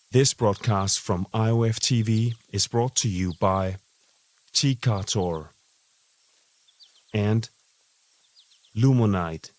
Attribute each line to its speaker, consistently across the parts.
Speaker 1: This broadcast from IOF TV is brought to you by Commentators and Lumonite.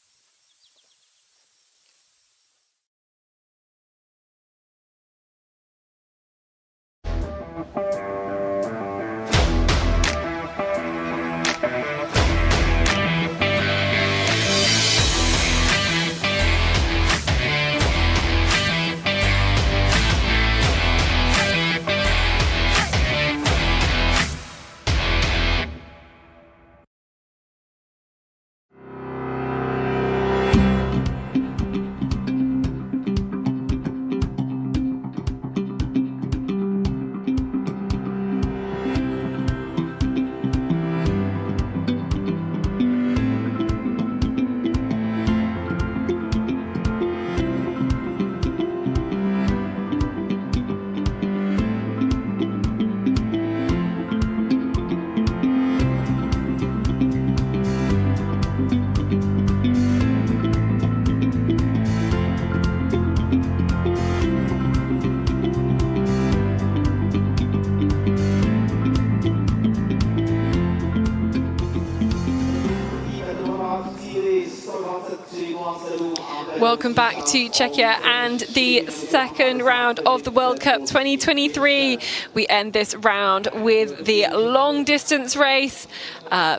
Speaker 2: Welcome back to Czechia and the second round of the World Cup 2023. We end this round with the long distance race.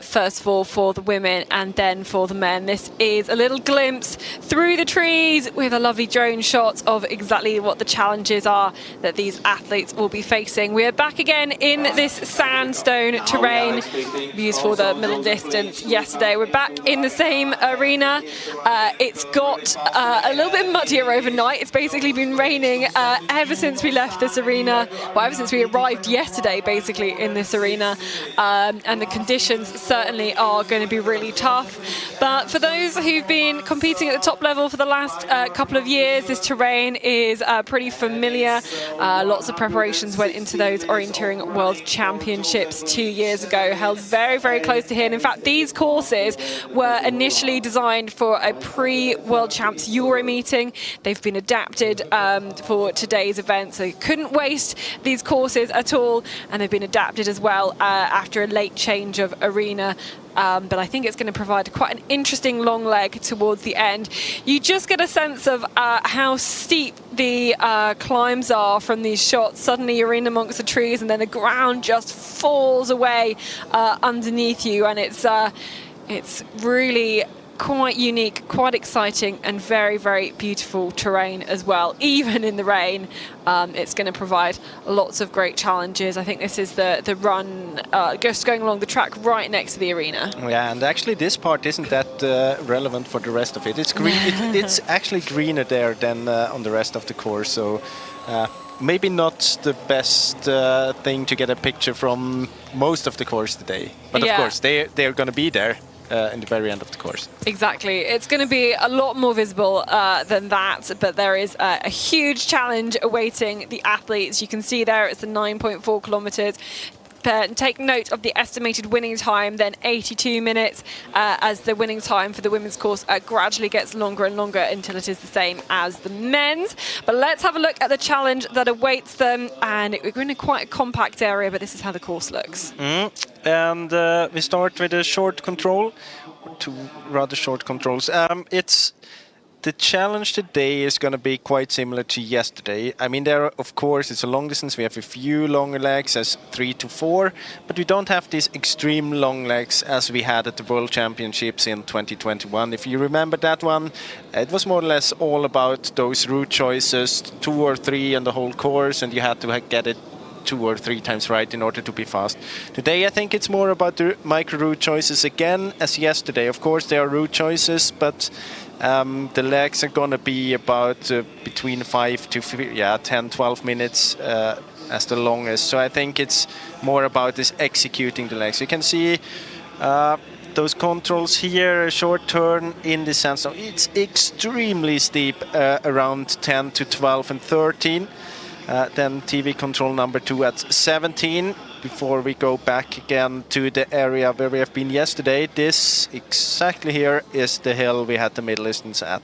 Speaker 2: First of all for the women and then for the men. This is a little glimpse through the trees with a lovely drone shot of exactly what the challenges are that these athletes will be facing. We are back again in this sandstone terrain used for the middle distance yesterday. We're back in the same arena. It's got a little bit muddier overnight. It's basically been raining ever since we left this arena. Well, ever since we arrived yesterday, basically, in this arena. And the conditions certainly are going to be really tough. But for those who've been competing at the top level for the last couple of years, this terrain is pretty familiar. Lots of preparations went into those Orienteering World Championships 2 years ago, held very, very close to here. And in fact, these courses were initially designed for a pre-World Champs Euro meeting. They've been adapted for today's event, so you couldn't waste these courses at all. And they've been adapted as well after a late change of arena. But I think it's going to provide quite an interesting long leg towards the end. You just get a sense of how steep the climbs are from these shots. Suddenly you're in amongst the trees and then the ground just falls away underneath you, and it's really quite unique, quite exciting, and very, very beautiful terrain as well. Even in the rain, it's going to provide lots of great challenges. I think this is the run just going along the track right next to the arena.
Speaker 3: Yeah, and actually this part isn't that relevant for the rest of it. It's green. It's actually greener there than on the rest of the course. So maybe not the best thing to get a picture from most of the course today. But of course, they're going to be there. In the very end of the course.
Speaker 2: Exactly. It's going to be a lot more visible than that, but there is a huge challenge awaiting the athletes. You can see there it's the 9.4 kilometers. Take note of the estimated winning time, then 82 minutes, as the winning time for the women's course gradually gets longer and longer until it is the same as the men's. But let's have a look at the challenge that awaits them. And we're in quite a compact area, but this is how the course looks.
Speaker 3: And we start with a short control, two rather short controls. The challenge today is going to be quite similar to yesterday. I mean, of course, it's a long distance. We have a few longer legs as 3 to 4, but we don't have these extreme long legs as we had at the World Championships in 2021. If you remember that one, it was more or less all about those route choices, 2 or 3 on the whole course, and you had to get it 2 or 3 times right in order to be fast. Today I think it's more about the micro route choices again as yesterday. Of course there are route choices, but the legs are going to be about between 5 to 10-12 minutes as the longest. So I think it's more about this executing the legs. You can see those controls here, a short turn in the sandstone. It's extremely steep around 10 to 12 and 13. Then TV control number 2 at 17 before we go back again to the area where we have been yesterday. This exactly here is the hill we had the middle distance at.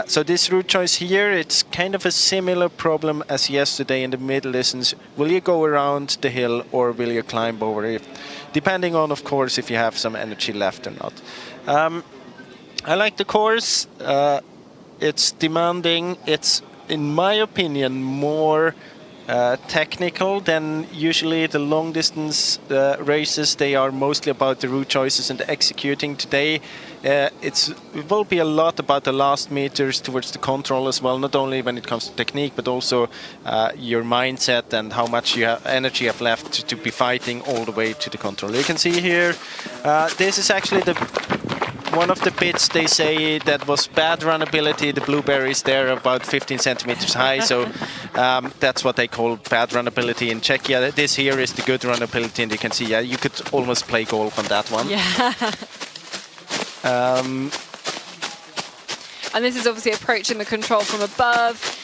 Speaker 3: So this route choice here, it's kind of a similar problem as yesterday in the middle distance. Will you go around the hill or will you climb over it? Depending on, of course, if you have some energy left or not. I like the course. It's demanding. It's, in my opinion, more technical than usually the long distance races. They are mostly about the route choices and the executing. Today it will be a lot about the last meters towards the control as well, not only when it comes to technique but also your mindset and how much energy you have left to be fighting all the way to the control. You can see here this is actually one of the bits they say that was bad runnability. The blueberries there are about 15 centimeters high, so that's what they call bad runnability in Czechia. This here is the good runnability, and you can see, yeah, you could almost play golf on that one.
Speaker 2: Yeah. And this is obviously approaching the control from above.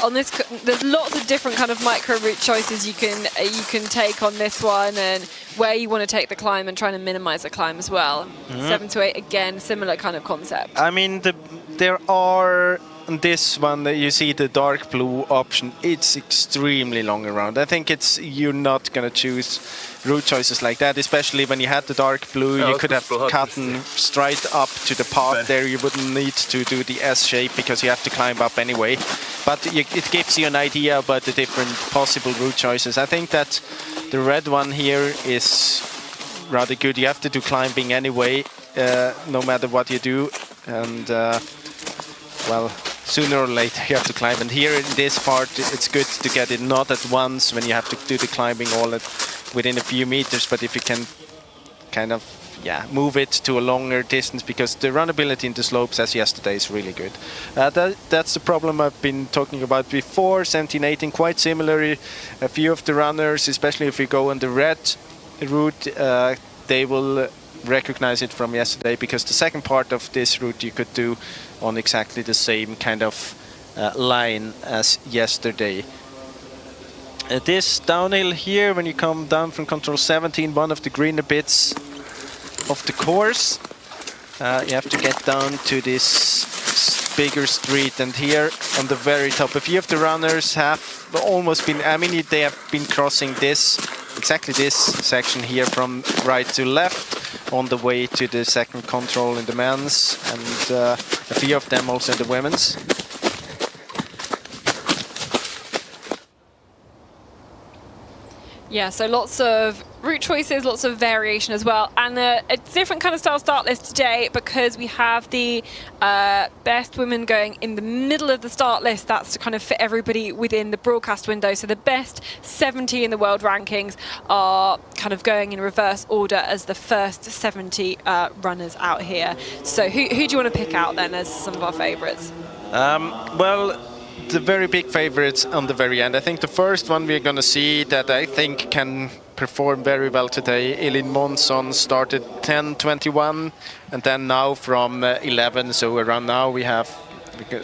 Speaker 2: On this, there's lots of different kind of micro route choices you can take on this one, and where you want to take the climb and trying to minimize the climb as well. 7 to 8, again, similar kind of concept.
Speaker 3: I mean, there are this one that you see, the dark blue option. It's extremely long around. I think you're not going to choose route choices like that, especially when you had the dark blue. You could have cut straight up to the path there. You wouldn't need to do the S shape because you have to climb up anyway. But it gives you an idea about the different possible route choices. I think that the red one here is rather good. You have to do climbing anyway, no matter what you do. And, well, sooner or later you have to climb. And here in this part, it's good to get it not at once when you have to do the climbing all within a few meters, but if you can kind of move it to a longer distance, because the runnability in the slopes as yesterday is really good. That's the problem I've been talking about before. 17, 18, quite similar. A few of the runners, especially if you go on the red route, they will recognize it from yesterday, because the second part of this route you could do on exactly the same kind of line as yesterday. This downhill here, when you come down from control 17, one of the greener bits of the course, you have to get down to this bigger street, and here on the very top, a few of the runners have almost been, I mean, they have been crossing exactly this section here from right to left on the way to the second control in the men's, and a few of them also in the women's.
Speaker 2: Yeah, so lots of route choices, lots of variation as well, and a different kind of style start list today, because we have the best women going in the middle of the start list. That's to kind of fit everybody within the broadcast window. So the best 70 in the world rankings are kind of going in reverse order as the first 70 runners out here. So who do you want to pick out then as some of our favourites?
Speaker 3: Well, the very big favorites on the very end. I think the first one we're going to see that I think can perform very well today, Elin Månsson, started 10:21, and then now from 11, so around now we're going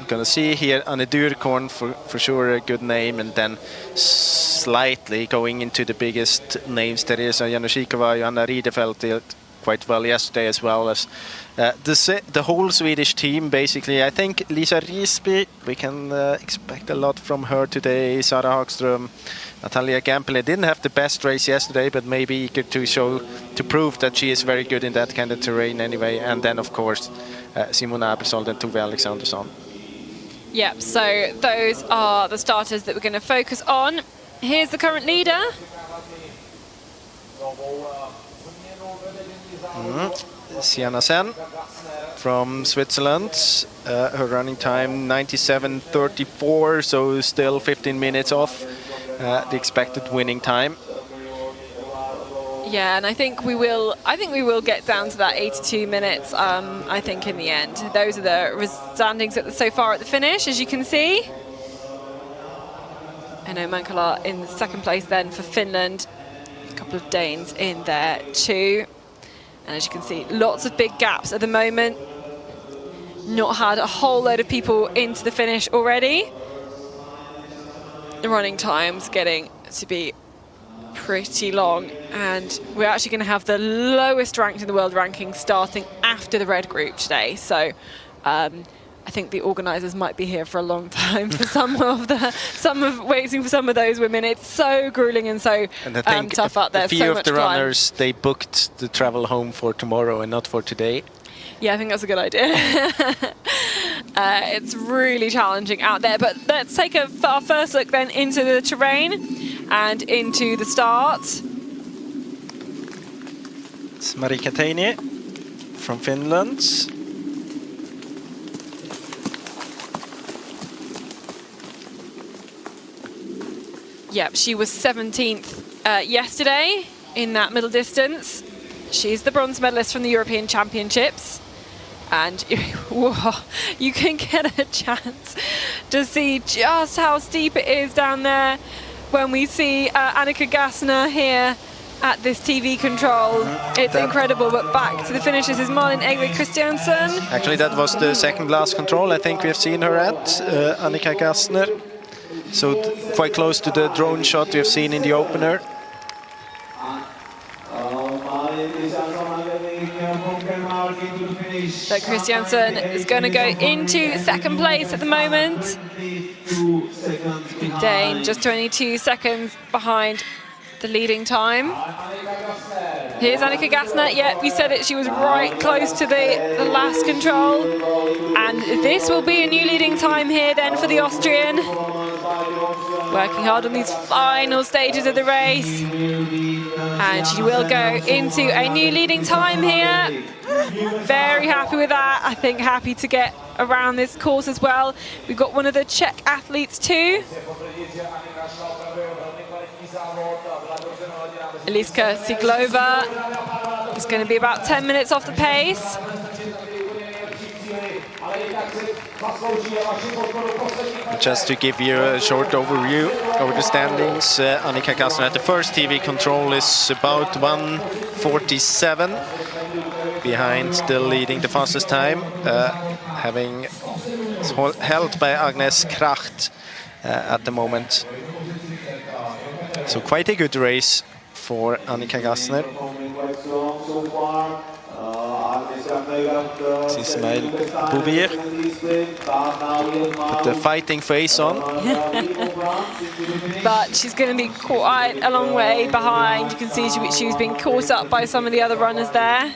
Speaker 3: to see here Anne Dyrkorn, for sure a good name, and then slightly going into the biggest names, Teresa Januszykova, Joanna Ridefelt did quite well yesterday, as well as the whole Swedish team, basically. I think Lisa Risby, we can expect a lot from her today. Sara Hagström, Natalia Gampele didn't have the best race yesterday, but maybe eager to prove that she is very good in that kind of terrain anyway. And then, of course, Simona Abersold and Tove Alexandersson.
Speaker 2: Yep, so those are the starters that we're going to focus on. Here's the current leader.
Speaker 3: Sienna Sen from Switzerland. Her running time 97:34, so still 15 minutes off the expected winning time.
Speaker 2: Yeah, and I think we will get down to that 82 minutes. I think in the end, those are the standings so far at the finish, as you can see. I know Mankala in the second place then for Finland. A couple of Danes in there too. And as you can see, lots of big gaps at the moment. Not had a whole load of people into the finish already. The running time's getting to be pretty long, and we're actually going to have the lowest ranked in the world ranking starting after the red group today. So a I think the organisers might be here for a long time for waiting for some of those women. It's so grueling and so tough out there.
Speaker 3: A few of the runners, they booked the travel home for tomorrow and not for today.
Speaker 2: Yeah, I think that's a good idea. It's really challenging out there. But let's take our first look then into the terrain and into the start.
Speaker 3: It's Marika Teini from Finland.
Speaker 2: Yep, she was 17th yesterday in that middle distance. She's the bronze medalist from the European Championships. And you can get a chance to see just how steep it is down there when we see Annika Gassner here at this TV control. It's incredible, but back to the finish. This is Malin Egvik Christiansen.
Speaker 3: Actually, that was the second last control I think we've seen her at, Annika Gassner. So quite close to the drone shot we've seen in the opener.
Speaker 2: So Christiansen is going to go into second place at the moment. Dane just 22 seconds behind the leading time. Here's Annika Gassner. Yeah, we said it. She was right close to the last control. And this will be a new leading time here then for the Austrian. Working hard on these final stages of the race. And she will go into a new leading time here. Very happy with that. I think happy to get around this course as well. We've got one of the Czech athletes too. Eliska Siglova is going to be about 10 minutes off the pace.
Speaker 3: Just to give you a short overview over the standings, Annika Gassner at the first TV control is about 1:47 behind, still leading the fastest time, having held by Agnes Kracht at the moment. So quite a good race for Annika Gassner. Ismail Bouvir put the fighting face on.
Speaker 2: But she's going to be quite a long way behind. You can see she was being caught up by some of the other runners there.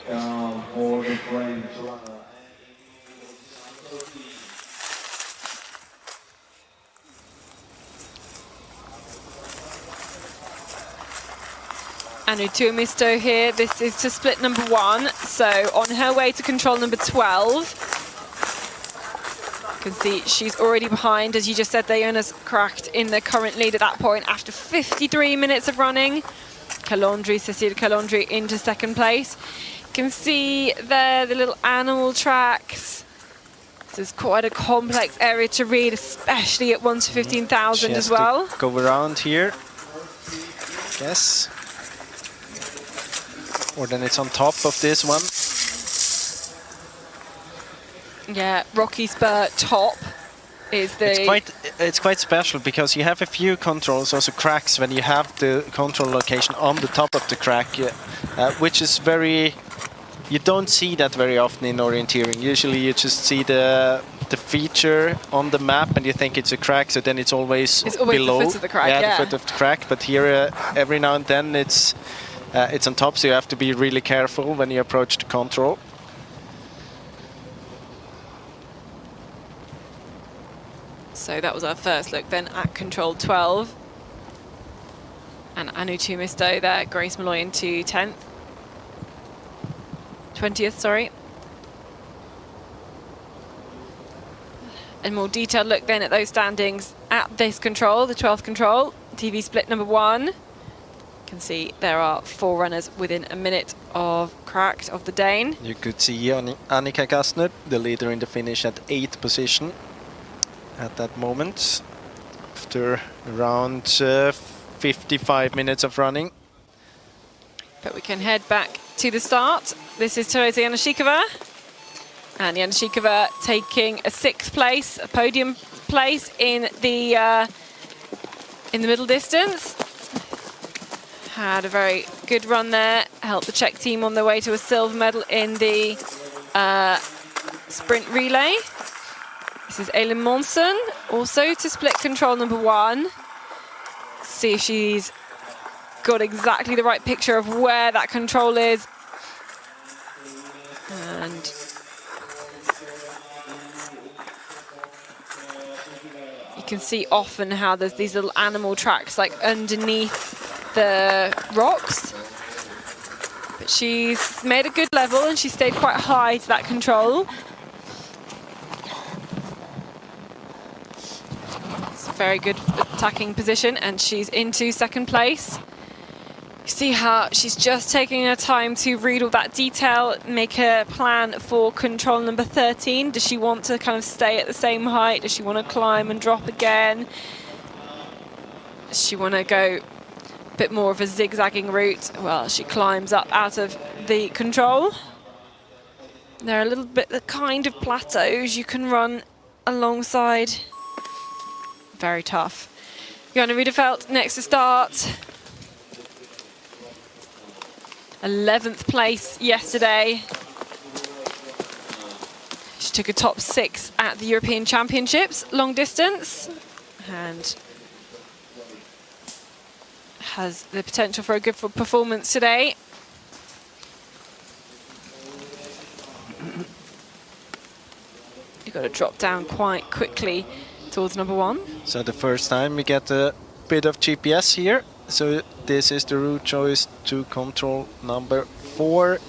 Speaker 2: Anu Tuomisto here. This is to split number 1. So on her way to control number 12. You can see she's already behind, as you just said, Jonas Kracht in the current lead at that point after 53 minutes of running. Cécile Calondri into second place. You can see there the little animal tracks. This is quite a complex area to read, especially at 1 to 15,000 as well.
Speaker 3: Go around here, yes. Or then it's on top of this one.
Speaker 2: Yeah, Rocky Spur top is the...
Speaker 3: It's quite special because you have a few controls, also cracks, when you have the control location on the top of the crack, which is very... You don't see that very often in orienteering. Usually you just see the feature on the map and you think it's a crack, so then it's always below.
Speaker 2: The foot of the crack, yeah.
Speaker 3: The foot of the crack, but here every now and then it's on top, so you have to be really careful when you approach the control.
Speaker 2: So that was our first look then at control 12. And Anu Tuomisto there, Grace Malloy into 20th, sorry. A more detailed look then at those standings at this control, the 12th control, TV split number 1. You can see there are 4 runners within a minute of Kracht, of the Dane.
Speaker 3: You could see Annika Gassner, the leader in the finish, at 8th position at that moment, after around 55 minutes of running.
Speaker 2: But we can head back to the start. This is Teresa Janashikova. And Janashikova taking a 6th place, a podium place in the middle distance. Had a very good run there, helped the Czech team on their way to a silver medal in the sprint relay. This is Elin Monson, also to split control number 1. See if she's got exactly the right picture of where that control is. And you can see often how there's these little animal tracks like underneath the rocks. But she's made a good level and she stayed quite high to that control. It's a very good attacking position and she's into second place. You see how she's just taking her time to read all that detail, make a plan for control number 13. Does she want to kind of stay at the same height? Does she want to climb and drop again? Does she want to go a bit more of a zigzagging route? Well, she climbs up out of the control. There are a little bit the kind of plateaus you can run alongside. Very tough. Johanna Rudefeld next to start. 11th place yesterday. She took a top 6 at the European Championships, long distance, and has the potential for a good performance today. You've got to drop down quite quickly towards number 1.
Speaker 3: So the first time we get a bit of GPS here. So this is the route choice to control number 4. You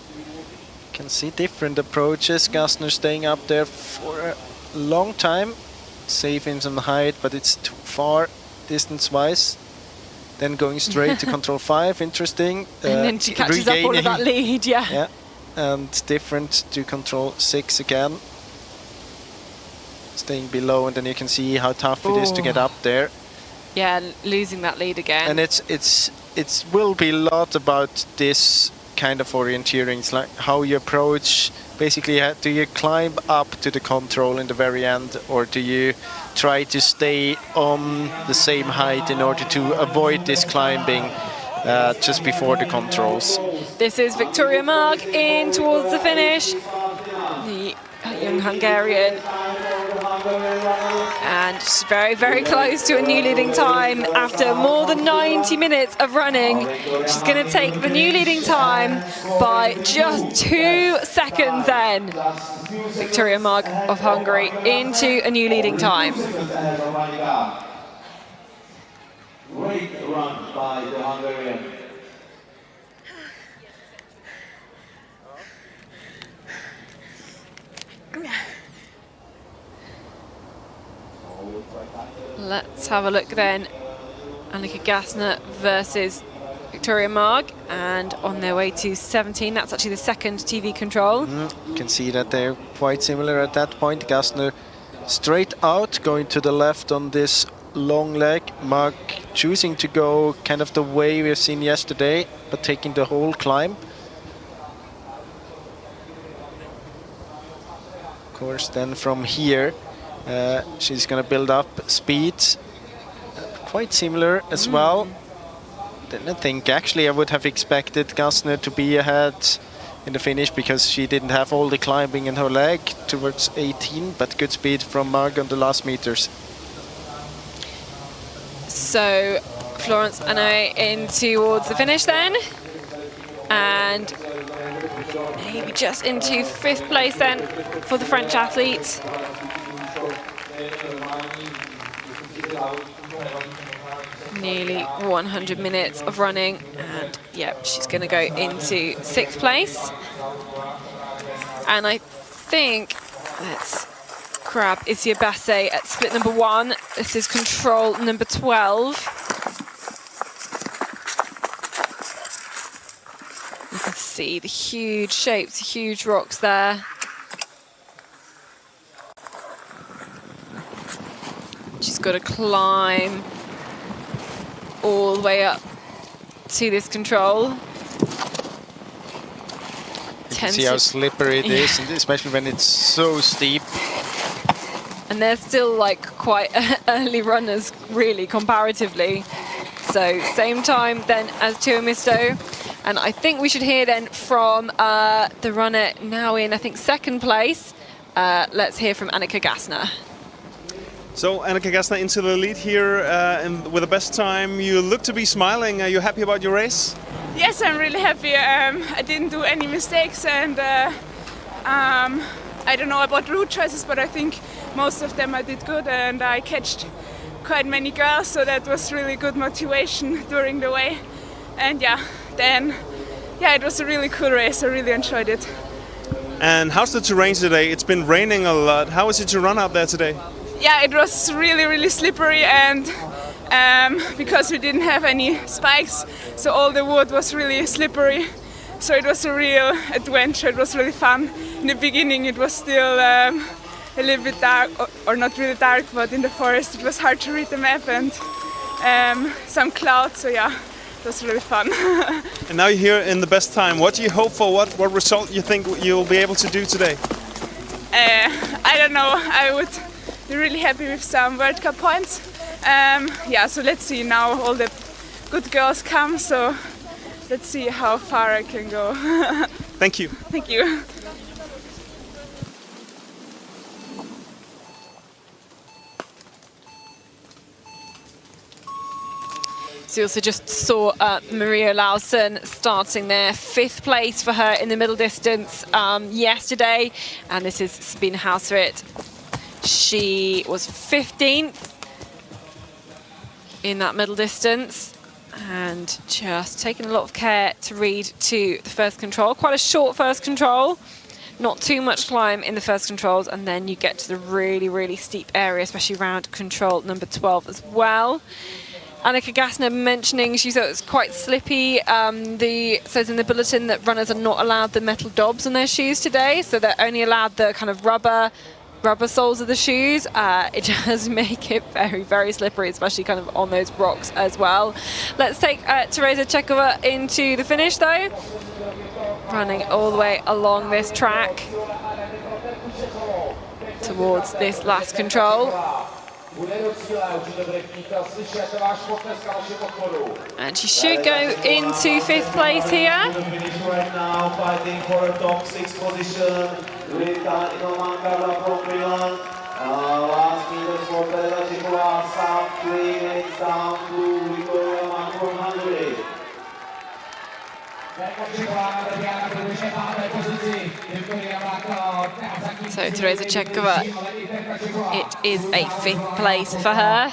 Speaker 3: can see different approaches. Gassner staying up there for a long time. Safe in some height, but it's too far distance-wise. Then going straight to control 5, interesting.
Speaker 2: And then she catches up all of that lead, yeah.
Speaker 3: Yeah, and different to control 6 again. Staying below, and then you can see how tough it is to get up there.
Speaker 2: Yeah, losing that lead again.
Speaker 3: And it will be a lot about this kind of orienteering. It's like how you approach. Basically, do you climb up to the control in the very end, or do you try to stay on the same height in order to avoid this climbing just before the controls?
Speaker 2: This is Victoria Mark in towards the finish. The young Hungarian. And she's very, very close to a new leading time after more than 90 minutes of running. She's going to take the new leading time by just 2 seconds then. Victoria Mark of Hungary into a new leading time.
Speaker 4: Great run by the Hungarian.
Speaker 2: Let's have a look then. Annika Gassner versus Victoria Marg, and on their way to 17. That's actually the second TV control.
Speaker 3: You can see that they're quite similar at that point. Gassner straight out, going to the left on this long leg. Marg choosing to go kind of the way we've seen yesterday, but taking the whole climb. Of course, then from here, she's going to build up speed. Quite similar as well. Then I think actually I would have expected Gassner to be ahead in the finish because she didn't have all the climbing in her leg towards 18, but good speed from Marg on the last meters.
Speaker 2: So Florence Annoy in towards the finish then, and maybe just into 5th place then for the French athlete. Nearly 100 minutes of running, and yeah, she's going to go into 6th place. And I think, let's grab Isia Basse at split number 1. This is control number 12. You can see the huge shapes, huge rocks there. She's got to climb all the way up to this control.
Speaker 3: You can see how slippery it is, and especially when it's so steep.
Speaker 2: And they're still like quite early runners, really, comparatively. So same time then as Tuomisto. And I think we should hear then from the runner now in, I think, 2nd place. Let's hear from Annika Gassner.
Speaker 1: So, Annika Gassner into the lead here and with the best time. You look to be smiling. Are you happy about your race?
Speaker 5: Yes, I'm really happy. I didn't do any mistakes, and I don't know about route choices, but I think most of them I did good, and I catched quite many girls, so that was really good motivation during the way. And it was a really cool race. I really enjoyed it.
Speaker 1: And how's the terrain today? It's been raining a lot. How is it to run out there today?
Speaker 5: Yeah, it was really, really slippery, and because we didn't have any spikes, so all the wood was really slippery. So it was a real adventure. It was really fun. In the beginning, it was still a little bit dark, or not really dark, but in the forest it was hard to read the map and some clouds. So yeah, it was really fun.
Speaker 1: And now you're here in the best time. What do you hope for? What result you think you'll be able to do today?
Speaker 5: I don't know. I would be really happy with some World Cup points. So let's see now. All the good girls come, so let's see how far I can go.
Speaker 1: Thank you.
Speaker 5: Thank you.
Speaker 2: So you also just saw Maria Lausen starting there, 5th place for her in the middle distance yesterday. And this is Sabine Hausritt. She was 15th in that middle distance and just taking a lot of care to read to the first control. Quite a short first control, not too much climb in the first controls, and then you get to the really, really steep area, especially around control number 12 as well. Annika Gassner mentioning she thought it was quite slippy. Says in the bulletin that runners are not allowed the metal dobs on their shoes today, so they're only allowed the kind of rubber soles of the shoes. It does make it very, very slippery, especially kind of on those rocks as well. Let's take Tereza Chekova into the finish though, running all the way along this track towards this last control. And she should go into 5th place here.
Speaker 4: Right now, fighting for a top 6 position. Last meters for Tereza Chekova, south 3 minutes down to Victoria Mann from Hungary.
Speaker 2: So Tereza Chekova, it is a 5th place for her.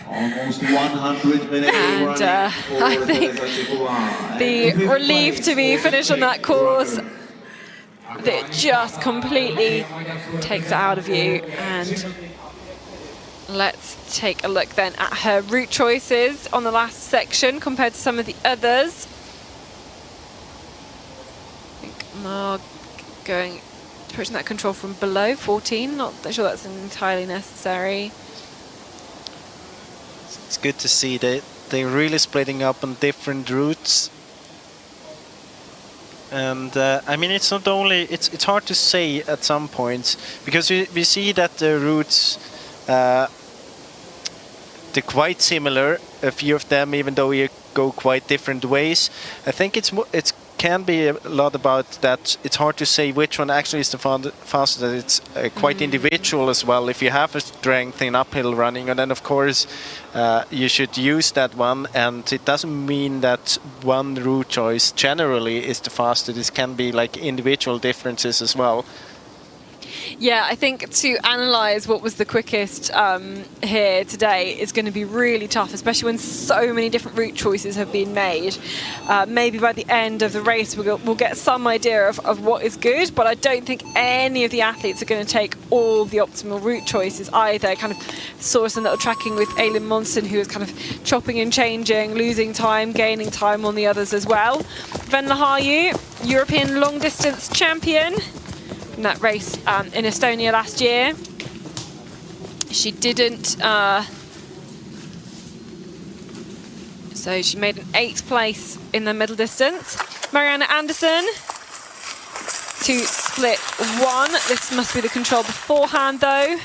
Speaker 4: Almost 100 minutes.
Speaker 2: And I think the relief to be finished on that course, that just completely takes it out of you. And let's take a look then at her route choices on the last section compared to some of the others. I think Marg approaching that control from below 14. Not sure that's entirely necessary.
Speaker 3: It's good to see that they're really splitting up on different routes. And I mean, it's not only, it's hard to say at some points, because we see that the routes, they're quite similar, a few of them, even though you go quite different ways. I think it can be a lot about that. It's hard to say which one actually is the fastest. It's quite individual as well. If you have a strength in uphill running, and then of course you should use that one, and it doesn't mean that one route choice generally is the fastest. It can be like individual differences as well.
Speaker 2: Yeah, I think to analyse what was the quickest here today is going to be really tough, especially when so many different route choices have been made. Maybe by the end of the race we'll get some idea of what is good, but I don't think any of the athletes are going to take all the optimal route choices either. Kind of saw some little tracking with Eileen Monson, who was kind of chopping and changing, losing time, gaining time on the others as well. Venla Harju, European long distance champion in that race in Estonia last year. She didn't, so she made an 8th place in the middle distance. Marianne Anderson to split 1. This must be the control beforehand though,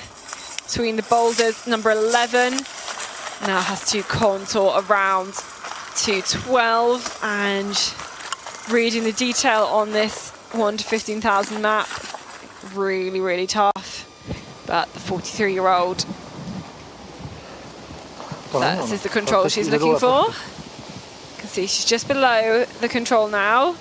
Speaker 2: between the boulders. Number 11 now has to contour around to 12, and reading the detail on this 1 to 15,000 map, really, really tough. But the 43-year-old, that is the control she's looking for. You can see she's just below the control now.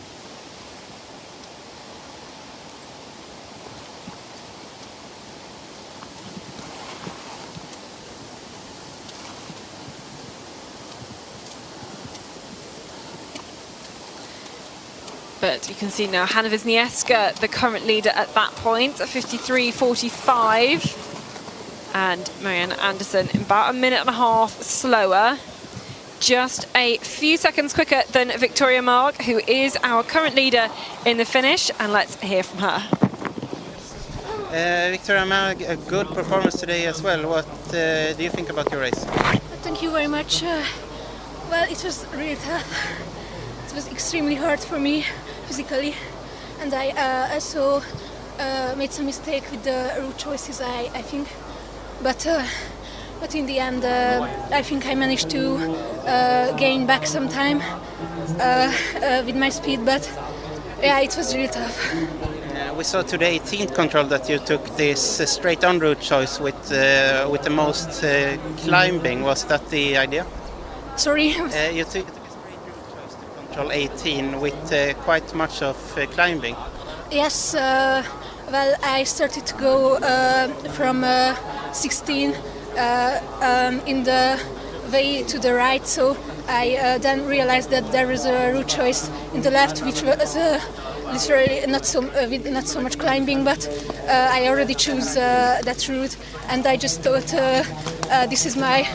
Speaker 2: But you can see now Hanna Wisniewska, the current leader at that point, at 53.45. And Marianne Anderson about a minute and a half slower. Just a few seconds quicker than Victoria Mark, who is our current leader in the finish. And let's hear from her.
Speaker 6: Victoria Mark, a good performance today as well. What do you think about your race?
Speaker 7: Thank you very much. Well, it was really tough. It was extremely hard for me physically, and I also made some mistake with the route choices, I think. But in the end, I think I managed to gain back some time with my speed. But yeah, it was really tough.
Speaker 6: We saw today 18th control that you took this straight on route choice with the most climbing. Was that the idea?
Speaker 7: Sorry.
Speaker 6: You took a straight route choice to control 18 with quite much of climbing.
Speaker 7: Yes. Well, I started to go from 16 in the way to the right, so I then realized that there was a route choice in the left, which was literally not so much climbing, but I already chose that route, and I just thought this is my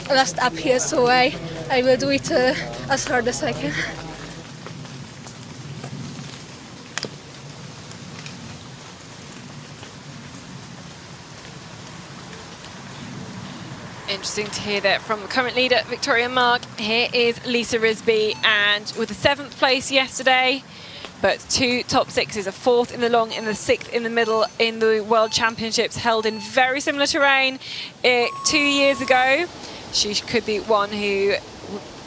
Speaker 7: last up here, so I will do it as hard as I can.
Speaker 2: Interesting to hear that from the current leader, Victoria Mark. Here is Lisa Risby, and with the 7th place yesterday, but 2 top 6s, a 4th in the long and the 6th in the middle in the World Championships held in very similar terrain 2 years ago. She could be one who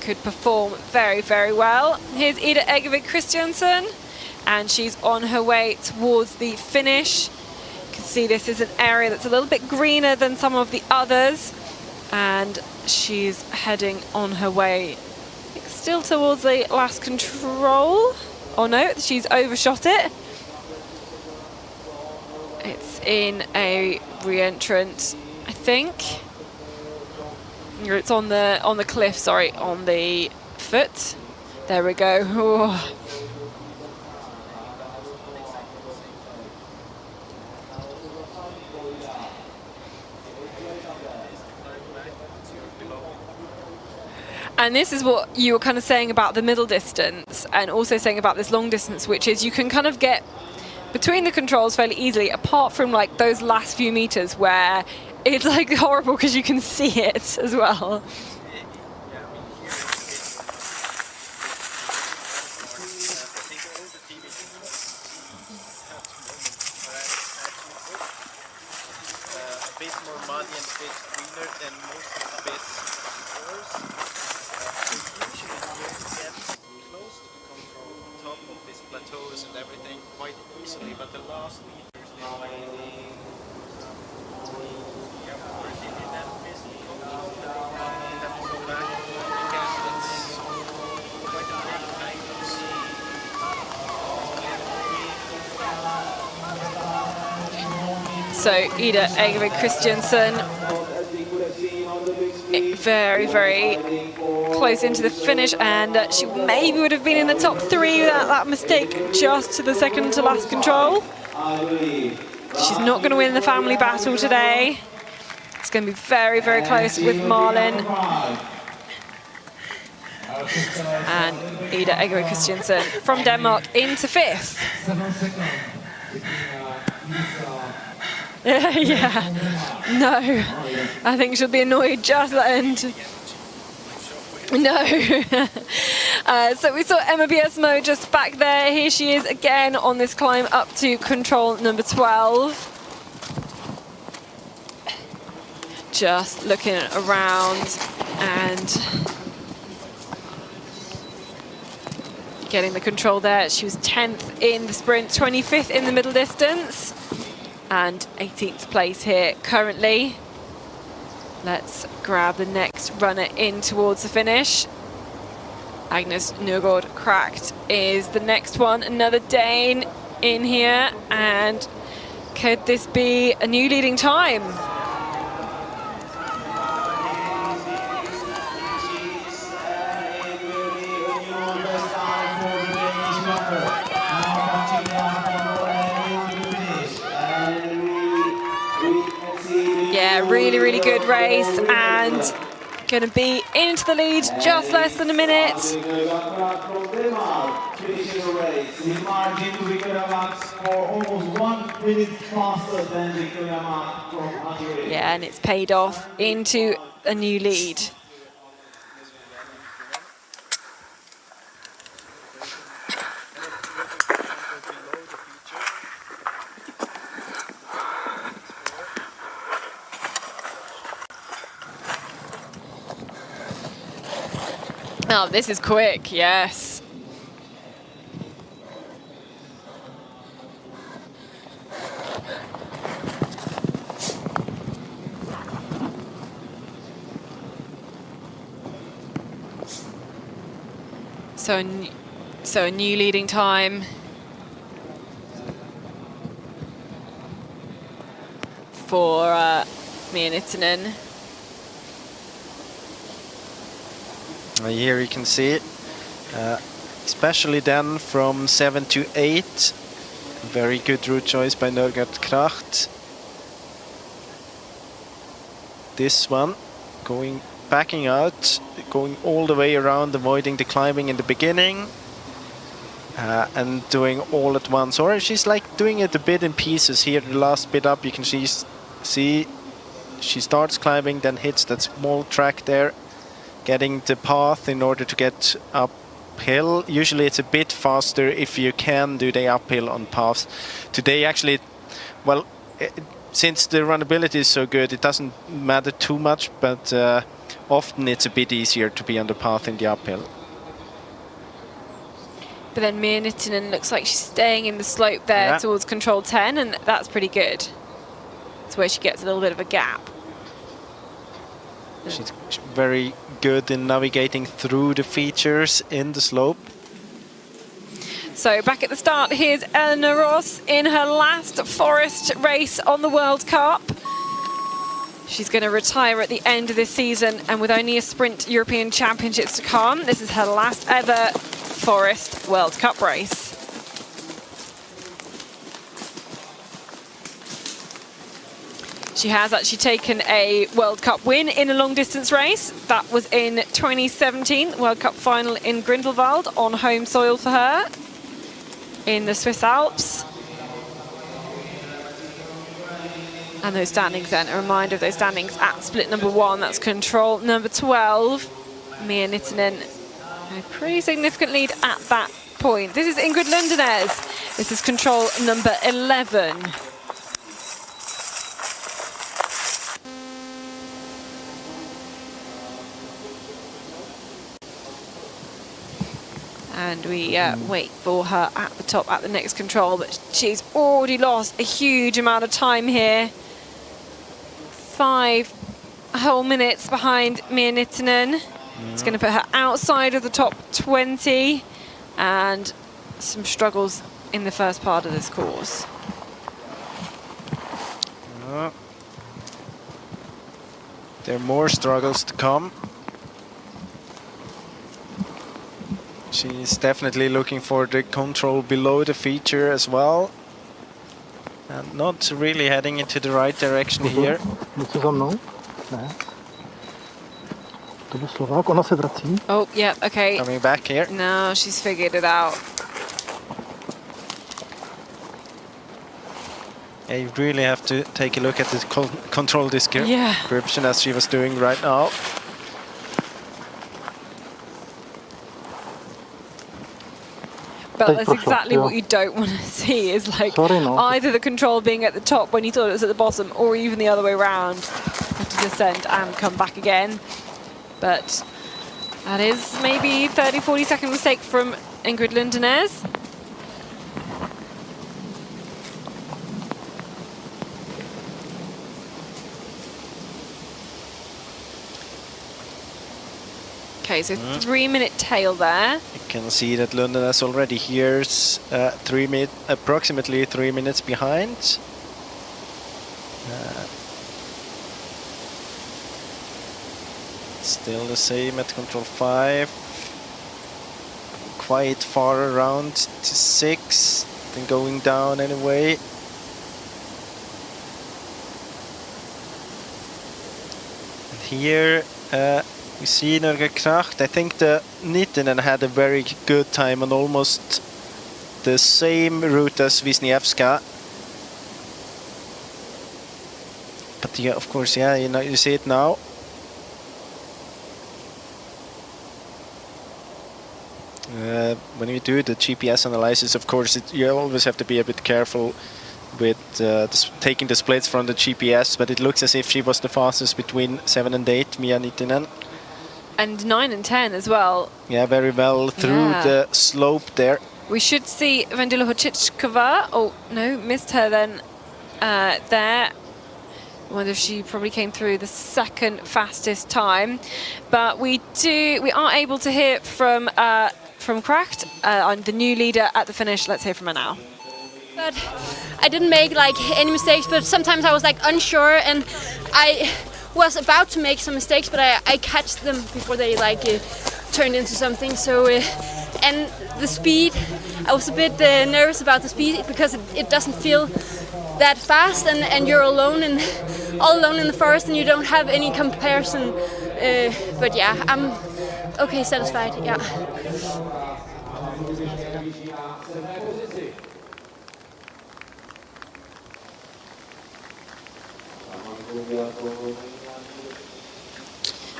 Speaker 2: could perform very, very well. Here's Ida Egervig Christiansen, and she's on her way towards the finish. You can see this is an area that's a little bit greener than some of the others, and she's heading on her way still towards the last control. Oh no, she's overshot it. It's in a re-entrant, I think. It's on the cliff, sorry, on the foot. There we go. Ooh. And this is what you were kind of saying about the middle distance, and also saying about this long distance, which is you can kind of get between the controls fairly easily, apart from like those last few meters where it's like horrible because you can see it as well.
Speaker 6: A bit more muddy and a bit greener than most of the best course. Usually you get close to the control on top of these plateaus and everything quite easily, but the last meters
Speaker 2: So Ida Egervig Christiansen, very, very close into the finish, and she maybe would have been in the top 3 without that mistake just to the second to last control. She's not going to win the family battle today. It's going to be very, very close with Marlin and Ida Egervig Christiansen from Denmark into 5th. Yeah, no, I think she'll be annoyed just at the end. No. So we saw Emma Biesmo just back there. Here she is again on this climb up to control number 12. Just looking around and getting the control there. She was 10th in the sprint, 25th in the middle distance. and 18th place here currently. Let's grab the next runner in towards the finish. Agnes Nørgaard cracked is the next one. Another Dane in here, and could this be a new leading time? Yeah, really, really good race, and going to be into the lead just less than a minute. Yeah, and it's paid off into a new lead. Oh, this is quick, yes. So a new leading time for Mia Nittinen.
Speaker 3: Here you can see it, especially then from 7 to 8. Very good route choice by Nørgaard Kracht. This one backing out, going all the way around, avoiding the climbing in the beginning, and doing all at once. Or she's like doing it a bit in pieces. Here, the last bit up, you can see she starts climbing, then hits that small track there, getting the path in order to get uphill. Usually it's a bit faster if you can do the uphill on paths. Today actually, well, since the runnability is so good, it doesn't matter too much, but often it's a bit easier to be on the path in the uphill.
Speaker 2: But then Mia Nittinen looks like she's staying in the slope there towards control 10, and that's pretty good. It's where she gets a little bit of a gap.
Speaker 3: She's very good in navigating through the features in the slope.
Speaker 2: So back at the start, here's Eleanor Ross in her last forest race on the World Cup. She's going to retire at the end of this season, and with only a sprint European Championships to come, this is her last ever forest World Cup race. She has actually taken a World Cup win in a long distance race. That was in 2017, World Cup final in Grindelwald on home soil for her in the Swiss Alps. And those standings then, a reminder of those standings at split number 1, that's control number 12. Mia Nittinen, a pretty significant lead at that point. This is Ingrid Lundenes. This is control number 11. And we wait for her at the top at the next control, but she's already lost a huge amount of time here. 5 whole minutes behind Mia Nittinen. It's going to put her outside of the top 20, and some struggles in the first part of this course.
Speaker 3: There are more struggles to come. She's definitely looking for the control below the feature as well. And not really heading into the right direction here.
Speaker 2: Oh, yeah, okay.
Speaker 3: Coming back here.
Speaker 2: No, she's figured it out.
Speaker 3: Yeah, you really have to take a look at the control description as she was doing right now.
Speaker 2: But that's exactly what you don't want to see, is like either the control being at the top when you thought it was at the bottom, or even the other way around. Have to descend and come back again. But that is maybe 30-40 second mistake from Ingrid Lundenes. Okay, so 3-minute tail there.
Speaker 3: You can see that London is already here, approximately 3 minutes behind. Still the same at control 5. Quite far around to 6, then going down anyway. And here we see Norge Kracht. I think the Nittinen had a very good time on almost the same route as Wisniewska. But yeah, of course, yeah, you see it now. When you do the GPS analysis, of course, you always have to be a bit careful with taking the splits from the GPS, but it looks as if she was the fastest between 7 and 8, Mia Nittinen.
Speaker 2: And 9 and 10 as well.
Speaker 3: Yeah, very well through the slope there.
Speaker 2: We should see Vendula Hočičková. Oh, no, missed her then there. I wonder if she probably came through the second fastest time. But we are able to hear from Kracht, the new leader at the finish. Let's hear from her now.
Speaker 8: But I didn't make like any mistakes, but sometimes I was like unsure, and I was about to make some mistakes, but I catch them before they like turned into something. So and the speed, I was a bit nervous about the speed because it doesn't feel that fast, and you're alone and all alone in the forest, and you don't have any comparison. But yeah, I'm okay, satisfied. Yeah.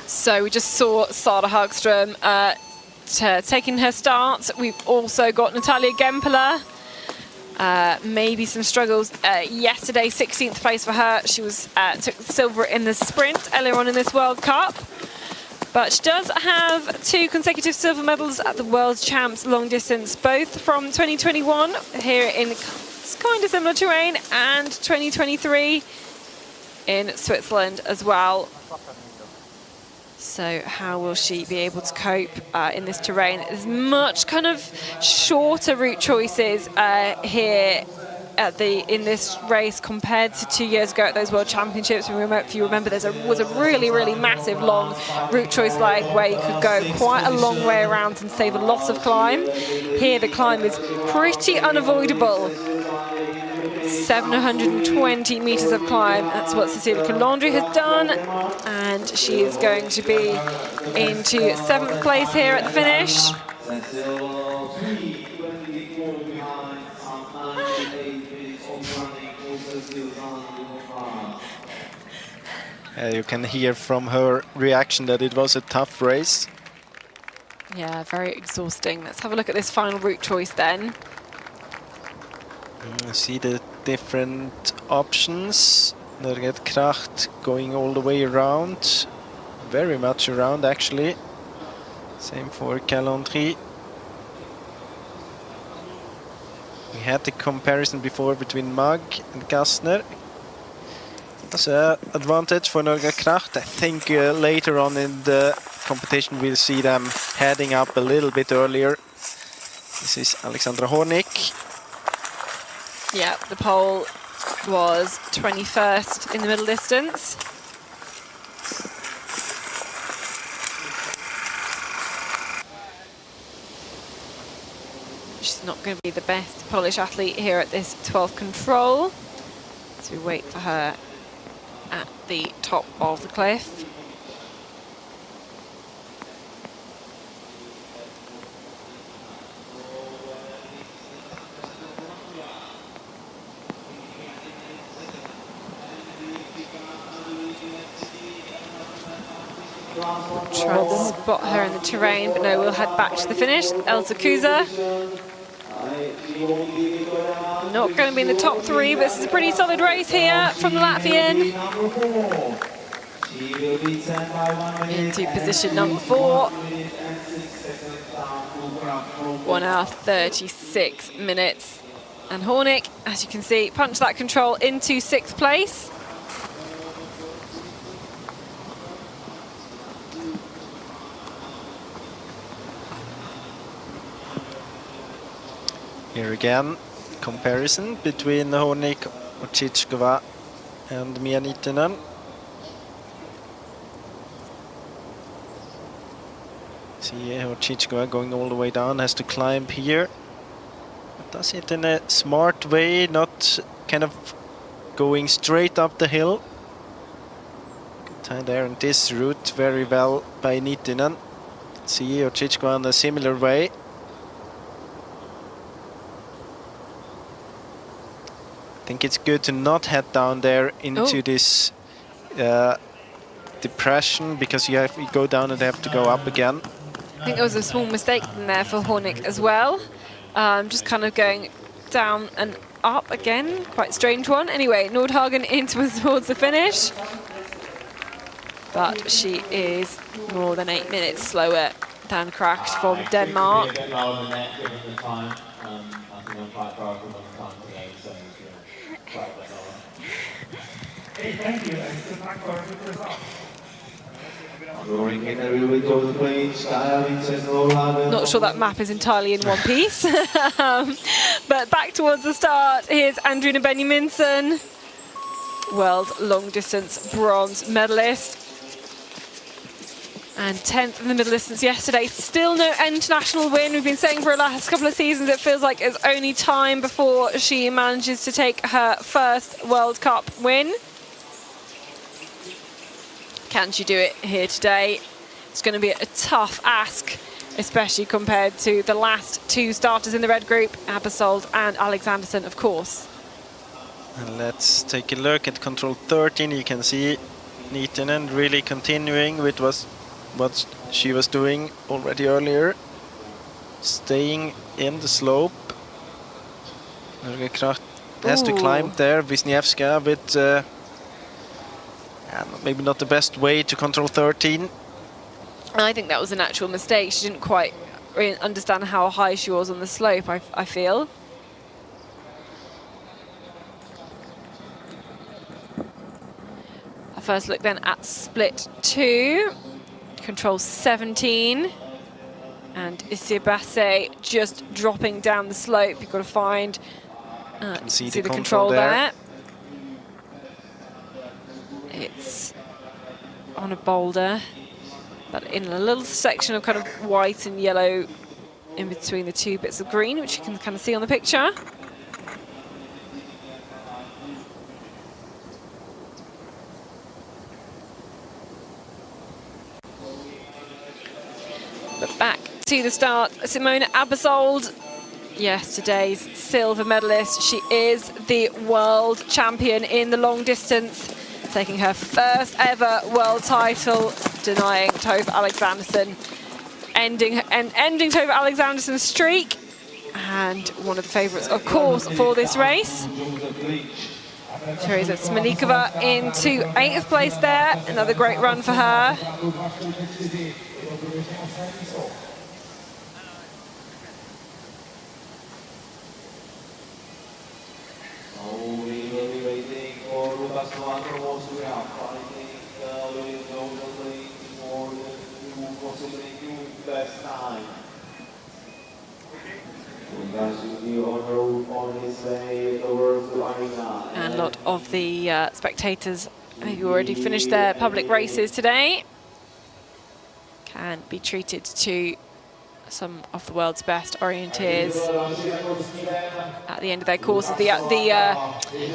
Speaker 2: So we just saw Sara Hagström taking her start. We've also got Natalia Gempela. Maybe some struggles yesterday, 16th place for her. She took silver in the sprint earlier on in this World Cup. But she does have 2 consecutive silver medals at the World Champs long distance, both from 2021 here in kind of similar terrain, and 2023 in Switzerland as well. So how will she be able to cope in this terrain? There's much kind of shorter route choices here in this race compared to 2 years ago at those World Championships. If you remember, there was a really, really massive long route choice leg where you could go quite a long way around and save a lot of climb. Here the climb is pretty unavoidable. 720 meters of climb. That's what Cecilia Calandri has done, and she is going to be into 7th place here at the finish.
Speaker 3: You can hear from her reaction that it was a tough race.
Speaker 2: Yeah, very exhausting. Let's have a look at this final route choice then.
Speaker 3: See the different options. Norge Kracht going all the way around, very much around actually. Same for Calandri. We had the comparison before between Mag and Kastner. That's an advantage for Norge Kracht. I think later on in the competition we'll see them heading up a little bit earlier. This is Alexandra Hornig.
Speaker 2: Yeah, the pole was 21st in the middle distance. She's not going to be the best Polish athlete here at this 12th control. So we wait for her at the top of the cliff. Try to spot her in the terrain, but no, we'll head back to the finish. Elsa Kuza. Not going to be in the top 3, but this is a pretty solid race here from the Latvian. Into position number 4. 1 hour 36 minutes. And Hornig, as you can see, punched that control into 6th place.
Speaker 3: Here again, comparison between Honig, Ochichkova and Mia Niitinen. See Ochichkova going all the way down, has to climb here. But does it in a smart way, not kind of going straight up the hill. Good time there on this route, very well by Niitinen. See Ochichkova in a similar way. I think it's good to not head down there into this depression, because you go down and have to go up again.
Speaker 2: I think there was a small mistake in there for Hornick as well. Just kind of going down and up again. Quite strange one. Anyway, Nordhagen in towards the finish. But she is more than 8 minutes slower than Kracht from Denmark. Not sure that map is entirely in one piece. But back towards the start, here's Andrina Benjaminsen, world long distance bronze medalist. And 10th in the middle distance yesterday. Still no international win. We've been saying for the last couple of seasons it feels like it's only time before she manages to take her first World Cup win. Can she do it here today? It's going to be a tough ask, especially compared to the last two starters in the red group, Abersold and Alexanderson, of course.
Speaker 3: And let's take a look at control 13. You can see Niitinen really continuing with what she was doing already earlier, staying in the slope. Kracht has to climb there. Wisniewska with maybe not the best way to control 13.
Speaker 2: I think that was an actual mistake. She didn't quite really understand how high she was on the slope, I feel. A first look then at split 2. Control 17. And Isiabase just dropping down the slope. You've got to find
Speaker 3: see
Speaker 2: the
Speaker 3: the
Speaker 2: control there.
Speaker 3: there.
Speaker 2: It's on a boulder, but in a little section of kind of white and yellow in between the two bits of green, which you can kind of see on the picture. But back to the start, Simona Abersold, yesterday's silver medalist. She is the world champion in the long distance, taking her first ever world title, denying Tove Alexanderson, ending Tove Alexanderson's streak, and one of the favourites, of course, for this race. Teresa Smelikova into 8th place there, another great run for her. And a lot of the spectators who already finished their public races today can be treated to some of the world's best orienteers at the end of their courses. The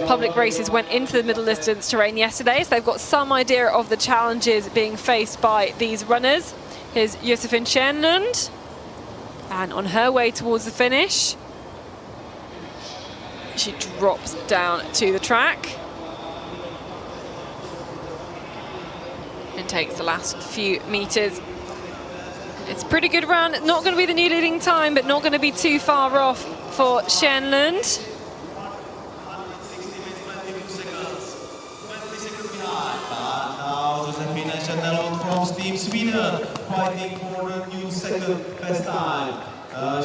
Speaker 2: public races went into the middle distance terrain yesterday, so they've got some idea of the challenges being faced by these runners. Here's Josefin Schönlund, and on her way towards the finish, she drops down to the track and takes the last few meters. It's a pretty good run. Not going to be the new leading time, but not going to be too far off for Schönlund.
Speaker 4: Now Josefina Schönlund from Team Sweden, fighting for a new second best time.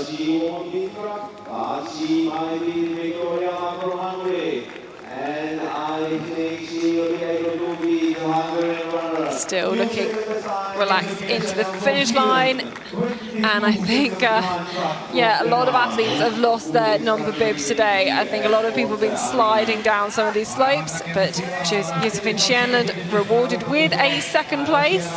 Speaker 4: She won't be correct, but she might be Victoria from Hungary. And I think she will be able to beat the Hungarian runner.
Speaker 2: Still looking relaxed into the finish line. And I think, yeah, a lot of athletes have lost their number bibs today. I think a lot of people have been sliding down some of these slopes, but Josephine Schienland rewarded with a second place.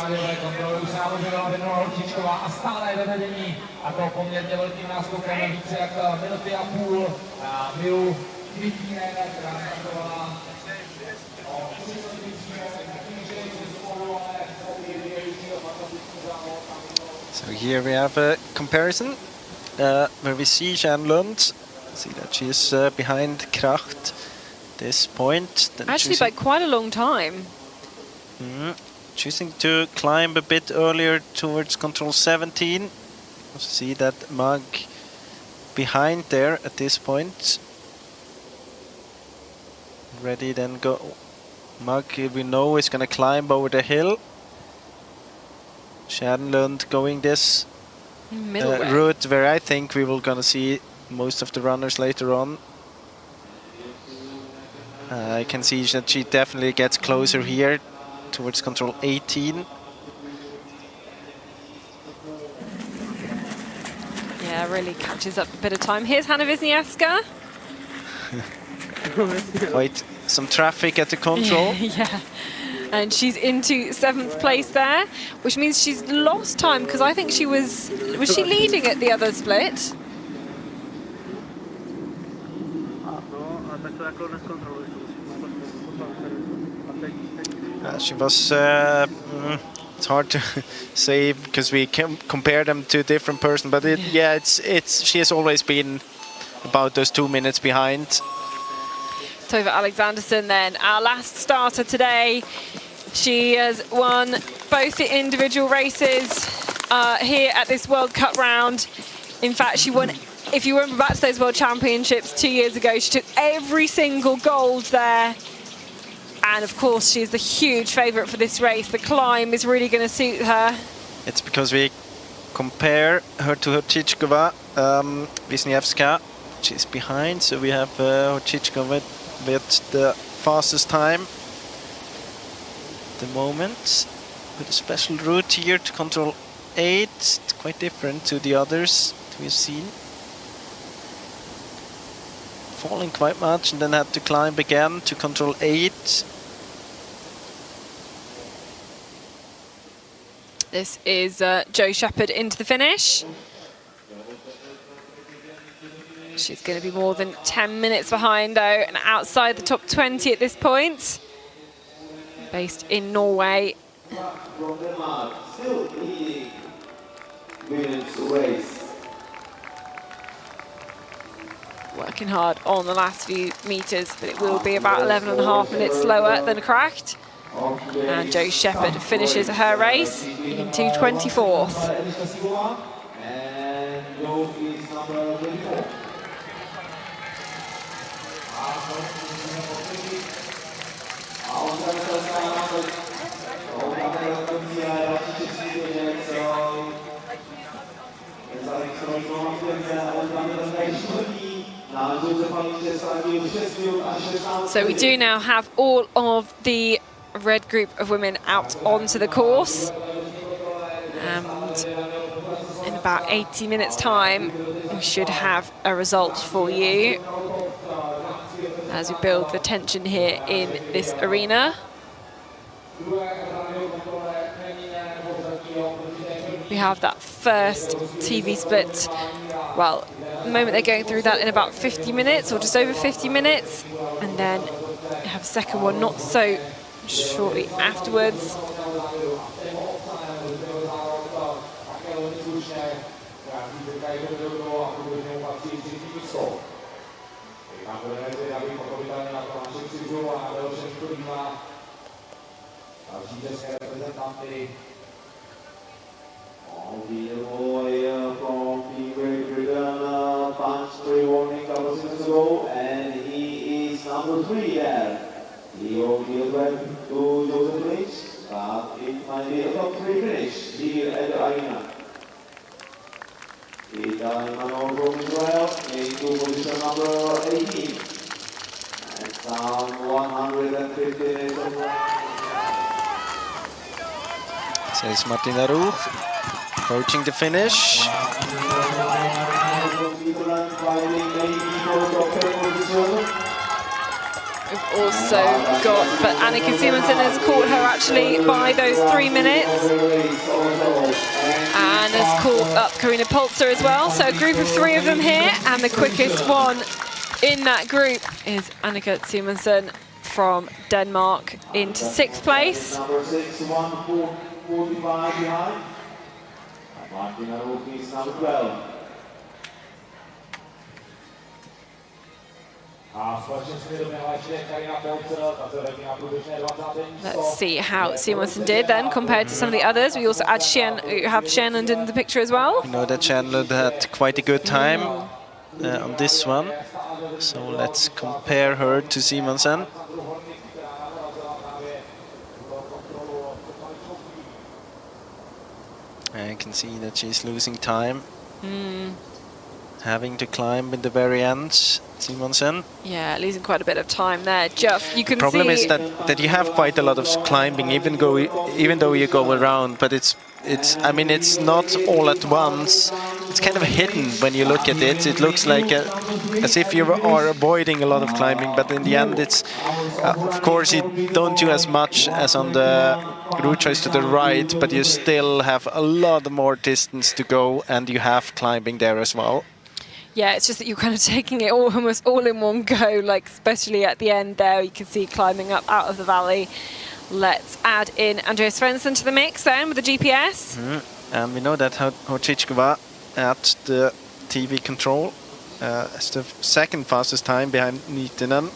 Speaker 3: So here we have a comparison where we see Schienland. See that she is behind Kracht this point. Then
Speaker 2: Actually by quite a long time.
Speaker 3: Choosing to climb a bit earlier towards control 17. See that Mag behind there at this point. Ready, then go. Mag, we know, is going to climb over the hill. Schienland going this route where I think we will going to see most of the runners later on. I can see that she definitely gets closer here towards control 18.
Speaker 2: Yeah, really catches up a bit of time. Here's Hanna Wisniewska.
Speaker 3: Quite some traffic at the control.
Speaker 2: Yeah, and she's into 7th place there, which means she's lost time, because I think she was she leading at the other split?
Speaker 3: She was, it's hard to say because we can compare them to different person, but yeah, she has always been about those 2 minutes behind.
Speaker 2: Tove Alexanderson then, our last starter today. She has won both the individual races here at this World Cup round. In fact, she won, if you remember back to those World Championships 2 years ago, she took every single gold there. And of course, she's the huge favourite for this race. The climb is really going to suit her.
Speaker 3: It's because we compare her to Horčíčková, Wisniewska. She's behind, so we have Horčíčková with the fastest time at the moment. With a special route here to control 8. It's quite different to the others that we've seen. Falling quite much and then had to climb again to control 8.
Speaker 2: This is Jo Shepherd into the finish. She's going to be more than 10 minutes behind, though, and outside the top 20 at this point. Based in Norway. Working hard on the last few metres, but it will be about 11.5 minutes slower than Kracht. And Jo Shepherd finishes her race into 24th. So we do now have all of the red group of women out onto the course, and in about 80 minutes time we should have a result for you as we build the tension here in this arena. We have that first TV split, well, at the moment they're going through that in about 50 minutes or just over 50 minutes, and then we have a second one not so shortly afterwards.
Speaker 4: And he is number 3 there. He will be back to Joseph Rich, but it might be a top 3 finish here at the arena. Ita Emmanuel from Israel into position number 18. And some 150 minutes of
Speaker 3: says Martina Ruch, approaching the finish.
Speaker 2: We've also got, but Annika Simonsen has caught her actually by those 3 minutes. And has caught up Karina Polzer as well. So a group of 3 of them here, and the quickest one in that group is Annika Simonsen from Denmark into 6th place.
Speaker 4: Number 6, 1:45 behind. Martina Ruch is number 12.
Speaker 2: Let's see how Simonsen did then compared to some of the others. We also have Shannon in the picture as well.
Speaker 3: You know that Shannon had quite a good time on this one. So let's compare her to Simonsen. I can see that she's losing time. Having to climb in the very end, Simonsen.
Speaker 2: Yeah, losing quite a bit of time there. Jeff, you can see...
Speaker 3: The problem is that you have quite a lot of climbing, even though you go around, but it's I mean, it's not all at once. It's kind of hidden when you look at it. It looks like as if you are avoiding a lot of climbing, but in the end it's, of course, you don't do as much as on the route choice to the right, but you still have a lot more distance to go, and you have climbing there as well.
Speaker 2: Yeah, it's just that you're kind of taking it almost all in one go, like especially at the end there, you can see climbing up out of the valley. Let's add in Andreas Svensson to the mix then with the GPS.
Speaker 3: And we know that Horčíčková at the TV control is the 2nd fastest time behind Niitinen.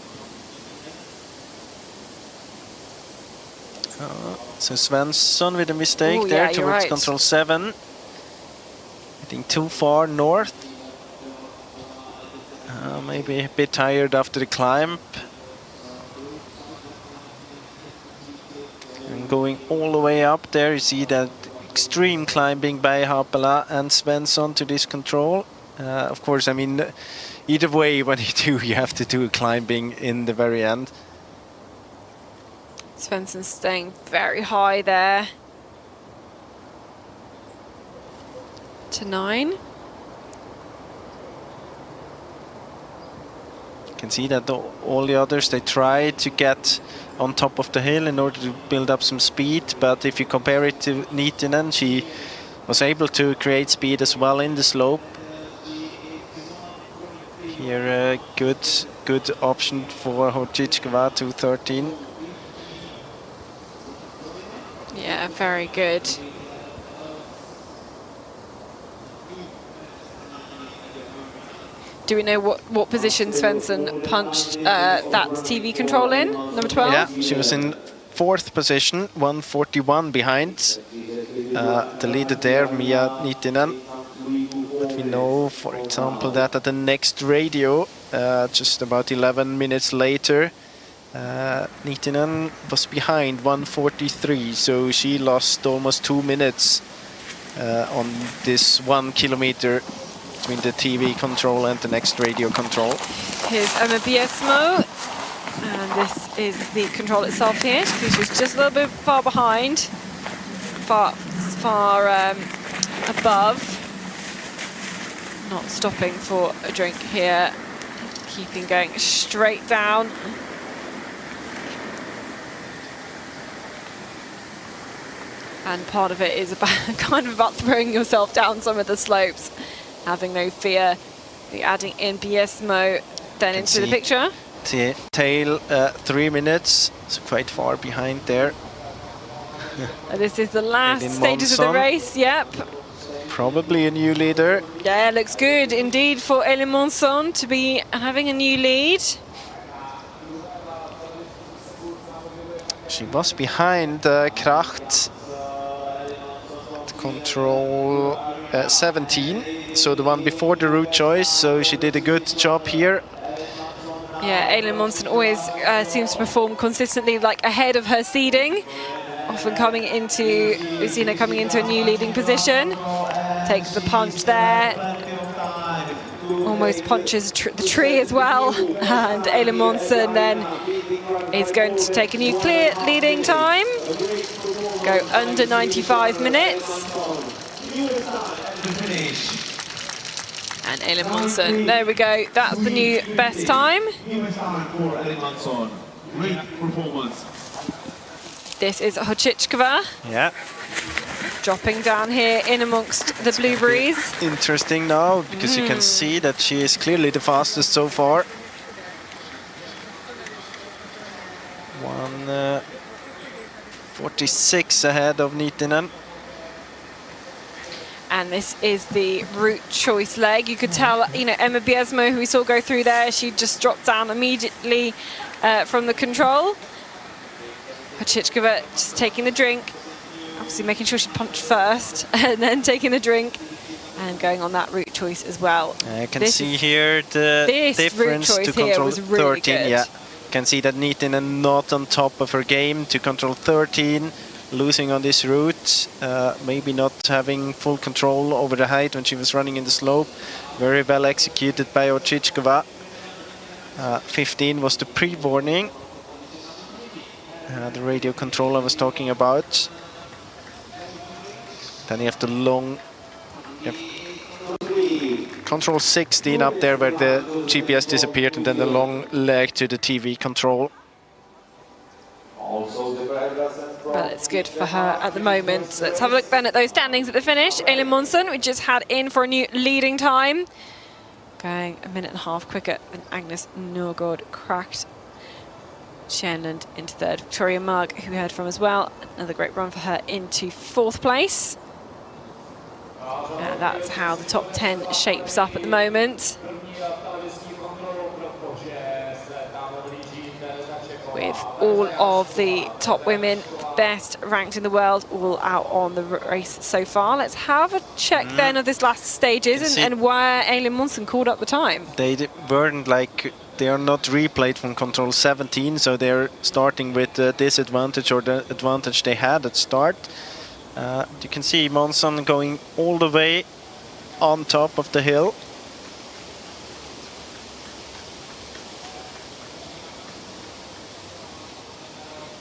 Speaker 3: So Svensson with a mistake there towards control 7. Getting too far north. Maybe a bit tired after the climb. And going all the way up there, you see that extreme climbing by Haapala and Svensson to this control. Of course, I mean, either way, what you have to do climbing in the very end.
Speaker 2: Svensson staying very high there. To 9.
Speaker 3: You can see that all the others, they try to get on top of the hill in order to build up some speed, but if you compare it to Niitinen, she was able to create speed as well in the slope. Here a good option for Horčíčková, 2:13.
Speaker 2: Yeah, very good. Do we know what position Svensson punched that TV control in? Number 12?
Speaker 3: Yeah, she was in 4th position, 1:41 behind the leader there, Mia Niitinen. But we know, for example, that at the next radio, just about 11 minutes later, Niitinen was behind 1:43, so she lost almost 2 minutes on this 1 kilometer between the TV control and the next radio control.
Speaker 2: Here's Emma Biesmo, and this is the control itself here. She's just a little bit far behind, far above. Not stopping for a drink here, keeping going straight down. And part of it is about throwing yourself down some of the slopes. Having no fear. Be adding in Biesmo then into the picture.
Speaker 3: Tail 3 minutes, so quite far behind there.
Speaker 2: This is the last stages of the race, yep.
Speaker 3: Probably a new leader.
Speaker 2: Yeah, looks good indeed for Elin Monson to be having a new lead.
Speaker 3: She was behind Kracht, control 17, so the one before the route choice, so she did a good job here.
Speaker 2: Yeah, Elin Monson always seems to perform consistently like ahead of her seeding, often coming into, we've seen her coming into a new leading position, takes the punch there, almost punches the tree as well, and Elin Monson then is going to take a new clear leading time. go under 95 minutes. And Elin Monson, there we go. That's the new best time.
Speaker 4: Great performance.
Speaker 2: This is Hočičková.
Speaker 3: Yeah.
Speaker 2: Dropping down here in amongst the blueberries.
Speaker 3: Interesting now, because you can see that she is clearly the fastest so far. 1:46 ahead of Niitinen.
Speaker 2: And this is the route choice leg. You could tell, you know, Emma Biesmo, who we saw go through there, she just dropped down immediately from the control. Hočičková just taking the drink, obviously making sure she punched first, and then taking the drink and going on that route choice as well.
Speaker 3: I can see here the difference to control 13. Yeah, can see that Niitinen not on top of her game to control 13. Losing on this route, maybe not having full control over the height when she was running in the slope. Very well executed by Hočičková. 15 was the pre-warning. The radio control I was talking about. Then you have the long... control 16 up there where the GPS disappeared, and then the long leg to the TV control.
Speaker 2: But it's good for her at the moment. So let's have a look then at those standings at the finish. Elin Monson, we just had in for a new leading time. Going a minute and a half quicker than Agnes Norgård. Cracked Shanland into third. Victoria Mugg, who we heard from as well. Another great run for her into fourth place. And that's how the top 10 shapes up at the moment. With all of the top women, best ranked in the world, all out on the race so far. Let's have a check then of this last stages and where Elin Monson called up the time.
Speaker 3: They weren't like, they are not replayed from control 17, so they're starting with the disadvantage or the advantage they had at start. You can see Monson going all the way on top of the hill.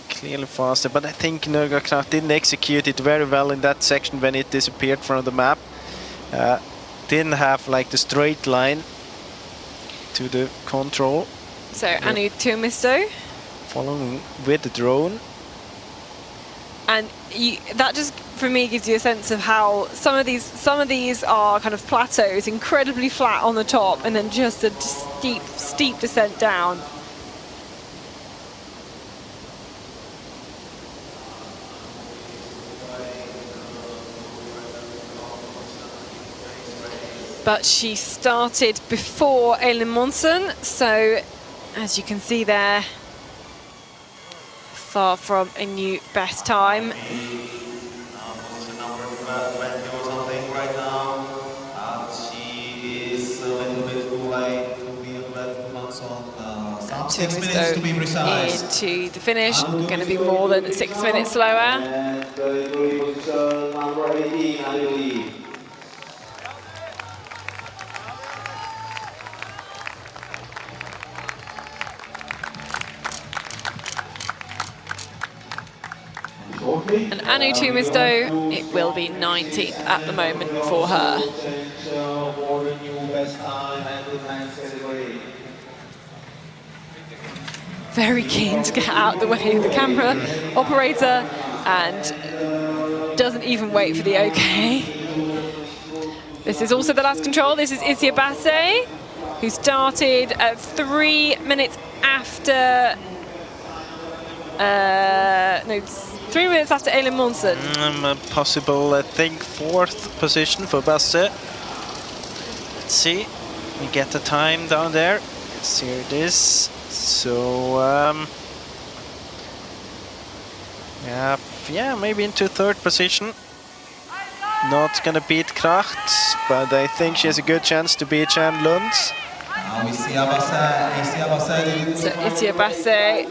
Speaker 3: Clearly faster, but I think Norgård didn't execute it very well in that section when it disappeared from the map. Didn't have like the straight line to the control.
Speaker 2: So Anu Tuomisto
Speaker 3: following with the drone.
Speaker 2: And that just, for me, gives you a sense of how some of these are kind of plateaus, incredibly flat on the top, and then just a steep descent down. But she started before Elin Monson, so as you can see there, far from a new best time. Into the finish, going to be more than 6 minutes slower. And Anu Tuomisto, it will be 19th at the moment for her. Very keen to get out the way of the camera operator and doesn't even wait for the OK. This is also the last control. This is Isia Basse, who started at 3 minutes after... 3 minutes after Elin Monson.
Speaker 3: Possible, I think, 4th position for Basse. Let's see. We get the time down there. Yes, here it is. So, yeah, maybe into 3rd position. Not gonna beat Kracht, but I think she has a good chance to beat Jan Lund.
Speaker 2: So Isia Basse,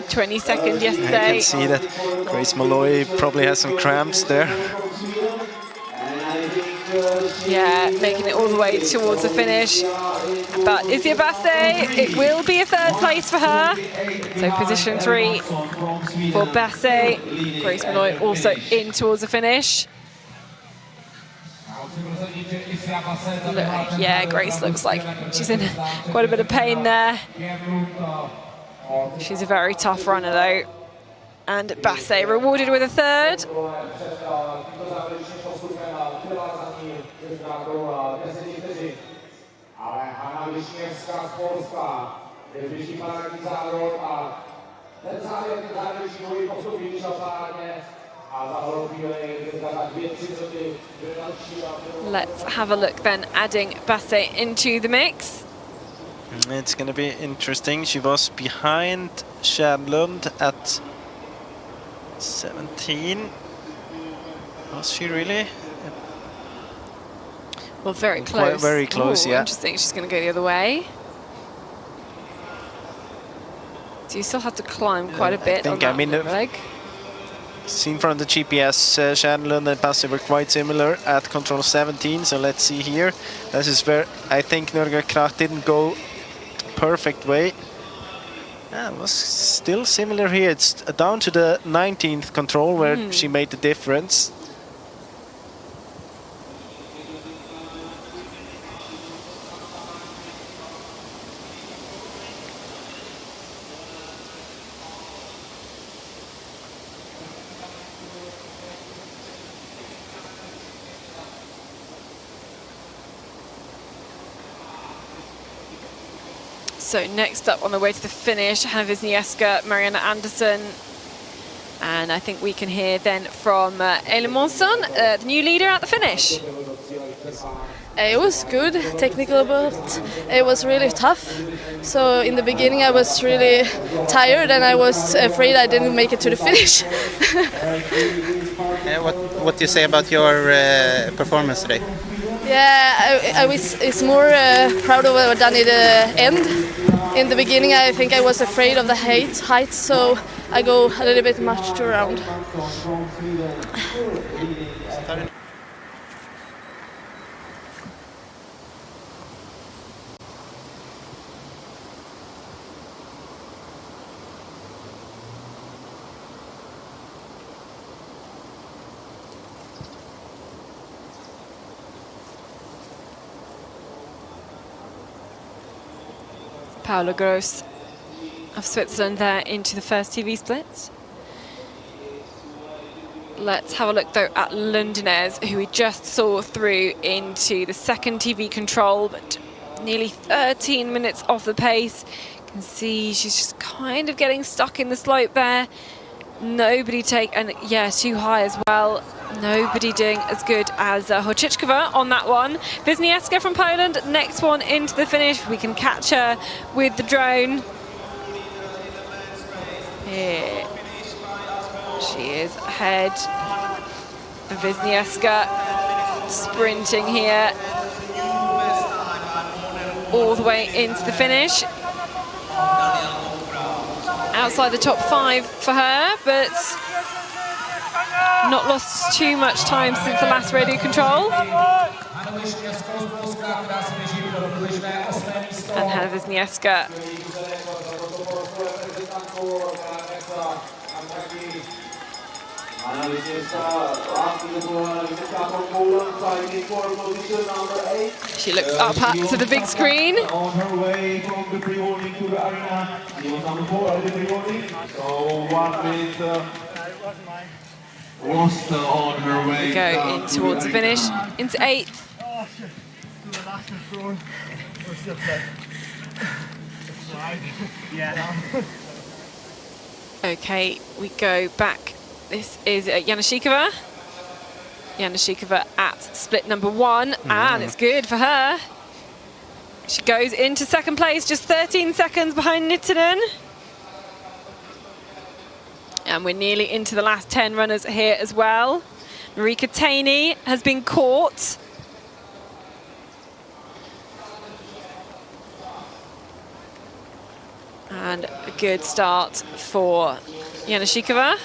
Speaker 2: 22nd yesterday.
Speaker 3: I can see that Grace Malloy probably has some cramps there.
Speaker 2: Yeah, making it all the way towards the finish. But Izzy Basse, it will be a third place for her. So position 3 for Basse. Grace Malloy also in towards the finish. Yeah, Grace looks like she's in quite a bit of pain there. She's a very tough runner though. And Basse rewarded with a third. Let's have a look then, adding Basse into the mix.
Speaker 3: It's going to be interesting. She was behind Kärnlund at 17. Was she really?
Speaker 2: Well, very close.
Speaker 3: Quite very close, yeah.
Speaker 2: Interesting. She's going to go the other way. So you still have to climb quite a bit on that leg.
Speaker 3: Seen from the GPS, Kärnlund and Basse were quite similar at control 17. So let's see here. This is where I think Nurga Krach didn't go perfect way. Yeah, it was still similar here. It's down to the 19th control where she made the difference.
Speaker 2: So next up on the way to the finish, Hanna Wisniewska, Marianne Andersson. And I think we can hear then from Elin Månsson, the new leader at the finish.
Speaker 9: It was good, technical, but it was really tough. So in the beginning I was really tired and I was afraid I didn't make it to the finish.
Speaker 10: What do you say about your performance today?
Speaker 9: Yeah, I was more proud of what I've done at the end. In the beginning I think I was afraid of the height, so I go a little bit much around.
Speaker 2: Paula Gross of Switzerland there into the first TV split. Let's have a look though at Lundinez, who we just saw through into the second TV control, but nearly 13 minutes off the pace. You can see she's just kind of getting stuck in the slope there. Nobody and yeah, too high as well. Nobody doing as good as Horčičková on that one. Wisniewska from Poland, next one into the finish. We can catch her with the drone. Here she is ahead. And Wisniewska sprinting here all the way into the finish. Outside the top 5 for her, but not lost too much time since the last radio control. And Hanna Wisniewska. She looks up to the big screen.
Speaker 4: On her way from the pre-warning to the arena. She was number 4 at the pre-warning. So 1 minute. On her way.
Speaker 2: Go in towards the finish, into 8th. Okay, we go back. This is Janášíková. Janášíková at split number 1, and it's good for her. She goes into second place, just 13 seconds behind Nittinen. And we're nearly into the last 10 runners here as well. Marika Taney has been caught. And a good start for Janášíková.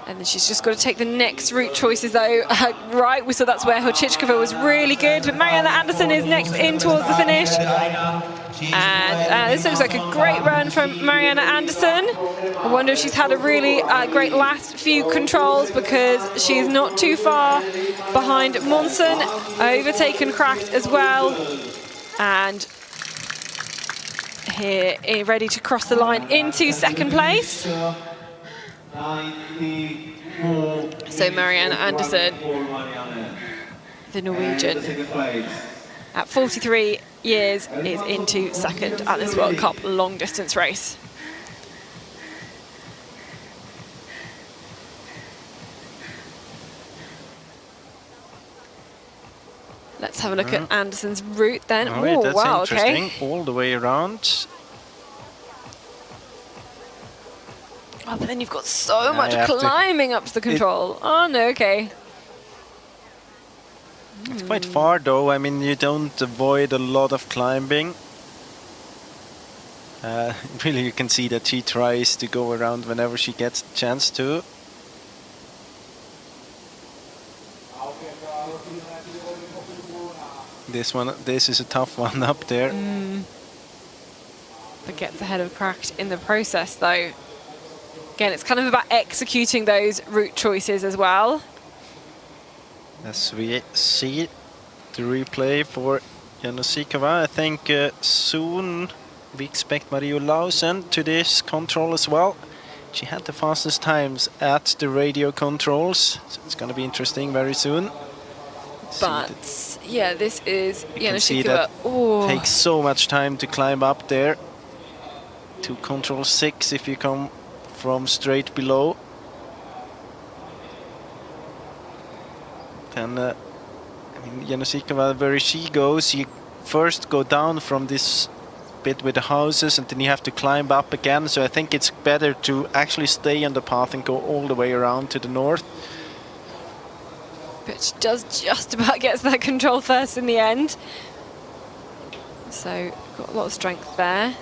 Speaker 2: And then she's just got to take the next route choices, though. Right, we saw that's where Hočičková was really good, but Marianne Andersson is next in towards the finish. And this looks like a great run from Marianne Andersson. I wonder if she's had a really great last few controls, because she's not too far behind Monson, overtaken Kracht as well. And here, ready to cross the line into second place. So Marianne Andersson, the Norwegian, at 43 years, is into second at this World Cup long distance race. Let's have a look at Andersson's route then.
Speaker 3: Oh, that's
Speaker 2: wow,
Speaker 3: interesting.
Speaker 2: okay.
Speaker 3: All the way around.
Speaker 2: Oh, but then you've got so much climbing up to the control. Oh, no, okay.
Speaker 3: It's quite far, though. I mean, you don't avoid a lot of climbing. Really, you can see that she tries to go around whenever she gets a chance to. This is a tough one up there.
Speaker 2: But gets ahead of Kracht in the process, though. Again, it's kind of about executing those route choices as well.
Speaker 3: As we see the replay for Jonas, I think soon we expect Maria Lausen to this control as well. She had the fastest times at the radio controls, so it's going to be interesting very soon.
Speaker 2: But yeah, this is Jonas.
Speaker 3: Takes so much time to climb up there to control 6 if you come from straight below. Then, I mean, Janosikova, where she goes, you first go down from this bit with the houses and then you have to climb up again. So I think it's better to actually stay on the path and go all the way around to the north.
Speaker 2: But she does just about get that control first in the end. So, got a lot of strength there.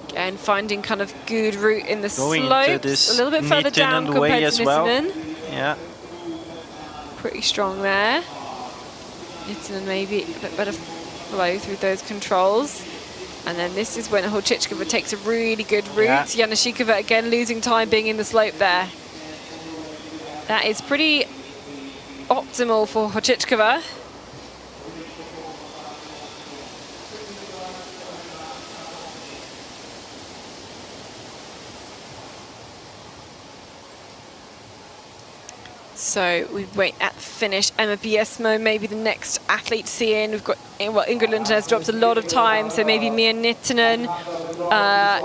Speaker 2: Again, finding kind of good route in the slopes, a little bit further down compared to Nittinen.
Speaker 3: Yeah.
Speaker 2: Pretty strong there. Nittinen maybe a bit better flow through those controls. And then this is when Hočičková takes a really good route. Yeah. Janosikova again losing time being in the slope there. That is pretty optimal for Hočičková. So we wait at the finish. Emma Biesmo, maybe the next athlete to see in. We've got, well, Ingrid Lundnes drops a lot of time, so maybe Mia Nittinen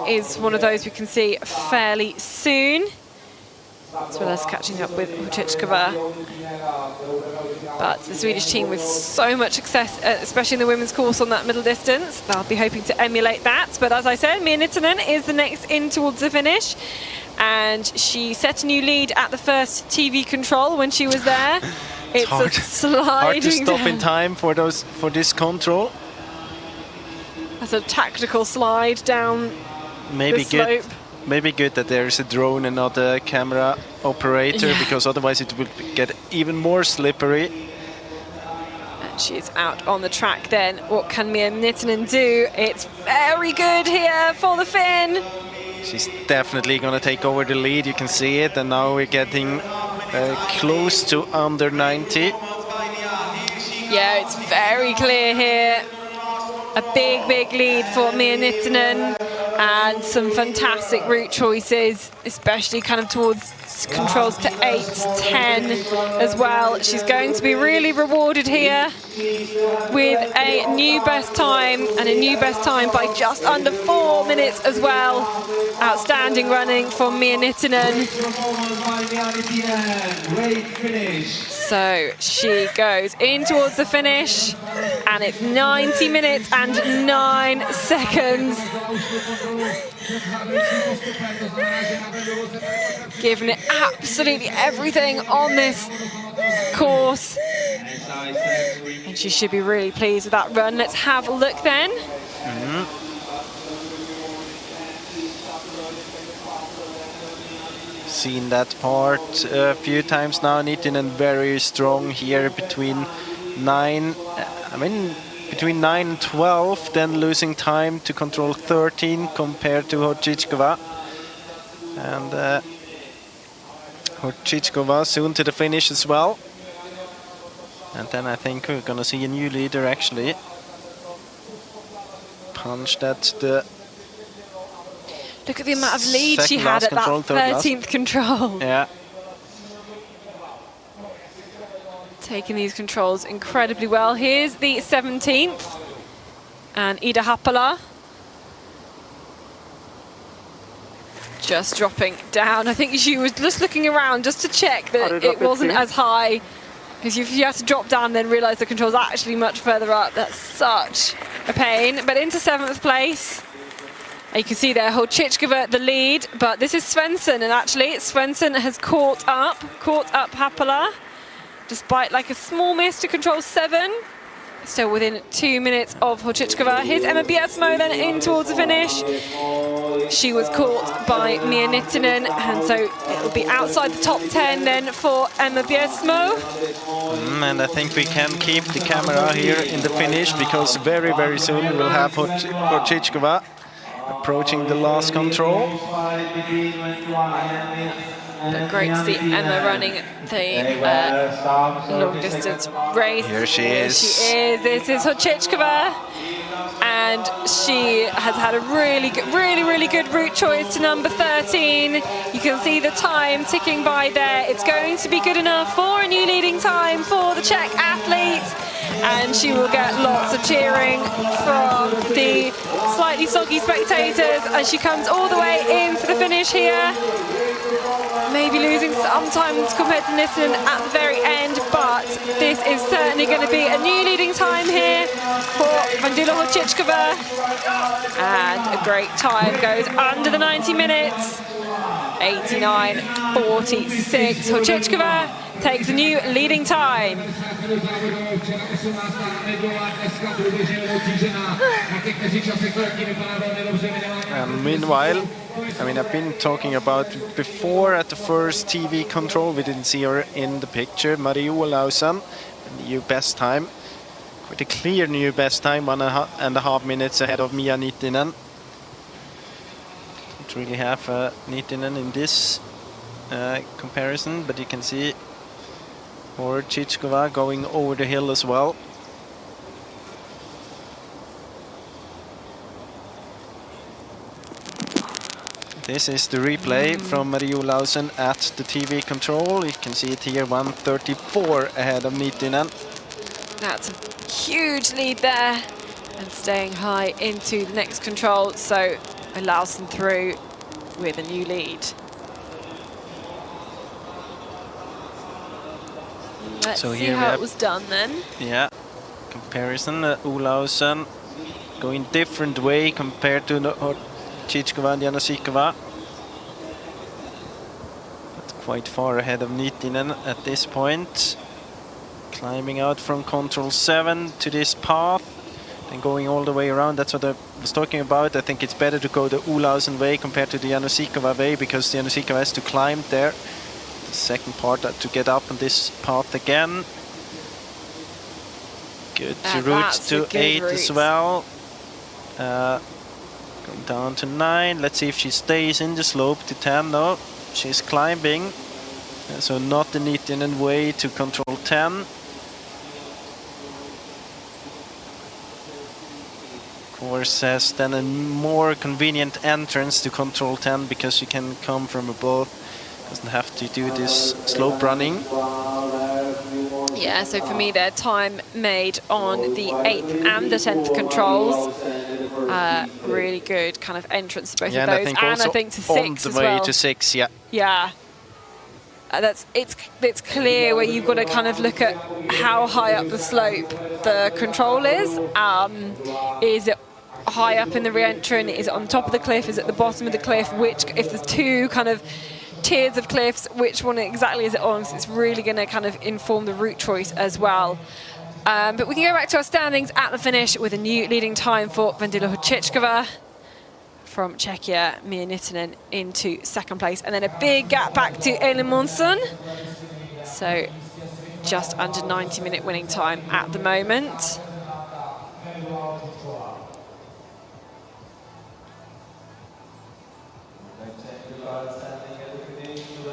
Speaker 2: is one of those we can see fairly soon, as well as catching up with Hočičková. But the Swedish team with so much success, especially in the women's course on that middle distance, they'll be hoping to emulate that. But as I said, Mia Nittinen is the next in towards the finish. And she set a new lead at the first TV control when she was there. It's
Speaker 3: hard,
Speaker 2: a sliding
Speaker 3: hard to stop
Speaker 2: down.
Speaker 3: in time for this control.
Speaker 2: That's a tactical slide down the slope.
Speaker 3: Maybe good that there is a drone and not a camera operator, because otherwise it would get even more slippery.
Speaker 2: And she's out on the track then. What can Mia Nittinen do? It's very good here for the Finn.
Speaker 3: She's definitely going to take over the lead, you can see it, and now we're getting close to under 90.
Speaker 2: Yeah, it's very clear here. A big, big lead for Mia Nittinen, and some fantastic route choices, especially kind of towards controls to 8, 10 as well. She's going to be really rewarded here with a new best time, and a new best time by just under 4 minutes as well. Outstanding running from Mia Nittinen. So she goes in towards the finish, and it's 90 minutes and 9 seconds. Giving it absolutely everything on this course. And she should be really pleased with that run. Let's have a look then.
Speaker 3: seen that part a few times now. Nittinen very strong here between 9 and 12, then losing time to control 13 compared to Horčičková. And Horčičková soon to the finish as well. And then I think we're gonna see a new leader actually. Punched at the...
Speaker 2: Look at the amount of lead she had at that 13th control.
Speaker 3: Yeah.
Speaker 2: Taking these controls incredibly well. Here's the 17th. And Ida Happala. Just dropping down. I think she was just looking around just to check that it wasn't as high. Because if you have to drop down then realise the control's actually much further up. That's such a pain. But into 7th place. And you can see there Horčičková the lead. But this is Svensson. And actually Svensson has caught up Happala. Despite like a small miss to control 7. Still within 2 minutes of Horčičková. Here's Emma Biesmo then in towards the finish. She was caught by Mia Nittinen, and so it'll be outside the top 10 then for Emma Biesmo.
Speaker 3: And I think we can keep the camera here in the finish because very, very soon we'll have Horčičková approaching the last control.
Speaker 2: But great to see Emma running the long distance race.
Speaker 3: Here she is.
Speaker 2: This is Horčičková. And she has had a really good route choice to number 13. You can see the time ticking by there. It's going to be good enough for a new leading time for the Czech athletes. And she will get lots of cheering from the slightly soggy spectators as she comes all the way into the finish here. Maybe losing some time compared to Nissen at the very end, but this is certainly going to be a new leading time here for Vendula Horčičková. And a great time goes under the 90 minutes. 89.46. Horčičková takes a new leading time.
Speaker 3: And meanwhile, I mean, I've been talking about before at the first TV control, we didn't see her in the picture. Marie Olausen, new best time. Quite a clear new best time, 1.5 minutes ahead of Mia Nittinen. Don't really have Nittinen in this comparison, but you can see Horčičková going over the hill as well. This is the replay from Marie Olausen at the TV control. You can see it here, 1:34 ahead of Nittinen.
Speaker 2: That's a huge lead there. And staying high into the next control, so Olausen through with a new lead. Let's see how it was done then.
Speaker 3: Yeah, comparison, Olausen going different way compared to Horčičková and Janošíková. But quite far ahead of Nittinen at this point. Climbing out from control 7 to this path and going all the way around. That's what I was talking about. I think it's better to go the Olausen way compared to the Janošíková way because the Janošíková has to climb there. The second part to get up on this path again. Good route to 8 as well. Going down to 9. Let's see if she stays in the slope to 10. No, she's climbing. So not the Nittinen way to control 10. Of course, has then a more convenient entrance to control 10 because you can come from above. Doesn't have to do this slope running.
Speaker 2: Yeah, so for me, their time made on the 8th and the 10th controls. Really good kind of entrance to both of those,
Speaker 3: and
Speaker 2: I think to 6
Speaker 3: on the way to 6, yeah.
Speaker 2: Yeah, it's clear where you've got to kind of look at how high up the slope the control is. Is it high up in the re-entrant? Is it on top of the cliff? Is it at the bottom of the cliff? Which, if there's two kind of tiers of cliffs, which one exactly is it on? So it's really going to kind of inform the route choice as well. But we can go back to our standings at the finish with a new leading time for Vendula Horčičková. from Czechia, Mia Nittinen, into second place. And then a big gap back to Elin Monson. So just under 90-minute winning time at the moment.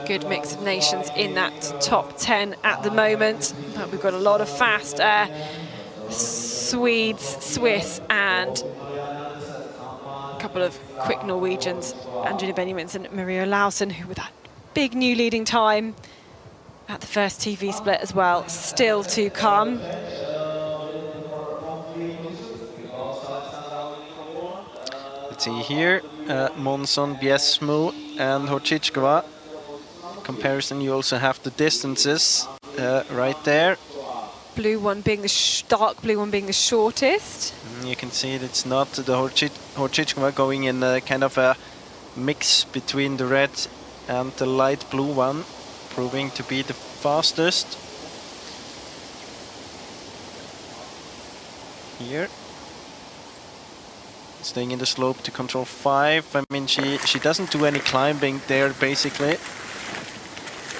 Speaker 2: Good mix of nations in that top 10 at the moment. But we've got a lot of fast Swedes, Swiss, and a couple of quick Norwegians, Angelina Benjamins and Maria Lausen, who with that big new leading time at the first TV split as well, still to come.
Speaker 3: Let's see here, Monson, Biesmo and Horčičková. Comparison, you also have the distances right there.
Speaker 2: Blue one being the dark blue one being the shortest.
Speaker 3: You can see it's not the Horčičková going in a kind of a mix between the red and the light blue one, proving to be the fastest. Here. Staying in the slope to control 5. I mean, she doesn't do any climbing there, basically.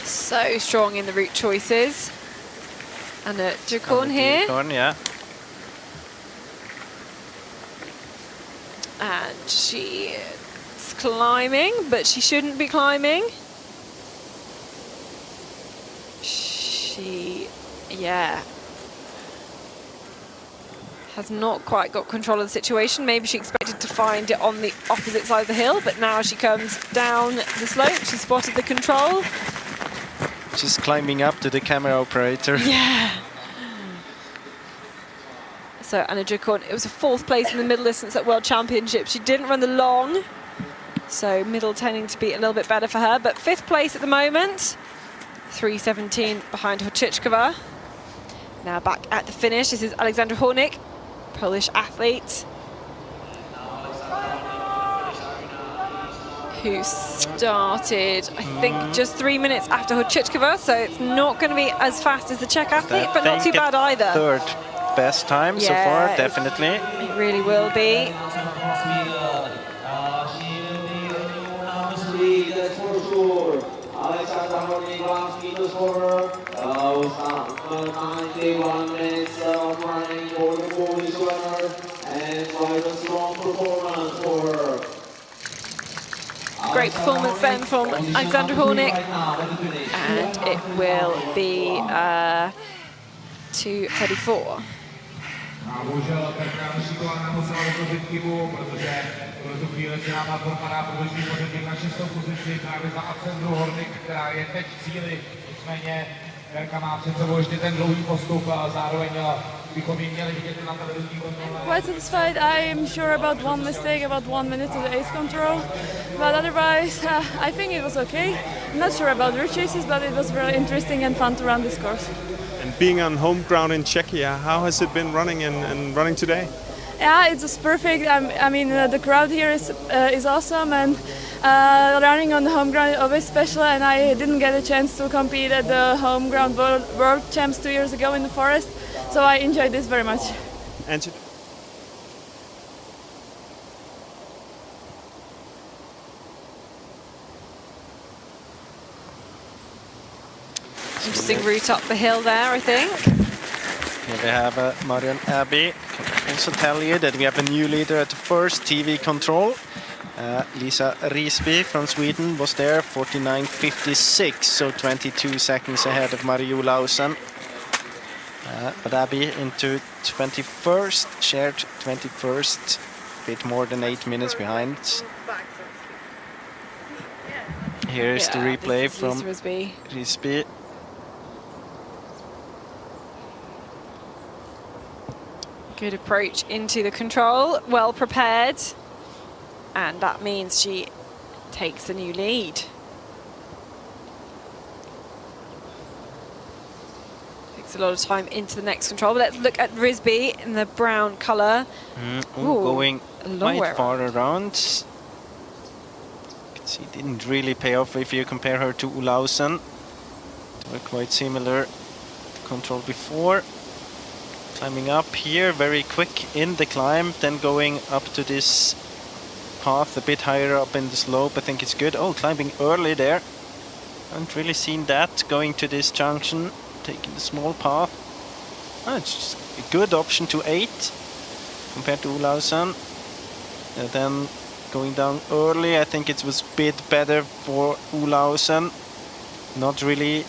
Speaker 2: So strong in the route choices. And a Ducorn here.
Speaker 3: Ducorn, yeah.
Speaker 2: And she's climbing, but she shouldn't be climbing. She, yeah, has not quite got control of the situation. Maybe she expected to find it on the opposite side of the hill, but now she comes down the slope. She spotted the control.
Speaker 3: She's climbing up to the camera operator.
Speaker 2: Yeah. So Anna Ducorn, it was a 4th place in the middle distance at World Championships. She didn't run the long, so middle tending to be a little bit better for her. But 5th place at the moment, 3:17 behind Horčičková. Now back at the finish, this is Alexandra Hornik, Polish athlete, who started, I think, just 3 minutes after Horčičková, so it's not going to be as fast as the Czech athlete, but not too bad either.
Speaker 3: 3rd best time so far, definitely.
Speaker 2: It really will be. Great performance then from Alexandra Hornik, and it will be 2:34.
Speaker 11: Bohužel Šiková musela vytvořit chybu, protože v tuto chvíli se nám na tom padá podloží pořadí na 6. pozici právě za Alexandru Hornik, která je teď v cíli. Nicméně Verka má před sebou ještě ten dlouhý postup a zároveň bychom ji měli vidět na televizní kontrole.
Speaker 9: Quite satisfied. I am sure about one mistake, about 1 minute to the ace control, but otherwise I think it was okay. I'm not sure about route chases, but it was really interesting and fun to run this course.
Speaker 1: And being on home ground in Czechia, how has it been running and running today?
Speaker 9: Yeah, it was perfect. I mean, the crowd here is awesome, and running on the home ground is always special. And I didn't get a chance to compete at the home ground world champs 2 years ago in the forest, so I enjoyed this very much.
Speaker 1: And
Speaker 2: Interesting route up the hill there, I think.
Speaker 3: Here we have Marion Abbey. Can also tell you that we have a new leader at the first TV control. Lisa Risby from Sweden was there, 49.56, so 22 seconds ahead of Maria Lausen. But Abbey into 21st, shared 21st, a bit more than 8 minutes behind. Here is the replay from Risby.
Speaker 2: Good approach into the control, well prepared, and that means she takes the new lead. Takes a lot of time into the next control, but let's look at Risby in the brown colour.
Speaker 3: Going quite far around. You can see it didn't really pay off if you compare her to Ulausen. They were quite similar control before. Climbing up here, very quick in the climb, then going up to this path a bit higher up in the slope. I think it's good. Oh, climbing early there. Haven't really seen that going to this junction, taking the small path. Oh, it's just a good option to 8 compared to Olausen. And then going down early, I think it was a bit better for Olausen. Not really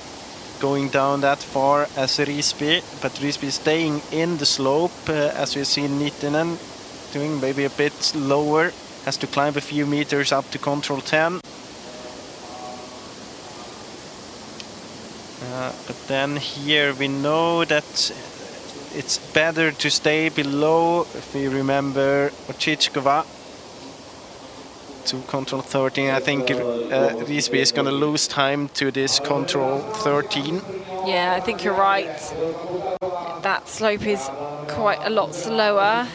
Speaker 3: going down that far as Risby, but Risby is staying in the slope as we've seen Nittinen doing, maybe a bit lower. Has to climb a few meters up to control 10. But then here we know that it's better to stay below, if we remember Ochichkova, to control 13. I think Risby is going to lose time to this control 13.
Speaker 2: Yeah, I think you're right. That slope is quite a lot slower.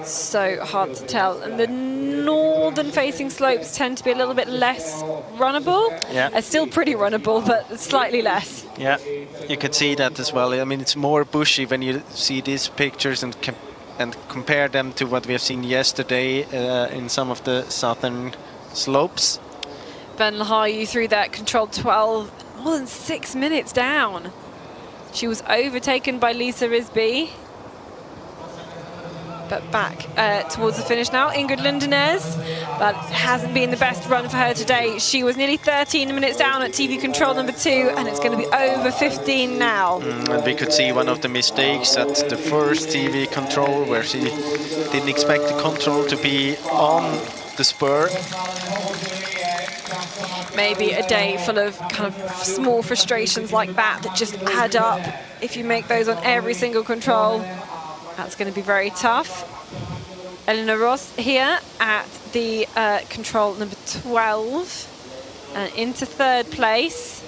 Speaker 2: So hard to tell. And the northern facing slopes tend to be a little bit less runnable.
Speaker 3: Yeah.
Speaker 2: It's still pretty runnable, but slightly less.
Speaker 3: Yeah, you could see that as well. I mean, it's more bushy when you see these pictures and compare them to what we have seen yesterday in some of the southern slopes.
Speaker 2: Ben Lahayu through that control 12, more than 6 minutes down. She was overtaken by Lisa Risby. But back towards the finish now, Ingrid Lindenez. That hasn't been the best run for her today. She was nearly 13 minutes down at TV control number 2, and it's going to be over 15 now.
Speaker 3: And we could see one of the mistakes at the first TV control, where she didn't expect the control to be on the spur.
Speaker 2: Maybe a day full of kind of small frustrations like that just add up. If you make those on every single control, that's going to be very tough. Elena Ross here at the control number 12 and into 3rd place.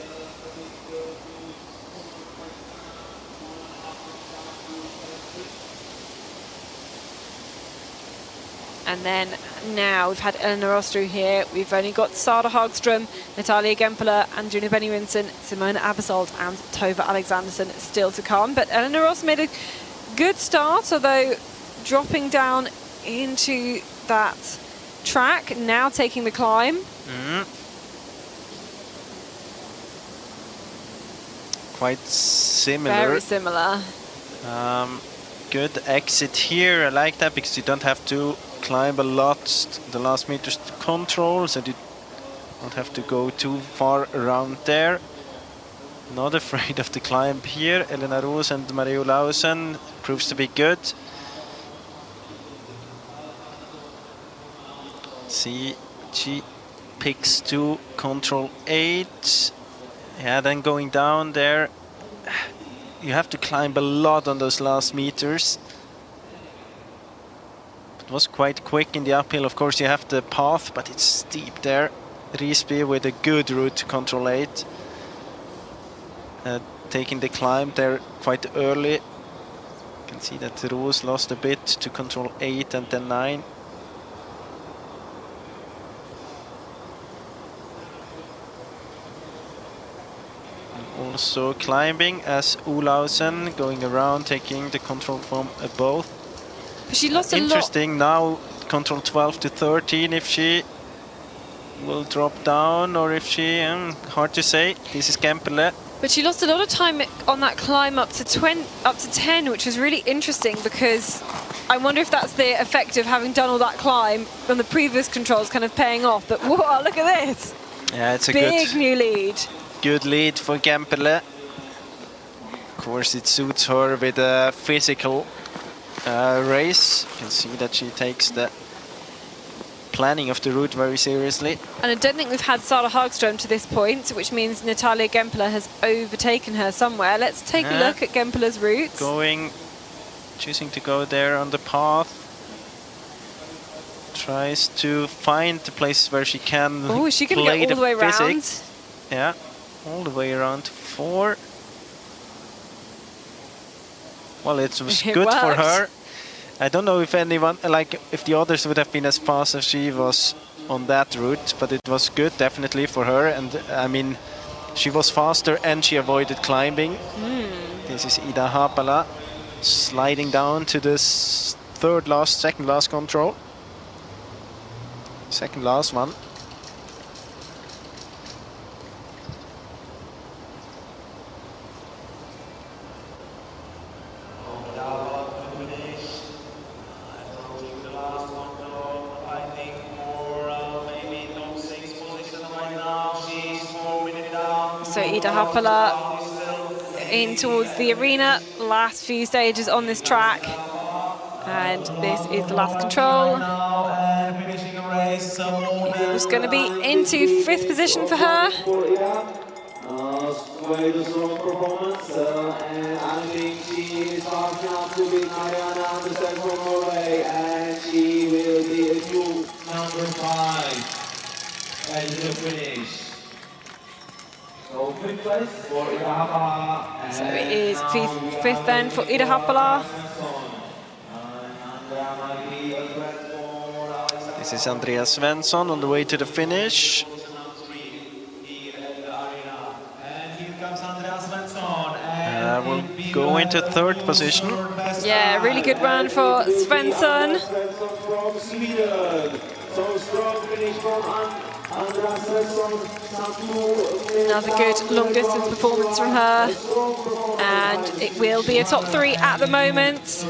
Speaker 2: And then now we've had Elena Rostrud here. We've only got Sara Hagström, Natalia Gempeler, Andrina Benny-Vincent, Simona Abersold and Tova Alexanderson still to come. But Elena Ross made a good start, although dropping down into that track, now taking the climb.
Speaker 3: Quite similar.
Speaker 2: Very similar.
Speaker 3: Good exit here. I like that because you don't have to climb a lot the last meters to control, so you don't have to go too far around there. Not afraid of the climb here. Elena Roos and Maria Olausen proves to be good. See, she picks to control 8. Yeah, then going down there, you have to climb a lot on those last meters. It was quite quick in the uphill. Of course, you have the path, but it's steep there. Risby with a good route to control 8. Taking the climb there quite early. You can see that Roos lost a bit to control 8 and then 9. And also climbing as Olausen, going around, taking the control from above.
Speaker 2: But she lost a lot.
Speaker 3: Interesting now, control 12 to 13, if she will drop down or if she, hard to say. This is Gempeler.
Speaker 2: But she lost a lot of time on that climb up to 10, which was really interesting, because I wonder if that's the effect of having done all that climb on the previous controls kind of paying off. But whoa, look at this.
Speaker 3: Yeah, it's a
Speaker 2: big new lead.
Speaker 3: Good lead for Gempeler. Of course, it suits her with a physical race. You can see that she takes the planning of the route very seriously.
Speaker 2: And I don't think we've had Sara Hagström to this point, which means Natalia Gempeler has overtaken her somewhere. Let's take a look at Gempeler's route.
Speaker 3: Choosing to go there on the path. Tries to find the places where she can
Speaker 2: Oh, is she going to get all the way around?
Speaker 3: Yeah, all the way around to 4. Well, it was good for her. I don't know if anyone, like, if the others would have been as fast as she was on that route, but it was good, definitely, for her. And, I mean, she was faster and she avoided climbing. This is Ida Haapala sliding down to this second last control. Second last one.
Speaker 2: So Ida Haapala in towards the arena, last few stages on this track, and this is the last control. It was going to be into 5th position for her.
Speaker 4: Quite a strong performance, and I think she is fast enough to beat Mariana Andersen from Norway, and she will be a new number 5 at the finish. So 5th place for Ida Haapala.
Speaker 2: So it is 5th then for Ida Haapala.
Speaker 3: This is Andreas Svensson on the way to the finish. Will go into 3rd position.
Speaker 2: Yeah, really good run for Svensson.
Speaker 4: From Sweden. So strong finish from Andreas Svensson.
Speaker 2: Another good long distance performance from her. And it will be a top 3 at the moment.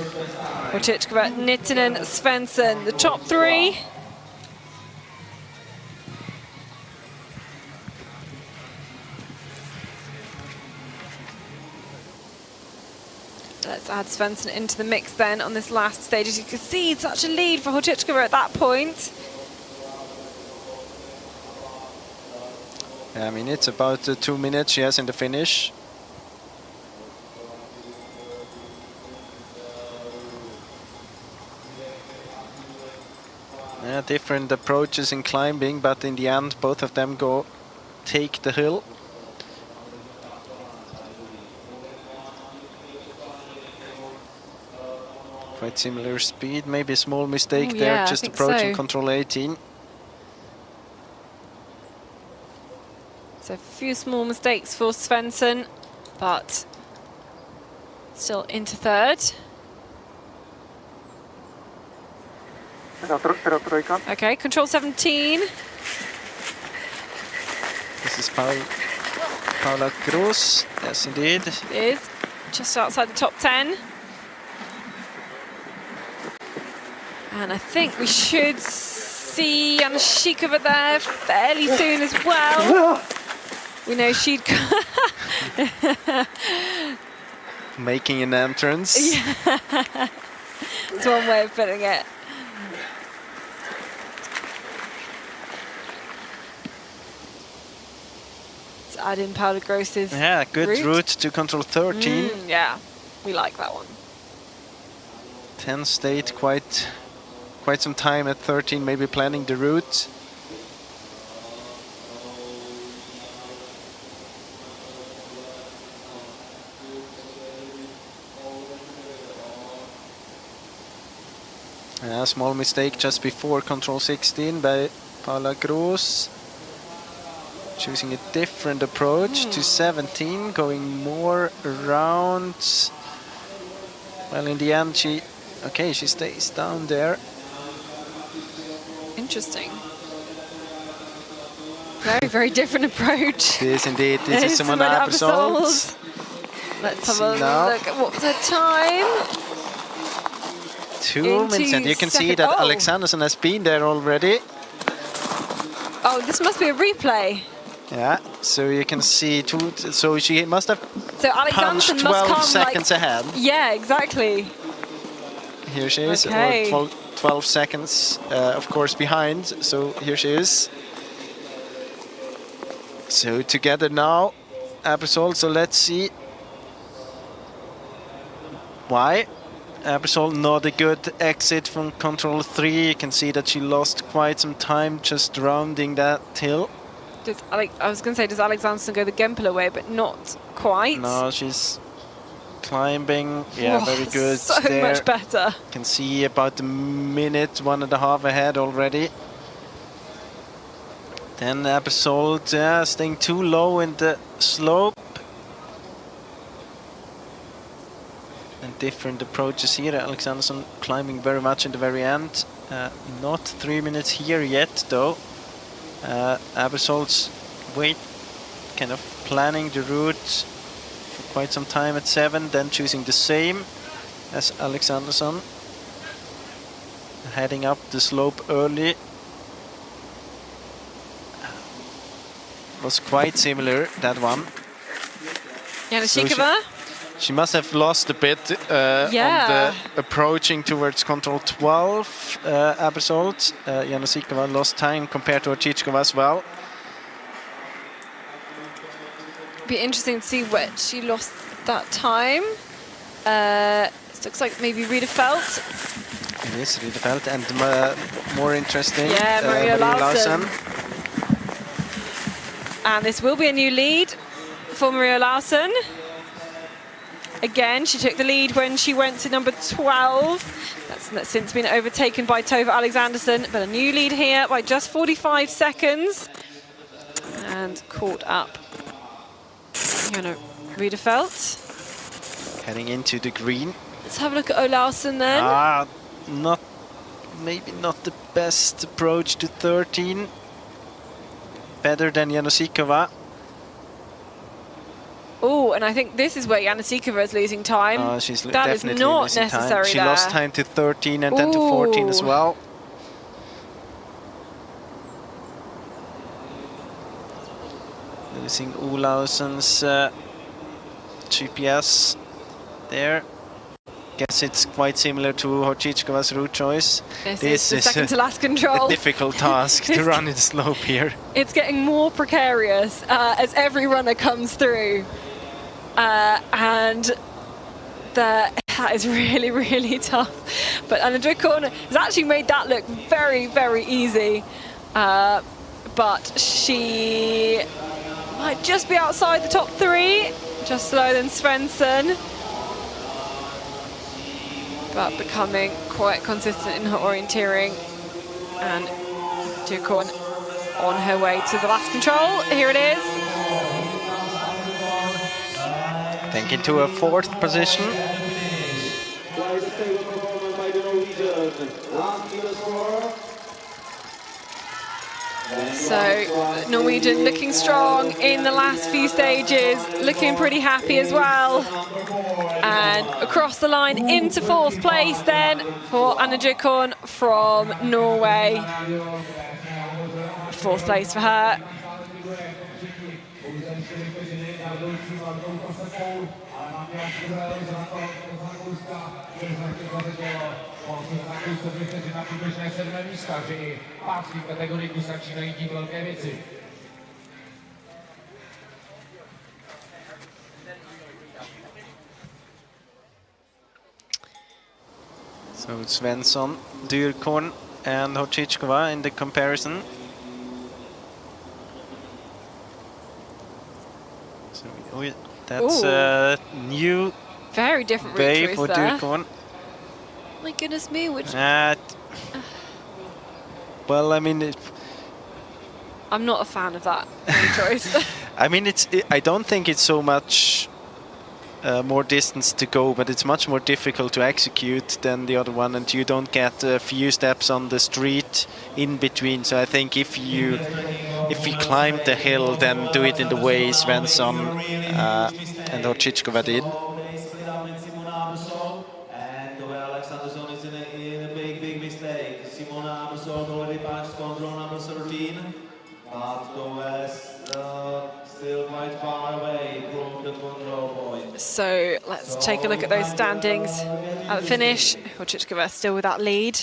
Speaker 2: Rotichkova, Nittinen, Svensson, the top 3. Let's add Svensson into the mix then on this last stage. As you can see, such a lead for Rotichkova at that point.
Speaker 3: I mean, it's about 2 minutes she has in the finish. Yeah, different approaches in climbing, but in the end, both of them take the hill. Quite similar speed, maybe a small mistake there, just approaching control 18.
Speaker 2: So a few small mistakes for Svensson, but still into 3rd. Okay, control 17.
Speaker 3: This is Paula Gross, yes indeed.
Speaker 2: It is, just outside the top 10. And I think we should see Yanashikova there fairly soon as well. We know she'd
Speaker 3: making an entrance.
Speaker 2: Yeah. That's one way of putting it. Let's add in Paula Gross's
Speaker 3: good route to control 13.
Speaker 2: Yeah, we like that one.
Speaker 3: 10 stayed quite some time at 13, maybe planning the route. A small mistake just before control 16 by Paula Gross. Choosing a different approach to 17, going more around. Well, in the end, she stays down there.
Speaker 2: Interesting. Very, very different approach.
Speaker 3: It is indeed. This is Simona Aebersold.
Speaker 2: Let's have a look at what was her time.
Speaker 3: 2 minutes, and you can see that Alexanderson has been there already.
Speaker 2: Oh, this must be a replay.
Speaker 3: Yeah, so you can see so she must have
Speaker 2: punched
Speaker 3: 12 seconds ahead.
Speaker 2: Yeah, exactly.
Speaker 3: Here she is,
Speaker 2: okay.
Speaker 3: 12 seconds, of course, behind. So here she is. So together now, Aebersold. So let's see why. Aebersold, not a good exit from control 3. You can see that she lost quite some time just rounding that hill.
Speaker 2: I was going to say, does Alexanderson go the Gempler way, but not quite.
Speaker 3: No, she's climbing. Yeah, very good.
Speaker 2: So much better.
Speaker 3: You can see about a minute, 1.5 ahead already. Then Aebersold, staying too low in the slope. And different approaches here. Alexanderson climbing very much in the very end. Not 3 minutes here yet, though. Abersolt's wait, kind of planning the route for quite some time at 7, then choosing the same as Alexanderson. Heading up the slope early. Was quite similar, that one.
Speaker 2: Janošíková.
Speaker 3: So she must have lost a bit on the approaching towards control 12. Abersolt. Janošíková lost time compared to Hortičková as well.
Speaker 2: Be interesting to see where she lost that time. It looks like maybe Rita Felt.
Speaker 3: It is Rita Felt, and more interesting,
Speaker 2: Maria Larsson. And this will be a new lead for Maria Larsson. Again, she took the lead when she went to number 12. That's since been overtaken by Tove Alexanderson, but a new lead here by just 45 seconds. And caught up. Rita Felt.
Speaker 3: Heading into the green.
Speaker 2: Let's have a look at Olausson then.
Speaker 3: Maybe not the best approach to 13. Better than Janošíková.
Speaker 2: Oh, and I think this is where Janošíková is losing time.
Speaker 3: She's
Speaker 2: that is
Speaker 3: definitely
Speaker 2: not
Speaker 3: losing
Speaker 2: necessary
Speaker 3: time. She lost time to 13 and then to 14 as well. Losing Olausson's GPS there. Guess it's quite similar to Hortičkova's route choice.
Speaker 2: This is the second to last control.
Speaker 3: A difficult task to run in slope here.
Speaker 2: It's getting more precarious as every runner comes through. And that is really, really tough. But Anna Drykorn has actually made that look very, very easy. But she might just be outside the top 3, just slower than Svensson. But becoming quite consistent in her orienteering. And Drykorn on her way to the last control. Here it is.
Speaker 3: Thinking to a 4th position.
Speaker 2: So Norwegian looking strong in the last few stages, looking pretty happy as well. And across the line into 4th place then for Anna Drykorn from Norway. 4th place for her.
Speaker 3: So Svensson, Dyrkorn and Hortičková in the comparison. So that's a new
Speaker 2: very different
Speaker 3: way
Speaker 2: route
Speaker 3: for
Speaker 2: choice there.
Speaker 3: Dyrkorn.
Speaker 2: My goodness me, which...
Speaker 3: well, I mean...
Speaker 2: I'm not a fan of that choice.
Speaker 3: I mean, I don't think it's so much more distance to go, but it's much more difficult to execute than the other one, and you don't get a few steps on the street in between. So I think if you climb the hill, then do it in the way Svensson and Hortičková did.
Speaker 4: Still quite far away from the control point.
Speaker 2: So let's take a look at those standings at the finish. Hortičková still with that lead.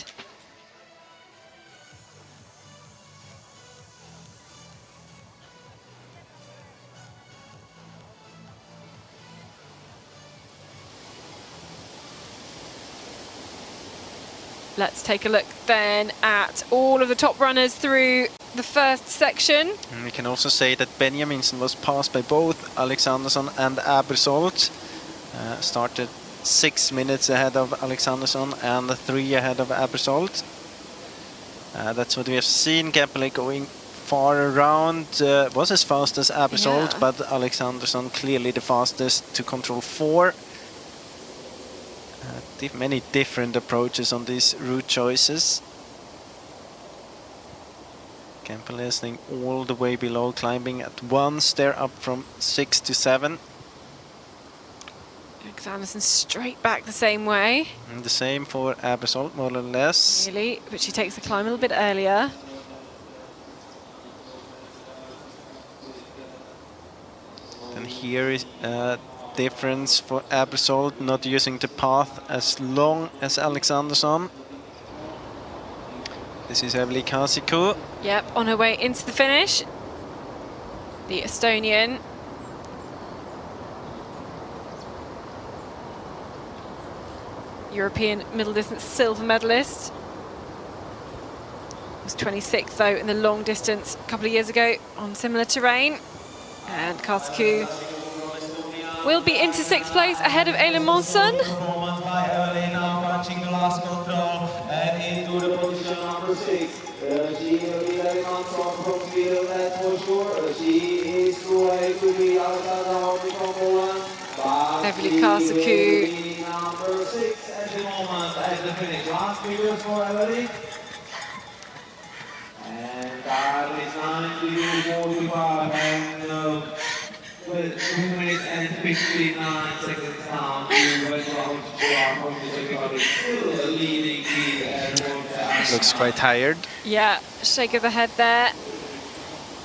Speaker 2: Let's take a look then at all of the top runners through the first section.
Speaker 3: And we can also say that Benjaminsen was passed by both Alexanderson and Abersolt. Started 6 minutes ahead of Alexanderson and 3 ahead of Abersolt. That's what we have seen. Gampele going far around, was as fast as Abersolt, but Alexanderson clearly the fastest to control 4. many different approaches on these route choices. Campbell listening all the way below, climbing at once. They're up from 6 to 7.
Speaker 2: Anderson straight back the same way.
Speaker 3: And the same for Abersold, more or less.
Speaker 2: Really, but she takes the climb a little bit earlier.
Speaker 3: And here is a difference for Abersold, not using the path as long as Alexandersson. This is Eveli Kasiku.
Speaker 2: Yep, on her way into the finish. The Estonian. European middle distance silver medalist. Was 26th though in the long distance a couple of years ago on similar terrain. And Kasiku will be into 6th place ahead of Elin Monson. Eveli Kasiku.
Speaker 4: Number 6 at the moment at the finish. Last figures for Eveli. And that is 9:45 and with 2 minutes and 59 seconds down to from the Czech Republic. Still leading the
Speaker 3: Looks quite tired.
Speaker 2: Yeah, shake of the head there.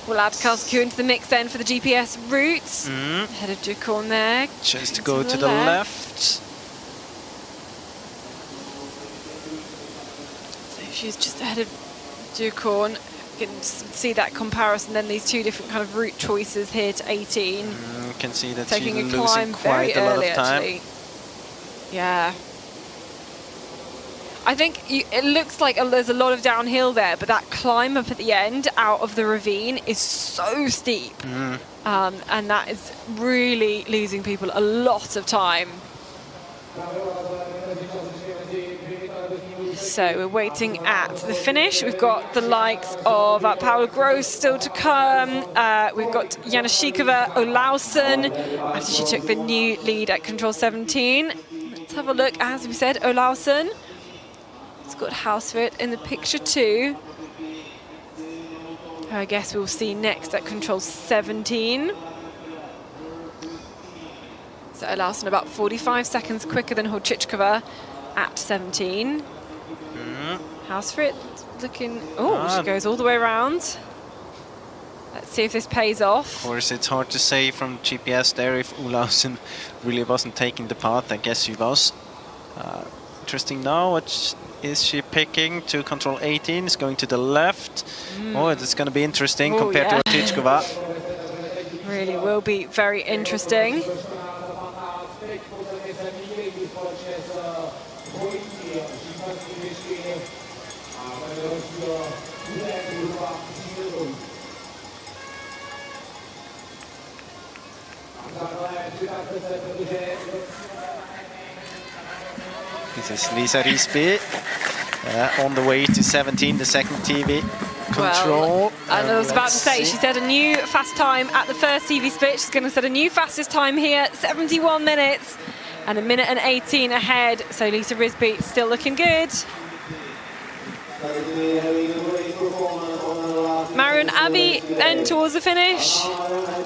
Speaker 2: We'll add Kasiku into the mix then for the GPS routes. Head of Ducorn there.
Speaker 3: Just to go to the left.
Speaker 2: So she's just ahead of Ducorn. You can see that comparison then, these two different kind of route choices here to 18.
Speaker 3: You can see that
Speaker 2: taking
Speaker 3: she's
Speaker 2: a climb
Speaker 3: losing quite a lot of time.
Speaker 2: Actually. Yeah. I think it looks like there's a lot of downhill there, but that climb up at the end out of the ravine is so steep. And that is really losing people a lot of time. So we're waiting at the finish. We've got the likes of Paula Gross still to come. We've got Janashikova Olausen after she took the new lead at Control 17. Let's have a look. As we said, Olausen. It's got Hausfurt in the picture too. I guess we'll see next at Control 17. So Olausen about 45 seconds quicker than Horchichkova at 17. Hausfurt looking... Oh, she goes all the way around. Let's see if this pays off.
Speaker 3: Of course, it's hard to say from GPS there if Olausen really wasn't taking the path. I guess she was. Interesting now. What is she picking? To Control 18. Is going to the left. Oh, it's going to be interesting compared to Horchichkova.
Speaker 2: Really will be very interesting.
Speaker 3: This is Lisa Risby on the way to 17, the second TV control.
Speaker 2: Well, and I was about to say, she set a new fast time at the first TV split. She's going to set a new fastest time here, 71 minutes and 1 minute and 18 ahead. So Lisa Risby still looking good. Marion Abbey then towards the finish,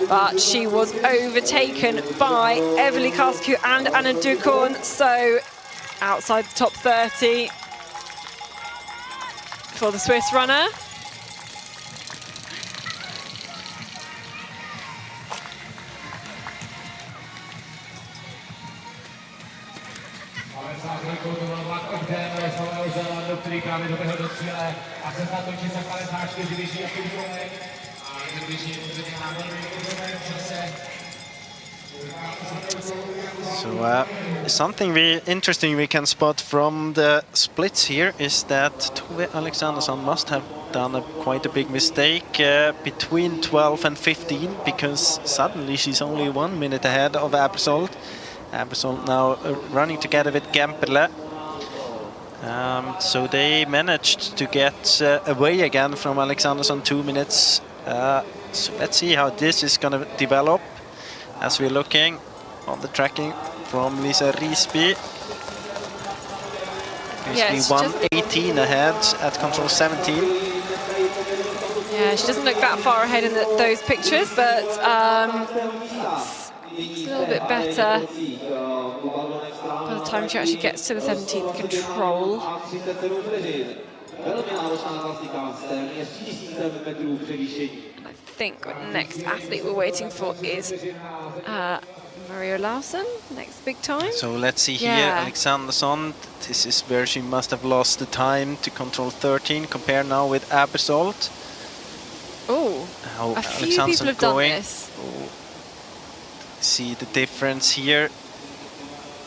Speaker 2: but she was overtaken by Eveli Kasiku and Anna Ducorn, so outside the top 30 for the Swiss runner.
Speaker 3: So something interesting we can spot from the splits here is that Tove Alexandersson must have done quite a big mistake between 12 and 15, because suddenly she's only 1 minute ahead of Abersold. Abersold now running together with Gemperle. So they managed to get away again from Alexandersson 2 minutes. So let's see how this is going to develop as we're looking on the tracking from Lisa Risby. Basically 118 ahead at control 17.
Speaker 2: Yeah, she doesn't look that far ahead in those pictures, but it's a little bit better by the time she actually gets to the 17th control. I think the next athlete we're waiting for is Maria Larsson, next big time.
Speaker 3: So let's see here, Alexandersson. This is where she must have lost the time to control 13. Compare now with Abersold.
Speaker 2: Oh, a few people have done this.
Speaker 3: Oh. See the difference here.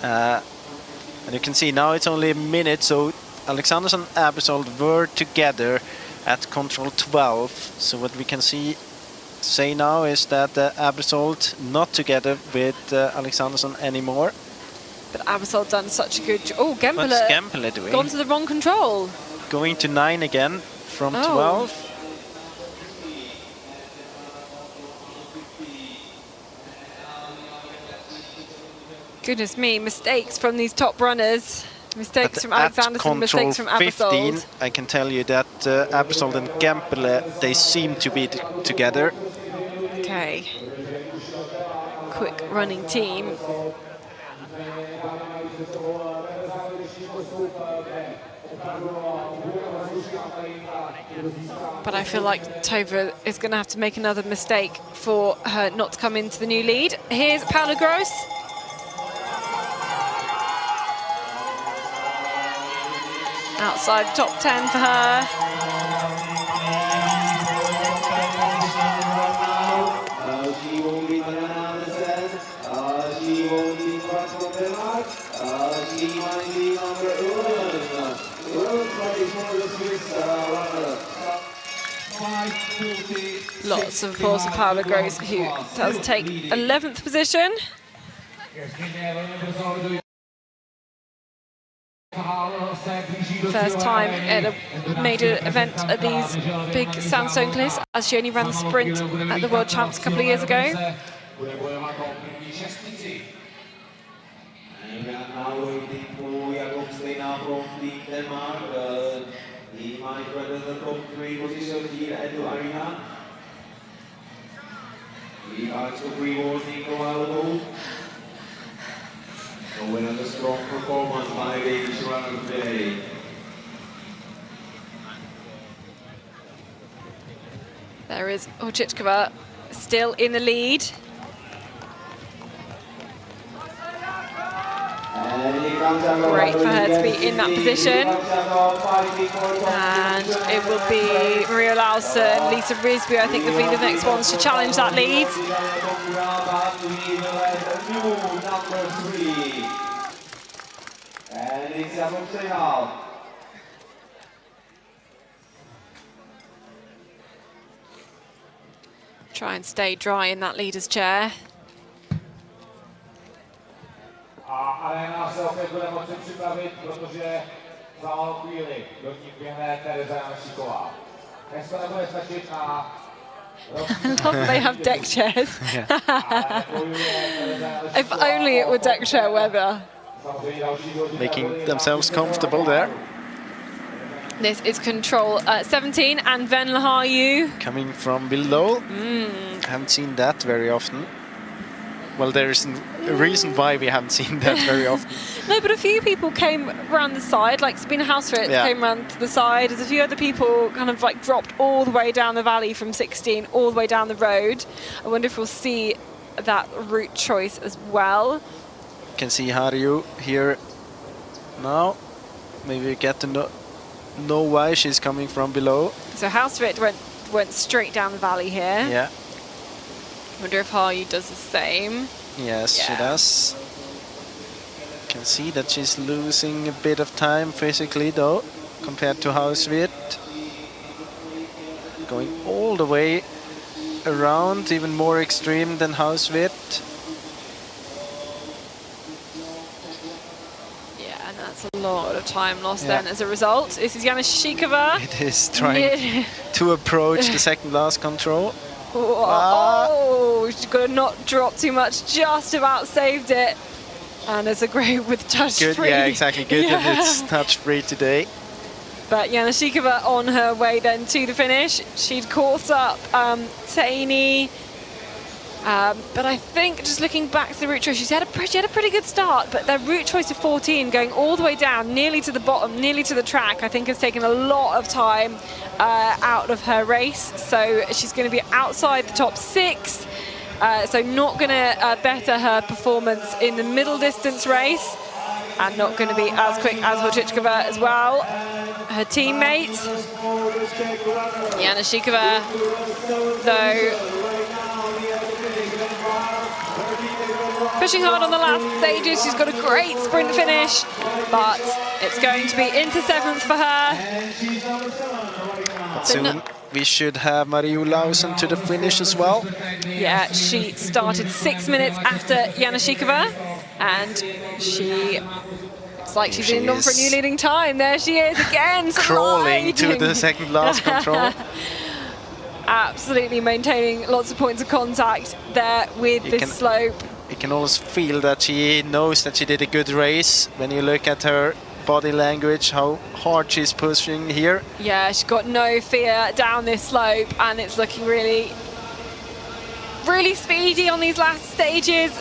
Speaker 3: And you can see now it's only a minute, so Alexandersson and Abersold were together at control 12. So what we can say now is that Abersold not together with Alexandersson anymore.
Speaker 2: But Abersold done such a good job. Oh, Gembele.
Speaker 3: What's Gembele doing?
Speaker 2: Gone to the wrong control.
Speaker 3: Going to 9 again from 12.
Speaker 2: Goodness me, mistakes from these top runners. Mistakes from Alexandersson, mistakes from Abersold.
Speaker 3: 15, I can tell you that Abersold and Gembele, they seem to be together.
Speaker 2: Okay. Quick running team. But I feel like Tova is going to have to make another mistake for her not to come into the new lead. Here's Paula Gross. Outside the top 10 for her.
Speaker 4: She won't be Andersen. She won't be Denmark. She might be number 11. 11 place for the Swiss runner.
Speaker 2: Lots of applause for Paula Gross, who does take 11th position. First time at a major event at these big sandstone cliffs, as she only ran the sprint at the World Champs a couple of years ago.
Speaker 4: Another strong performance by Danish runner today.
Speaker 2: There is Orchitkova still in the lead. Great for her to be in that position. And it will be Maria Larsson, Lisa Risby, I think, will be the next ones to challenge that lead. Try and stay dry in that leader's chair.
Speaker 11: Arena se opět bude moci připravit, protože za malou chvíli do ní běhne Tereza Janešíková. Dnes to nebude stačit na...
Speaker 2: I love they have deck chairs. If only it were deck chair weather.
Speaker 3: Making themselves comfortable there.
Speaker 2: This is control 17 and Ven Lahayu.
Speaker 3: Coming from below. Haven't seen that very often. Well, there isn't a reason why we haven't seen that very often.
Speaker 2: No, but a few people came around the side, like Sabina Hausfritz came around to the side. There's a few other people kind of like dropped all the way down the valley from 16, all the way down the road. I wonder if we'll see that route choice as well.
Speaker 3: You can see Harju here now. Maybe we get to know why she's coming from below.
Speaker 2: So Hausfritz went straight down the valley here.
Speaker 3: Yeah.
Speaker 2: Wonder if Harju does the same.
Speaker 3: Yes, she does. You can see that she's losing a bit of time physically though, compared to Hausfritz. Going all the way around, even more extreme than Hausfritz.
Speaker 2: Yeah, and that's a lot of time lost then as a result. This is Janešíková.
Speaker 3: It is trying to approach the second last control.
Speaker 2: Oh, she's got to not drop too much, just about saved it. Anna's agreed with touch-free.
Speaker 3: Good, yeah, exactly. Good
Speaker 2: Yeah.
Speaker 3: that it's touch-free today.
Speaker 2: But Janashikova on her way then to the finish. She'd caught up Taney. But I think just looking back to the route choice, she had a pretty good start, but their route choice of 14 going all the way down, nearly to the bottom, nearly to the track, I think has taken a lot of time out of her race. So she's going to be outside the top 6. So not going to better her performance in the middle distance race, and not going to be as quick as Hotichkova as well. Her teammate, Janashikova, though, pushing hard on the last stages. She's got a great sprint finish, but it's going to be into 7th for her.
Speaker 3: But soon we should have Marie Olausen to the finish as well.
Speaker 2: Yeah, she started 6 minutes after Janashikova, and it's like she's in on for a new leading time. There she is again,
Speaker 3: crawling to
Speaker 2: sliding.
Speaker 3: the second last control.
Speaker 2: Absolutely maintaining lots of points of contact there with this slope.
Speaker 3: You can always feel that she knows that she did a good race when you look at her body language, how hard she's pushing here.
Speaker 2: Yeah, she's got no fear down this slope, and it's looking really, really speedy on these last stages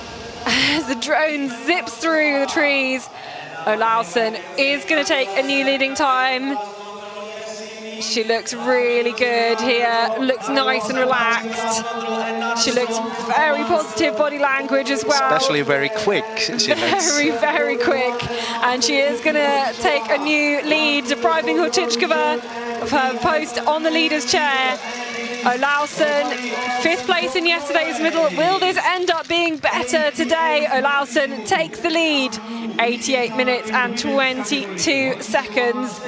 Speaker 2: as the drone zips through the trees. Olausen is going to take a new leading time. She looks really good here, looks nice and relaxed. She looks very positive body language as well.
Speaker 3: Especially very quick.
Speaker 2: Very, very quick. And she is going to take a new lead, depriving Hotichkova of her post on the leader's chair. Olausen, 5th place in yesterday's middle. Will this end up being better today? Olausen takes the lead, 88 minutes and 22 seconds.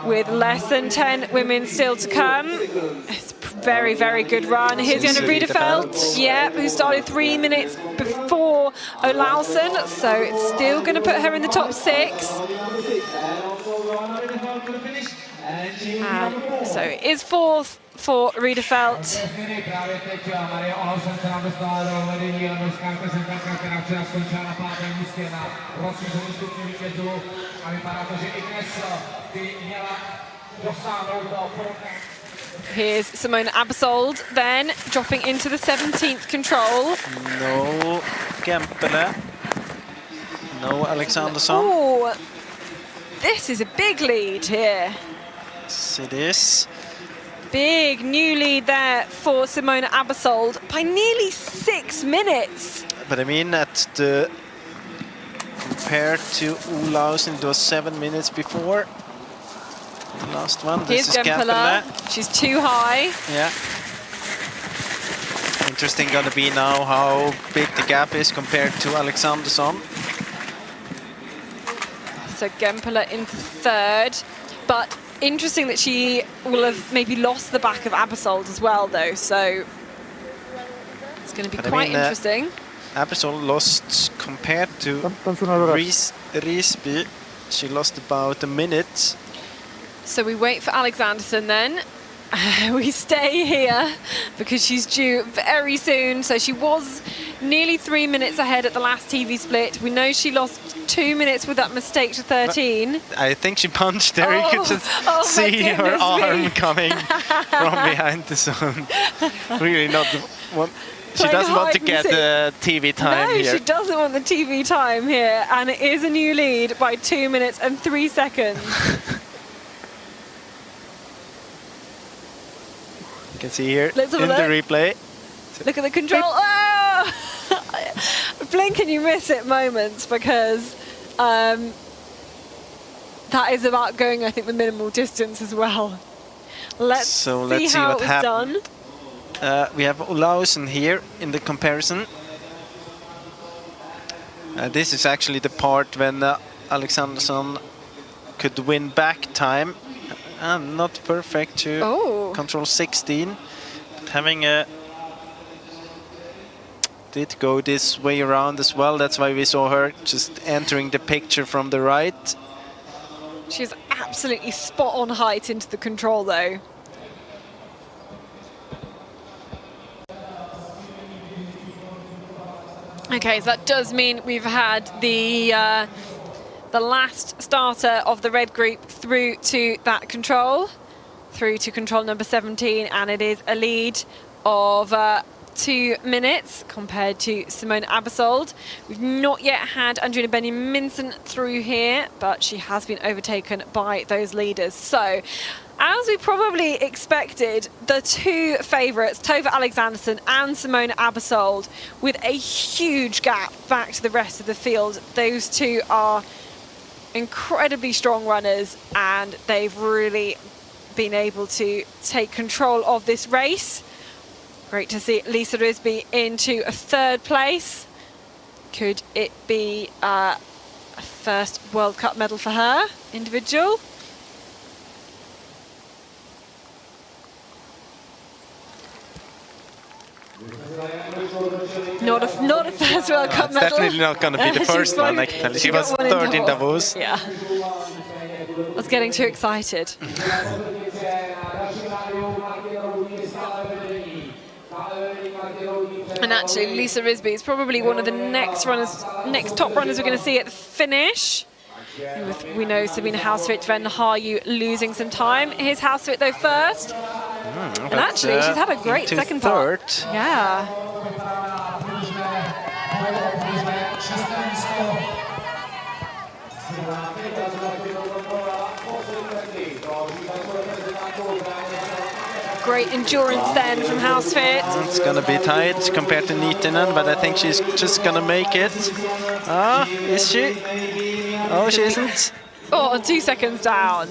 Speaker 2: With less than 10 women still to come. It's a very, very good run. Here's Jonna Riedefeld, who started 3 minutes before Olausen, so it's still going to put her in the top 6. So it is 4th for Riedefeld. Here's Simona Abersold then, dropping into the 17th control.
Speaker 3: No Kempele. No Alexandersson.
Speaker 2: Oh, this is a big lead here.
Speaker 3: Yes, it is.
Speaker 2: Big new lead there for Simona Abersold by nearly 6 minutes.
Speaker 3: But I mean, compared to Olausen, it was 7 minutes before the last one.
Speaker 2: Here's
Speaker 3: this is
Speaker 2: Kempele. She's too high.
Speaker 3: Yeah. Interesting going to be now how big the gap is compared to Alexandersson.
Speaker 2: So Kempele into 3rd, but interesting that she will have maybe lost the back of Abersold as well, though. So it's going to be quite interesting.
Speaker 3: Abersold lost compared to Riesby. She lost about a minute.
Speaker 2: So we wait for Alexandersson then. We stay here because she's due very soon. So she was nearly 3 minutes ahead at the last TV split. We know she lost 2 minutes with that mistake to 13.
Speaker 3: I think she punched there. You could just see her arm coming from behind the zone. Really not the one. She doesn't want to get the TV time here.
Speaker 2: No, she doesn't want the TV time here. And it is a new lead by 2 minutes and 3 seconds.
Speaker 3: You can see here in the replay.
Speaker 2: Look at the control. Oh! Blink and you miss it moments, because that is about going, I think, the minimal distance as well. Let's see how
Speaker 3: what
Speaker 2: it was
Speaker 3: happened.
Speaker 2: done.
Speaker 3: We have Olausen here in the comparison. This is actually the part when Alexandersson could win back time. Not perfect to control 16. But having a... did go this way around as well. That's why we saw her just entering the picture from the right.
Speaker 2: She's absolutely spot on height into the control, though. Okay, so that does mean we've had the last starter of the red group through to that control, through to control number 17, and it is a lead of 2 minutes compared to Simone Abersold. We've not yet had Andrina Benjaminsen through here, but she has been overtaken by those leaders. So, as we probably expected, the two favourites, Tove Alexanderson and Simone Abersold, with a huge gap back to the rest of the field. Those two are incredibly strong runners, and they've really been able to take control of this race. Great to see Lisa Risby into a 3rd place. Could it be a first World Cup medal for her, individual? Not a first World Cup medal.
Speaker 3: Definitely not going to be the first one, I can tell you. She was 3rd in Davos.
Speaker 2: Yeah. I was getting too excited. And actually, Lisa Risby is probably one of the next top runners we're going to see at the finish. We know Sabine Housefit, Van Harju losing some time. Here's Housefit though first. And actually, she's had a great second part. Yeah. Great endurance then from Housefit.
Speaker 3: It's going to be tight compared to Niitinen, but I think she's just going to make it. Ah, is she? Oh, she isn't.
Speaker 2: Oh, 2 seconds down.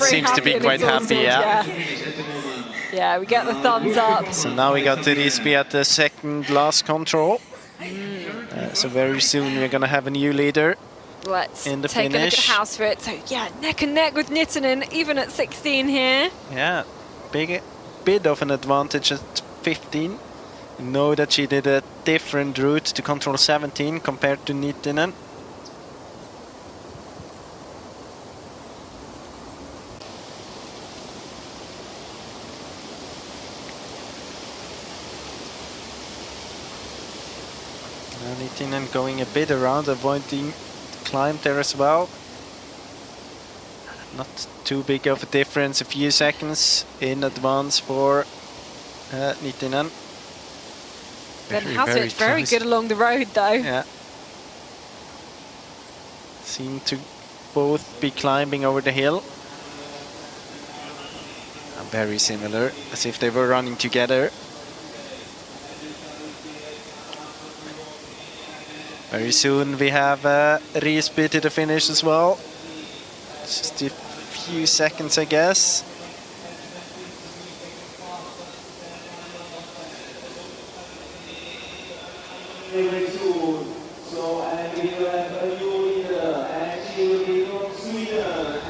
Speaker 3: Seems to be quite happy, yeah.
Speaker 2: Yeah, we get the thumbs up.
Speaker 3: So now we got Risby at the second last control. So very soon we're going to have a new leader.
Speaker 2: Let's
Speaker 3: in the
Speaker 2: take
Speaker 3: finish.
Speaker 2: A look at Housefit. So yeah, neck and neck with Nittinen, even at 16 here.
Speaker 3: Yeah, big bit of an advantage at 15. You know that she did a different route to control 17 compared to Nittinen. Nittinen going a bit around, avoiding the climb there as well. Not too big of a difference, a few seconds in advance for Nittinen.
Speaker 2: Then Housefit's very good along the road though.
Speaker 3: Yeah. Seem to both be climbing over the hill. Very similar, as if they were running together. Very soon we have Risby to the finish as well. Just a few seconds, I guess.
Speaker 4: Very soon. So, and we will have a new leader, and she will be from Sweden.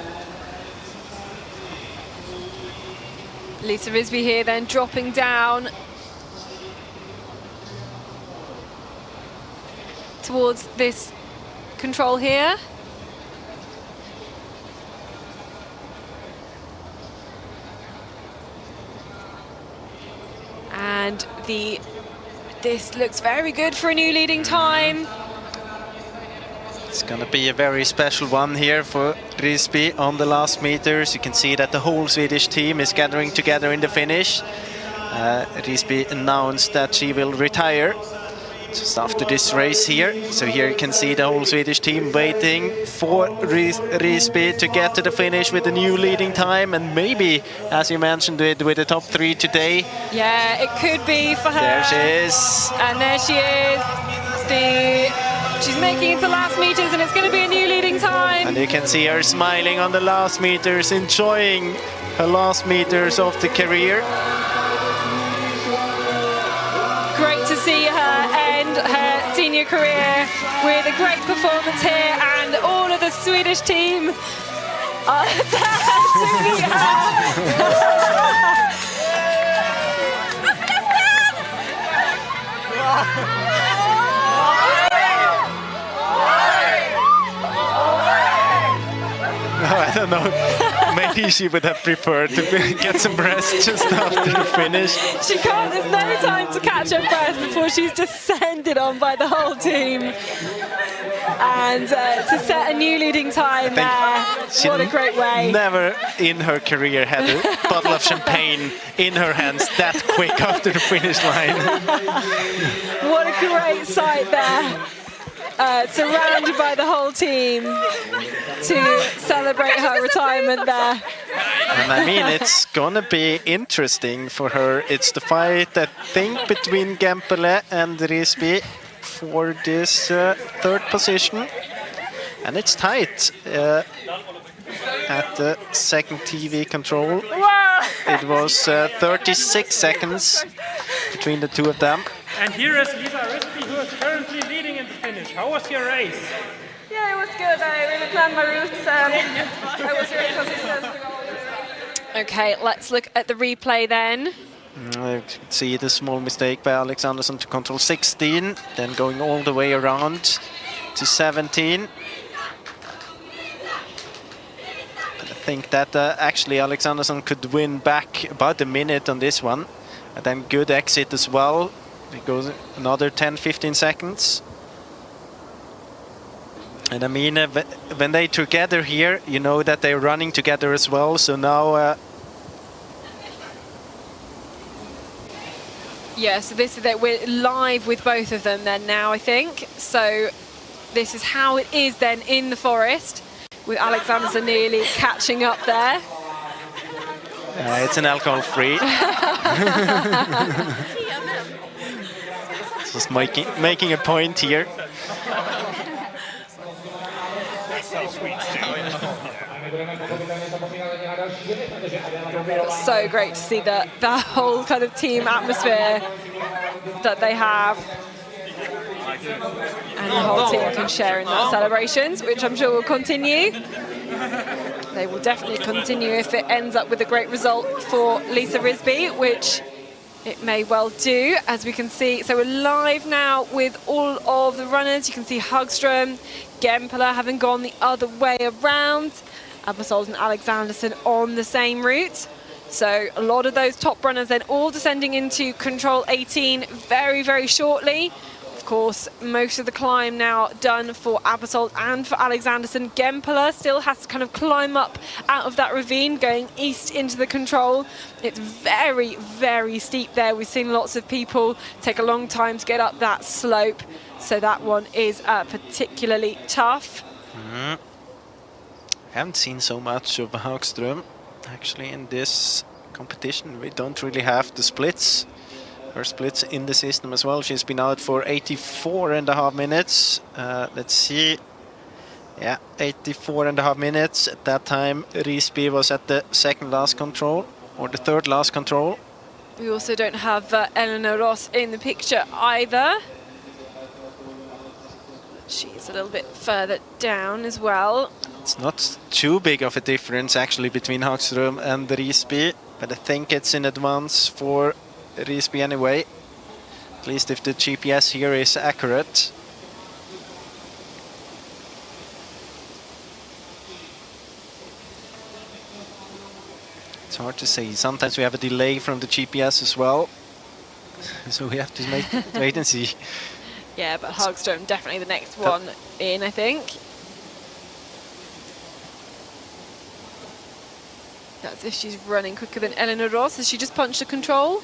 Speaker 2: Lisa Risby here then dropping down towards this control here. And this looks very good for a new leading time.
Speaker 3: It's going to be a very special one here for Risby on the last meters. You can see that the whole Swedish team is gathering together in the finish. Risby announced that she will retire just after this race here. So here you can see the whole Swedish team waiting for Risby to get to the finish with a new leading time, and maybe, as you mentioned, with the top 3 today.
Speaker 2: Yeah, it could be for her.
Speaker 3: There she is.
Speaker 2: And there she is. She's making it to last meters, and it's going to be a new leading time.
Speaker 3: And you can see her smiling on the last meters, enjoying her last meters of the career.
Speaker 2: Great to see her end her senior career with a great performance here, and all of the Swedish team are there to meet her.
Speaker 3: don't know. Maybe she would have preferred to get some rest just after the finish.
Speaker 2: She can't, there's no time to catch her breath before she's descended on by the whole team. And to set a new leading time there, what a great way.
Speaker 3: Never in her career had a bottle of champagne in her hands that quick after the finish line.
Speaker 2: What a great sight there. Surrounded by the whole team to celebrate her retirement there.
Speaker 3: And I mean, it's gonna be interesting for her. It's the fight, I think, between Gempele and Risby for this third position. And it's tight at the second TV control. It was 36 seconds between the two of them.
Speaker 12: And here is Lisa Risby, who is currently leading in the finish. How was your race?
Speaker 5: Yeah, it was good. I really planned my routes and I was very consistent.
Speaker 2: Okay, let's look at the replay then.
Speaker 3: You can see the small mistake by Alexanderson to control 16, then going all the way around to 17. But I think that actually Alexanderson could win back about a minute on this one. And then good exit as well. It goes another 10-15 seconds. And I mean, when they're together here, you know that they're running together as well. So now...
Speaker 2: Yeah, so this is that we're live with both of them then now, I think. So this is how it is then in the forest, with Alexanderson nearly catching up there.
Speaker 3: It's an alcohol-free. Just making a point here.
Speaker 2: So great to see that whole kind of team atmosphere that they have. And the whole team can share in that celebrations, which I'm sure will continue. They will definitely continue if it ends up with a great result for Lisa Risby, which it may well do, as we can see. So we're live now with all of the runners. You can see Hagström, Gempele having gone the other way around. Abersold and Alexanderson on the same route. So a lot of those top runners then all descending into control 18 very, very shortly. Of course, most of the climb now done for Abersold and for Alexanderson. Gempele still has to kind of climb up out of that ravine going east into the control. It's very, very steep there. We've seen lots of people take a long time to get up that slope. So that one is particularly tough.
Speaker 3: I haven't seen so much of Hagström actually in this competition. We don't really have the splits. Her splits in the system as well. She's been out for 84.5 minutes. Let's see. Yeah, 84.5 minutes. At that time, Risby was at the second last control, or the third last control.
Speaker 2: We also don't have Eleanor Ross in the picture either. She's a little bit further down as well.
Speaker 3: It's not too big of a difference actually between Hagström and Risby, but I think it's in advance for Risby anyway, at least if the GPS here is accurate. It's hard to say. Sometimes we have a delay from the GPS as well, so we have to wait and see.
Speaker 2: Yeah, but Hagström definitely the next one in, I think. That's if she's running quicker than Eleanor Ross. Has she just punched a control?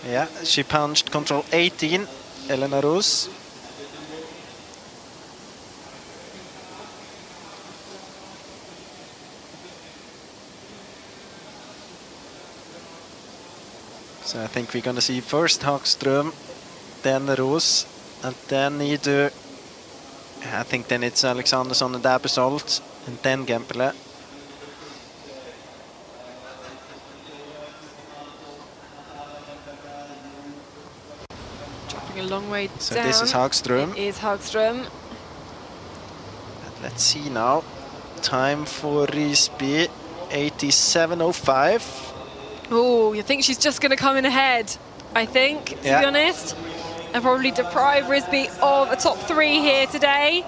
Speaker 3: Yeah, she punched control 18, Eleanor Ross. So I think we're going to see first Hagström, then Roos, and then either, I think then it's Alexanderson and Abersold, and then Gempele.
Speaker 2: Dropping a long way
Speaker 3: so
Speaker 2: down.
Speaker 3: This is Hagström.
Speaker 2: It is Hagström.
Speaker 3: And let's see now. Time for Risby, 87.05.
Speaker 2: Oh, you think she's just going to come in ahead, I think, to be honest. And probably deprive Risby of a top 3 here today.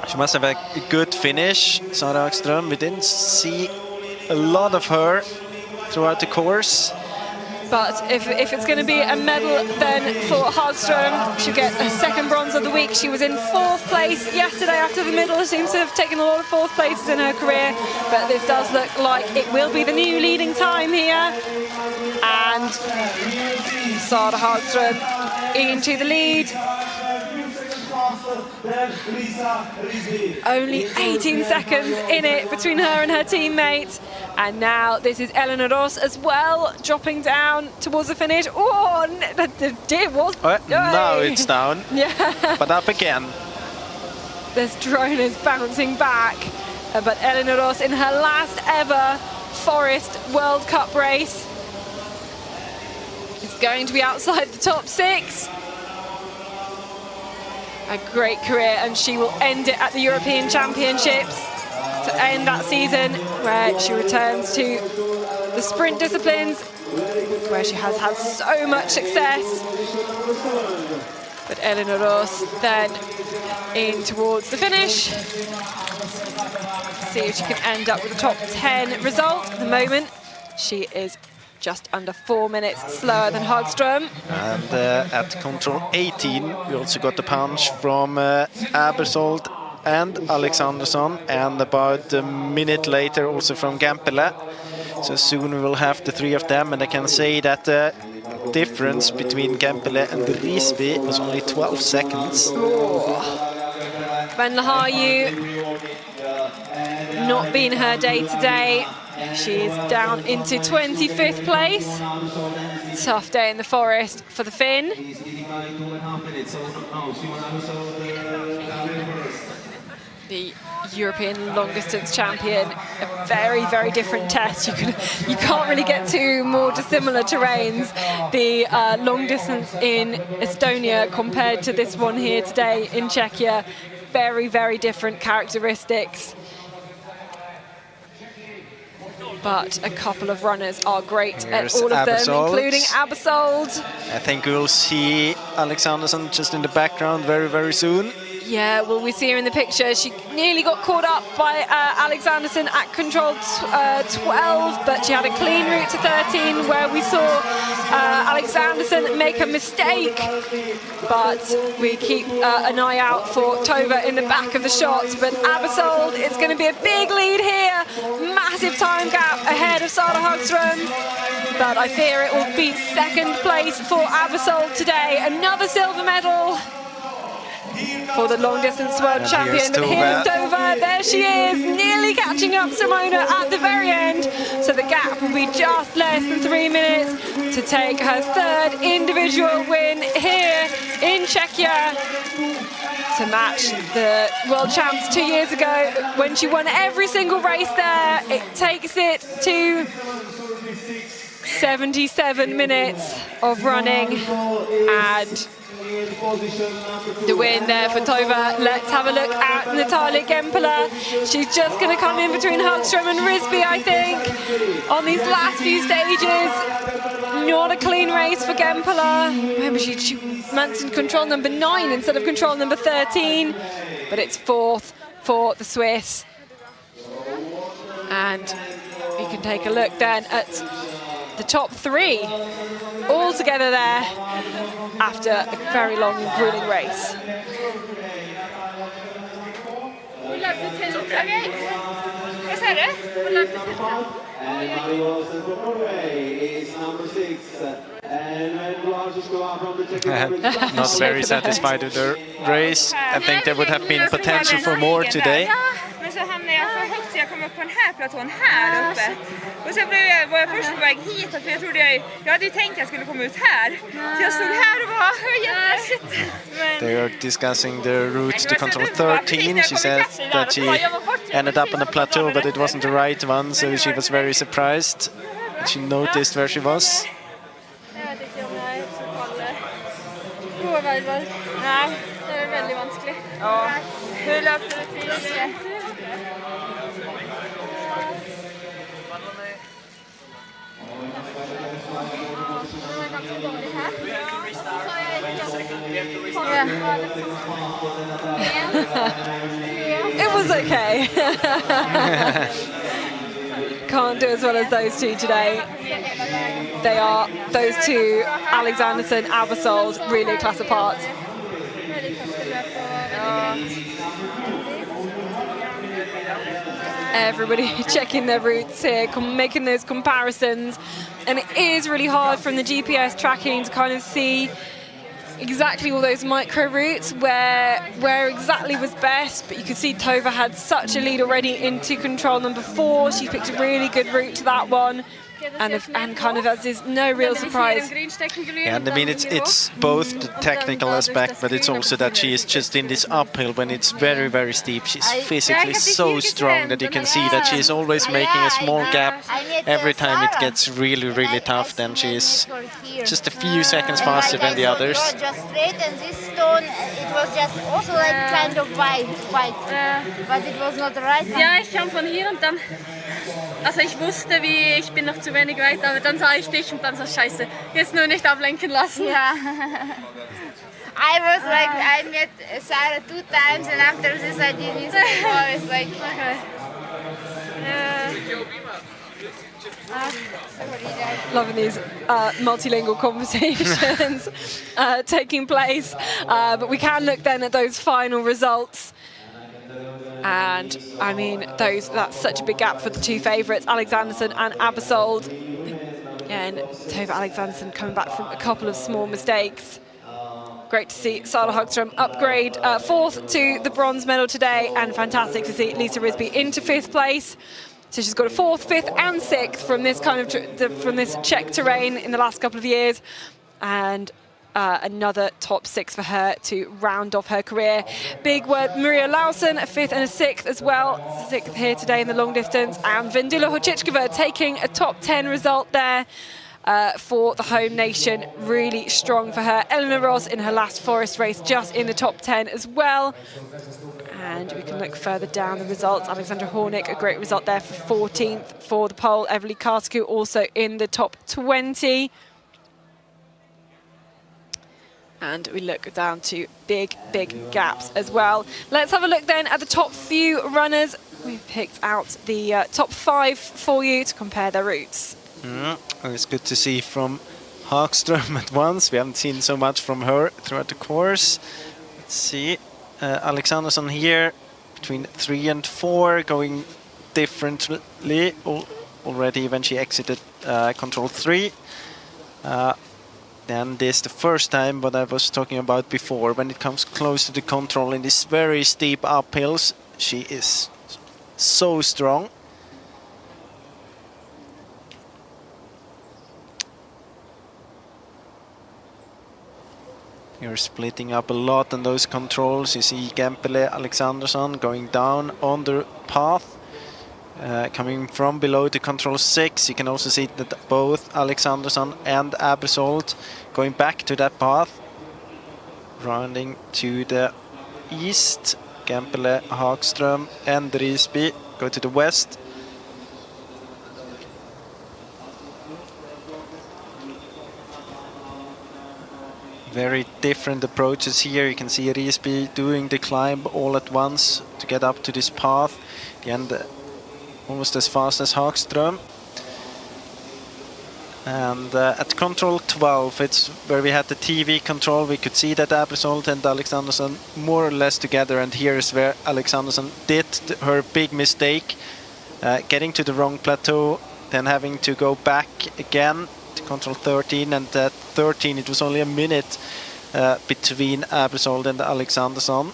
Speaker 3: She must have a good finish, Sara Hagström. We didn't see a lot of her throughout the course.
Speaker 2: But if it's going to be a medal then for Hagström, she'll get a second bronze of the week. She was in 4th place yesterday after the medal. Seems to have taken a lot of 4th places in her career. But this does look like it will be the new leading time here. And Sara Hagström into the lead. Only 18 seconds in it between her and her teammate. And now this is Elena Ross as well, dropping down towards the finish. Oh, it was.
Speaker 3: Now it's down.
Speaker 2: Yeah.
Speaker 3: But up again.
Speaker 2: This drone is bouncing back. But Elena Ross in her last ever Forest World Cup race is going to be outside the top 6. A great career, and she will end it at the European Championships to end that season, where she returns to the sprint disciplines, where she has had so much success. But Elena Ross then in towards the finish. See if she can end up with a top 10 result. At the moment, she is just under 4 minutes slower than Hagström.
Speaker 3: And at control 18, we also got the punch from Abersold and Alexandersson, and about a minute later also from Gempele. So soon we will have the 3 of them, and I can say that the difference between Gempele and Risby was only 12 seconds.
Speaker 2: Van Lahayu, not been her day today. She's down into 25th place. Tough day in the forest for the Finn. The European long distance champion, a very, very different test. You can't really get to more dissimilar terrains. The long distance in Estonia compared to this one here today in Czechia, very, very different characteristics. But a couple of runners are great at all of them, including Abersold.
Speaker 3: I think we'll see Alexandersson just in the background very, very soon.
Speaker 2: Yeah, well, we see her in the picture. She nearly got caught up by Alexandersson at control 12, but she had a clean route to 13 where we saw Alexandersson make a mistake. But we keep an eye out for Tova in the back of the shot. But Abersold, it's going to be a big lead here. Massive time gap ahead of Sara Hagström. But I fear it will be second place for Abersold today. Another silver medal for the long distance world champion. But here's Tova, there she is, nearly catching up Simona at the very end. So the gap will be just less than 3 minutes to take her 3rd individual win here in Czechia, to match the world champs 2 years ago when she won every single race there. It takes it to 77 minutes of running, and the win there for Tova. Let's have a look at Natalia Gempele. She's just going to come in between Hagström and Risby, I think, on these last few stages. Not a clean race for Gempele. Remember, she mentioned control number 9 instead of control number 13, but it's 4th for the Swiss. And you can take a look then at the top 3 all together there after a very long grueling race.
Speaker 3: Not very satisfied with the race. I think there would have been potential for more today.
Speaker 5: Men så hamnade jag för högt så jag kom upp på den här platån här uppe. Och så var jag först på väg hitåt, för jag trodde jag hade ju tänkt att jag skulle komma ut här. Så jag stod här och var jätteshit.
Speaker 3: They are discussing the route to control 13. She said that she ended up on a plateau, but it wasn't the right one, so she was very surprised. She noticed where she was.
Speaker 5: Nej, det är väldigt vanskligt. Ja. Hur löpte du till?
Speaker 2: It was okay. Can't do as well as those two today. They are, those two, Alexanderson, Abersold, really a class apart. Everybody checking their routes here, making those comparisons. And it is really hard from the GPS tracking to kind of see exactly all those micro routes where exactly was best, but you could see Tova had such a lead already into control number 4. She picked a really good route to that one, and kind of as is no real surprise.
Speaker 3: Yeah, and I mean it's both the technical aspect, but it's also that she is just in this uphill when it's very, very steep. She's physically so strong that you can see that she's always making a small gap. Every time it gets really, really tough, then she's just a few seconds faster than the others.
Speaker 13: Just straight, and this stone, it was just also like kind of wide, but it was not the right one.
Speaker 14: Ja, ich kam von hier und dann, also ich wusste, ich bin noch zu wenig weit, aber dann sah ich dich und dann so, scheiße, jetzt nur nicht ablenken lassen.
Speaker 13: Ja. I was like, I met Sarah 2 times, and after this I did this before. It's like, okay.
Speaker 2: Loving these multilingual conversations taking place, but we can look then at those final results. And I mean, that's such a big gap for the two favourites, Alexanderson and Abersold. Again, Tova Alexanderson coming back from a couple of small mistakes. Great to see Sara Hagström upgrade 4th to the bronze medal today, and fantastic to see Lisa Risby into 5th place. So she's got a 4th, 5th and 6th from this kind of from this Czech terrain in the last couple of years, and another top 6 for her to round off her career. Big word, Maria Lausen, a 5th and a 6th as well. 6th here today in the long distance, and Vendula Hočičková taking a top 10 result there for the home nation. Really strong for her. Eleanor Ross in her last forest race just in the top 10 as well. And we can look further down the results. Alexandra Hornick, a great result there for 14th for the pole. Everly Karsku also in the top 20. And we look down to big gaps as well. Let's have a look then at the top few runners. We've picked out the top 5 for you to compare their routes.
Speaker 3: It's good to see from Hagström at once. We haven't seen so much from her throughout the course. Let's see. Alexanderson here between 3 and 4, going differently already when she exited control 3. Then this the first time what I was talking about before, when it comes close to the control in these very steep uphills, she is so strong. You're splitting up a lot on those controls. You see Gempele, Alexanderson going down on the path, coming from below to control 6. You can also see that both Alexanderson and Abersold going back to that path, rounding to the east. Gempele, Hagström and Risby go to the west. Very different approaches here. You can see Risby doing the climb all at once to get up to this path. Again, almost as fast as Hagström. And at control 12, it's where we had the TV control. We could see that Abersold and Alexanderson more or less together. And here is where Alexanderson did her big mistake, getting to the wrong plateau, then having to go back again to control 13. And at 13, it was only a minute between Abersold and Alexanderson.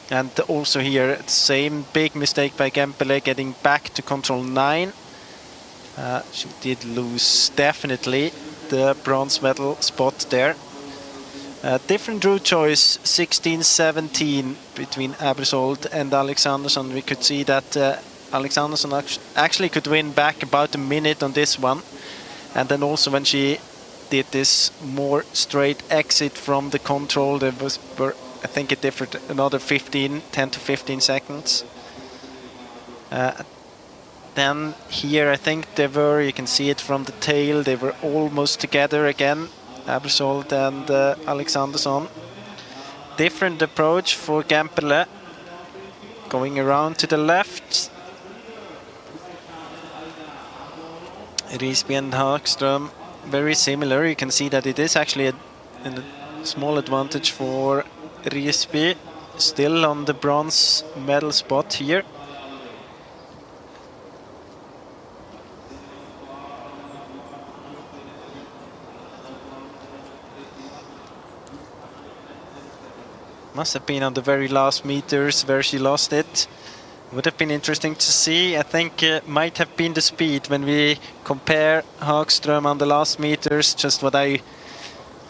Speaker 3: And also here, same big mistake by Gempele, getting back to control 9. She did lose definitely the bronze medal spot there. Different route choice, 16-17 between Abersold and Alexanderson. We could see that Alexanderson actually could win back about a minute on this one. And then also when she did this more straight exit from the control, there were, I think it differed another 10 to 15 seconds. Then here I think they were, you can see it from the tail, they were almost together again. Abersold and Alexandersson. Different approach for Gemperle. Going around to the left. Risby and Hagström very similar. You can see that it is actually a small advantage for Risby. Still on the bronze medal spot here. Must have been on the very last meters where she lost it. Would have been interesting to see. I think it might have been the speed when we compare Hagström on the last meters. Just what I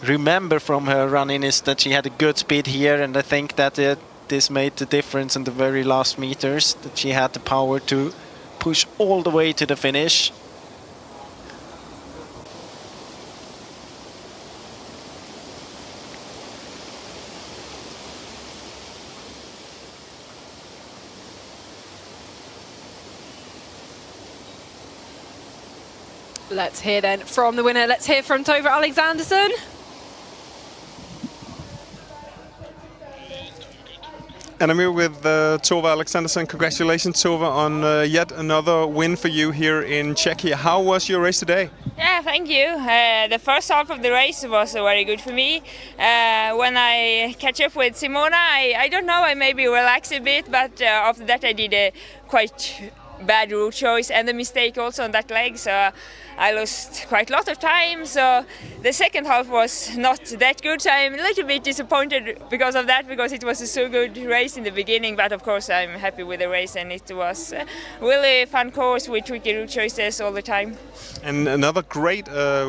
Speaker 3: remember from her running is that she had a good speed here, and I think that this made the difference in the very last meters, that she had the power to push all the way to the finish.
Speaker 2: Let's hear then from the winner. Let's hear from Tove Alexandersson.
Speaker 1: And I'm here with Tove Alexandersson. Congratulations, Tove, on yet another win for you here in Czechia. How was your race today?
Speaker 15: Yeah, thank you. The first half of the race was very good for me. When I catch up with Simona, I don't know, I maybe relaxed a bit, but after that I did a quite bad route choice and a mistake also on that leg, so I lost quite a lot of time. So the second half was not that good, so I'm a little bit disappointed because of that, because it was a so good race in the beginning, but of course I'm happy with the race, and it was a really fun course with tricky route choices all the time.
Speaker 1: And another great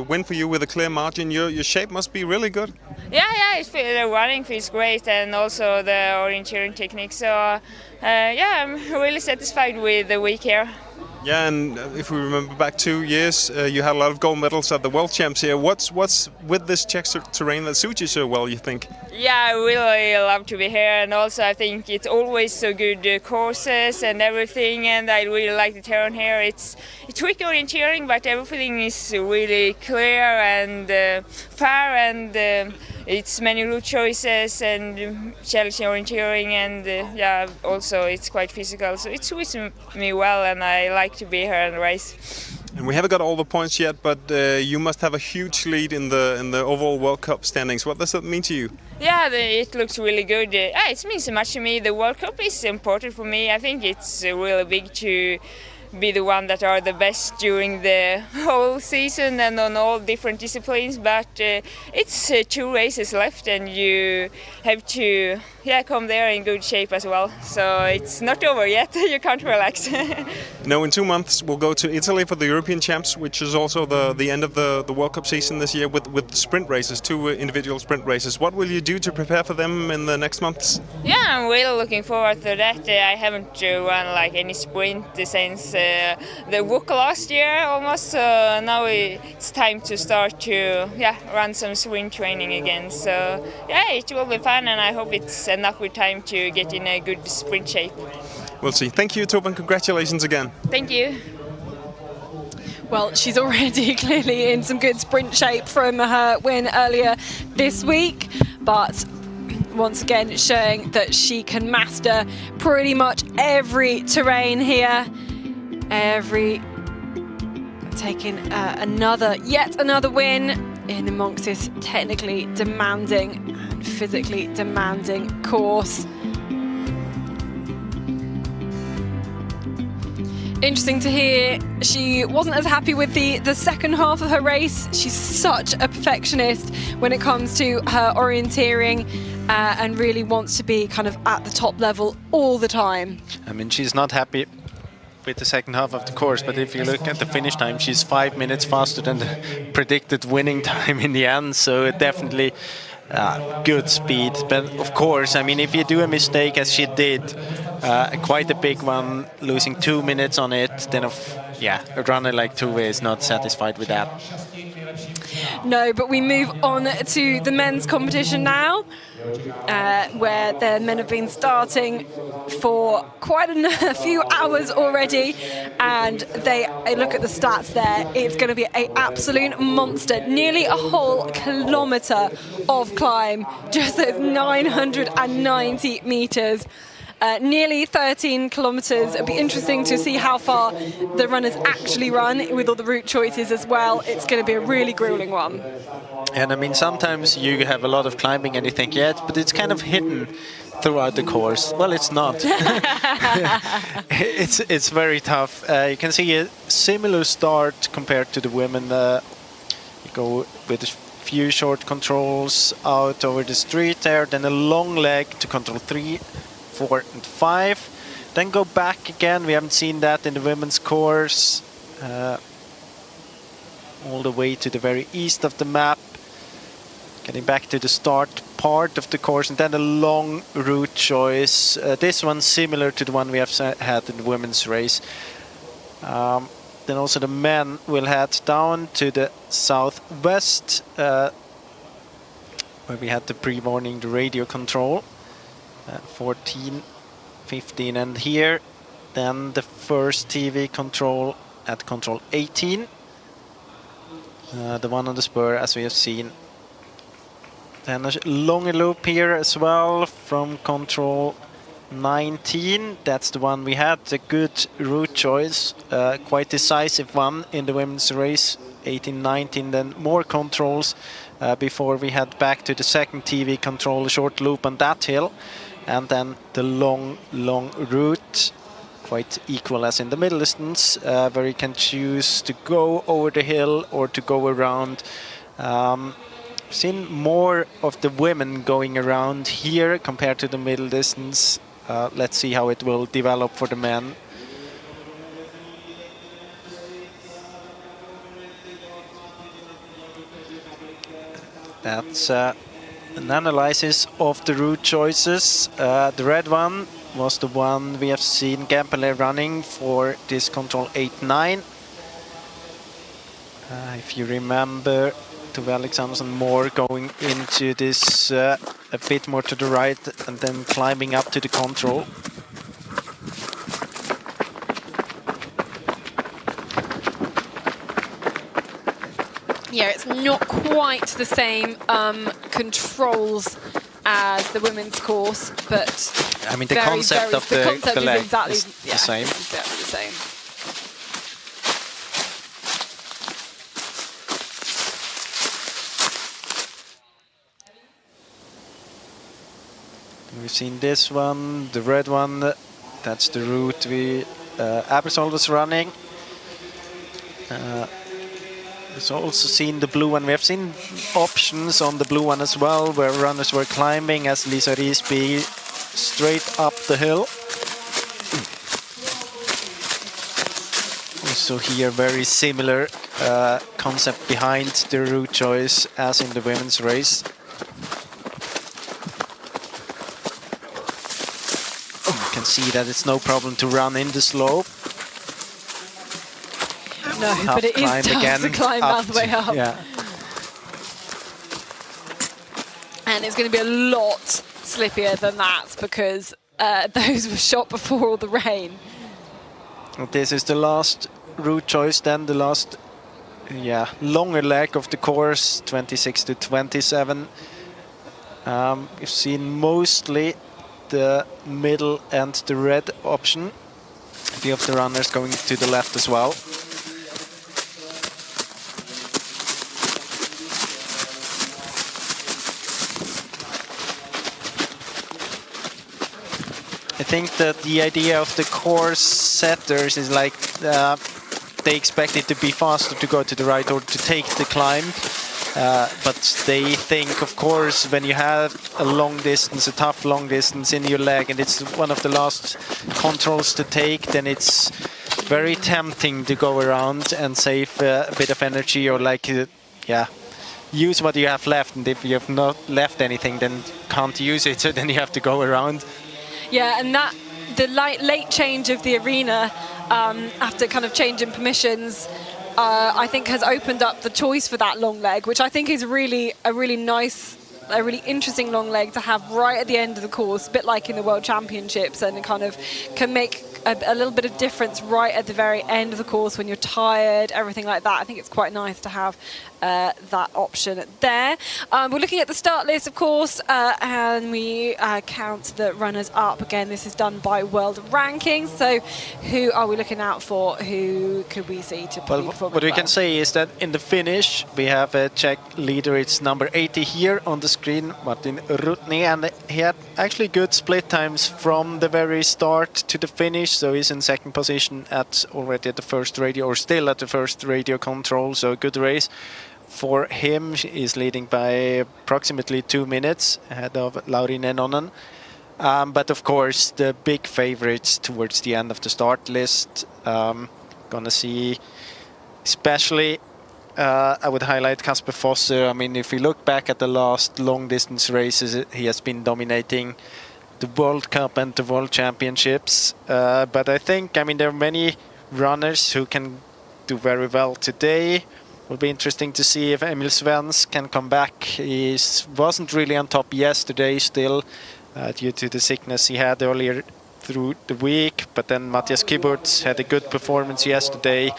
Speaker 1: win for you with a clear margin. Your shape must be really good.
Speaker 15: Yeah, the running feels great, and also the orienteering technique, so yeah, I'm really satisfied with the week here.
Speaker 1: Yeah, and if we remember back 2 years, you had a lot of gold medals at the World Champs here. What's with this Czech terrain that suits you so well, you think?
Speaker 15: Yeah, I really love to be here, and also I think it's always so good courses and everything, and I really like the terrain here. It's tricky orienteering, but everything is really clear and fair, and it's many route choices and challenging orienteering, and yeah, also it's quite physical, so it suits me well, and I like to be here and race.
Speaker 1: And we haven't got all the points yet, but you must have a huge lead in the overall World Cup standings. What does that mean to you?
Speaker 15: Yeah, it looks really good. It means so much to me. The World Cup is important for me. I think it's really big to be the one that are the best during the whole season and on all different disciplines, but it's 2 races left, and you have to come there in good shape as well, so it's not over yet. You can't relax.
Speaker 1: No, in 2 months we'll go to Italy for the European Champs, which is also the end of the World Cup season this year with sprint races, 2 individual sprint races. What will you do to prepare for them in the next months?
Speaker 15: Yeah, I'm really looking forward to that. I haven't run like any sprint since the WOC last year almost, so now it's time to start to run some sprint training again. So yeah, it will be fun, and I hope it's enough with time to get in a good sprint shape.
Speaker 1: We'll see. Thank you, Tove, and congratulations again.
Speaker 15: Thank you.
Speaker 2: Well, she's already clearly in some good sprint shape from her win earlier this week, but once again showing that she can master pretty much every terrain here. Taking yet another win in amongst this technically demanding and physically demanding course. Interesting to hear she wasn't as happy with the second half of her race. She's such a perfectionist when it comes to her orienteering, and really wants to be kind of at the top level all the time.
Speaker 3: I mean, she's not happy with the second half of the course, but if you look at the finish time, she's 5 minutes faster than the predicted winning time in the end, so definitely good speed. But of course, I mean, if you do a mistake as she did, quite a big one, losing 2 minutes on it, then a runner like Tove is not satisfied with that.
Speaker 2: No, but we move on to the men's competition now, where the men have been starting for quite a few hours already, and they look at the stats there. It's going to be an absolute monster. Nearly a whole kilometre of climb, just those 990 metres. Nearly 13 kilometres. It'll be interesting to see how far the runners actually run with all the route choices as well. It's going to be a really grueling one.
Speaker 3: And I mean, sometimes you have a lot of climbing and you think, yeah, but it's kind of hidden throughout the course. Well, it's not. It's very tough. You can see a similar start compared to the women. You go with a few short controls out over the street there, then a long leg to control 3, 4 and 5, then go back again. We haven't seen that in the women's course, all the way to the very east of the map, getting back to the start part of the course, and then a long route choice. This one similar to the one we have had in the women's race. Then also the men will head down to the southwest, where we had the pre-warning, the radio control. 14, 15, and here then the first TV control at control 18, the one on the spur as we have seen. Then a longer loop here as well from control 19. That's the one we had, a good route choice, quite decisive one in the women's race. 18, 19, then more controls before we head back to the second TV control, a short loop on that hill. And then the long route, quite equal as in the middle distance, where you can choose to go over the hill or to go around. Seen more of the women going around here compared to the middle distance. Let's see how it will develop for the men. That's an analysis of the route choices. The red one was the one we have seen Gempele running for this control 8-9. If you remember, to Alexanderson more going into this a bit more to the right and then climbing up to the control.
Speaker 2: Yeah, it's not quite the same controls as the women's course, but
Speaker 3: I mean, the concept of the leg
Speaker 2: is exactly
Speaker 3: the same.
Speaker 2: Exactly the same.
Speaker 3: We've seen this one, the red one. That's the route we Abersol was running. We've also seen the blue one. We have seen options on the blue one as well, where runners were climbing as Lisa Riesby straight up the hill. Also here, very similar concept behind the route choice as in the women's race. You can see that it's no problem to run in the slope.
Speaker 2: No, but it is tough to climb all the way up.
Speaker 3: Yeah.
Speaker 2: And it's going to be a lot slippier than that because those were shot before all the rain.
Speaker 3: This is the last route choice, then the last longer leg of the course, 26 to 27. We've seen mostly the middle and the red option. A few of the runners going to the left as well. I think that the idea of the course setters is like they expect it to be faster to go to the right or to take the climb. But they think, of course, when you have a long distance, a tough long distance in your leg, and it's one of the last controls to take, then it's very tempting to go around and save a bit of energy or use what you have left. And if you have not left anything, then can't use it, so then you have to go around.
Speaker 2: Yeah, and the late change of the arena after kind of changing permissions I think has opened up the choice for that long leg, which I think is really nice, a really interesting long leg to have right at the end of the course, a bit like in the World Championships, and it kind of can make a little bit of difference right at the very end of the course when you're tired, everything like that. I think it's quite nice to have that option there. We're looking at the start list, of course, and we count the runners up. Again, this is done by world rankings. So who are we looking out for? Who could we see to perform?
Speaker 3: What we can say is that in the finish, we have a Czech leader. It's number 80 here on the screen, Martin Rutny, and he had actually good split times from the very start to the finish. So he's in second position already at the first radio, or still at the first radio control. So a good race for him. He's leading by approximately 2 minutes ahead of Lauri Nenonen. But of course, the big favorites towards the end of the start list. Gonna see, especially, I would highlight Kasper Fosser. I mean, if we look back at the last long distance races, he has been dominating the World Cup and the World Championships. But I think, I mean, there are many runners who can do very well today. Will be interesting to see if Emil Svens can come back. He wasn't really on top yesterday still due to the sickness he had earlier through the week. But then Matthias Kiburt had a good performance yesterday.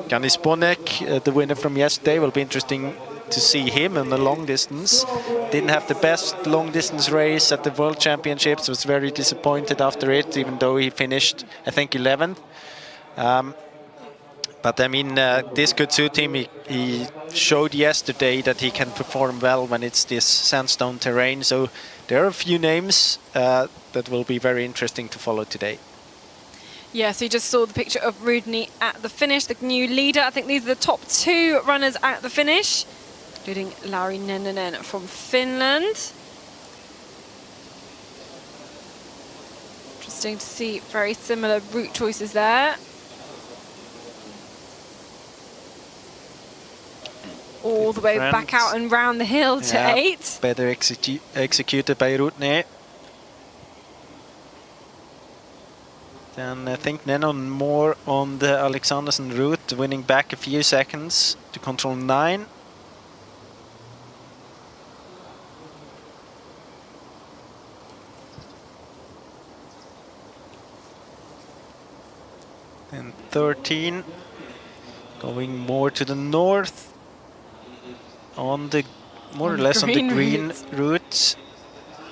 Speaker 3: Janis Bonek, the winner from yesterday, will be interesting to see him in the long distance. Didn't have the best long distance race at the World Championships. Was very disappointed after it, even though he finished, I think, 11th. But I mean, this could suit him. He showed yesterday that he can perform well when it's this sandstone terrain. So there are a few names that will be very interesting to follow today.
Speaker 2: Yeah, so you just saw the picture of Rudny at the finish, the new leader. I think these are the top 2 runners at the finish, including Lauri Nenonen from Finland. Interesting to see very similar route choices there. All the way back out and round the hill to 8.
Speaker 3: Better executed by Rudny. Then I think Nenonen more on the Alexandersen route, winning back a few seconds to control 9. Then 13, going more to the north. On the more or less on the green route.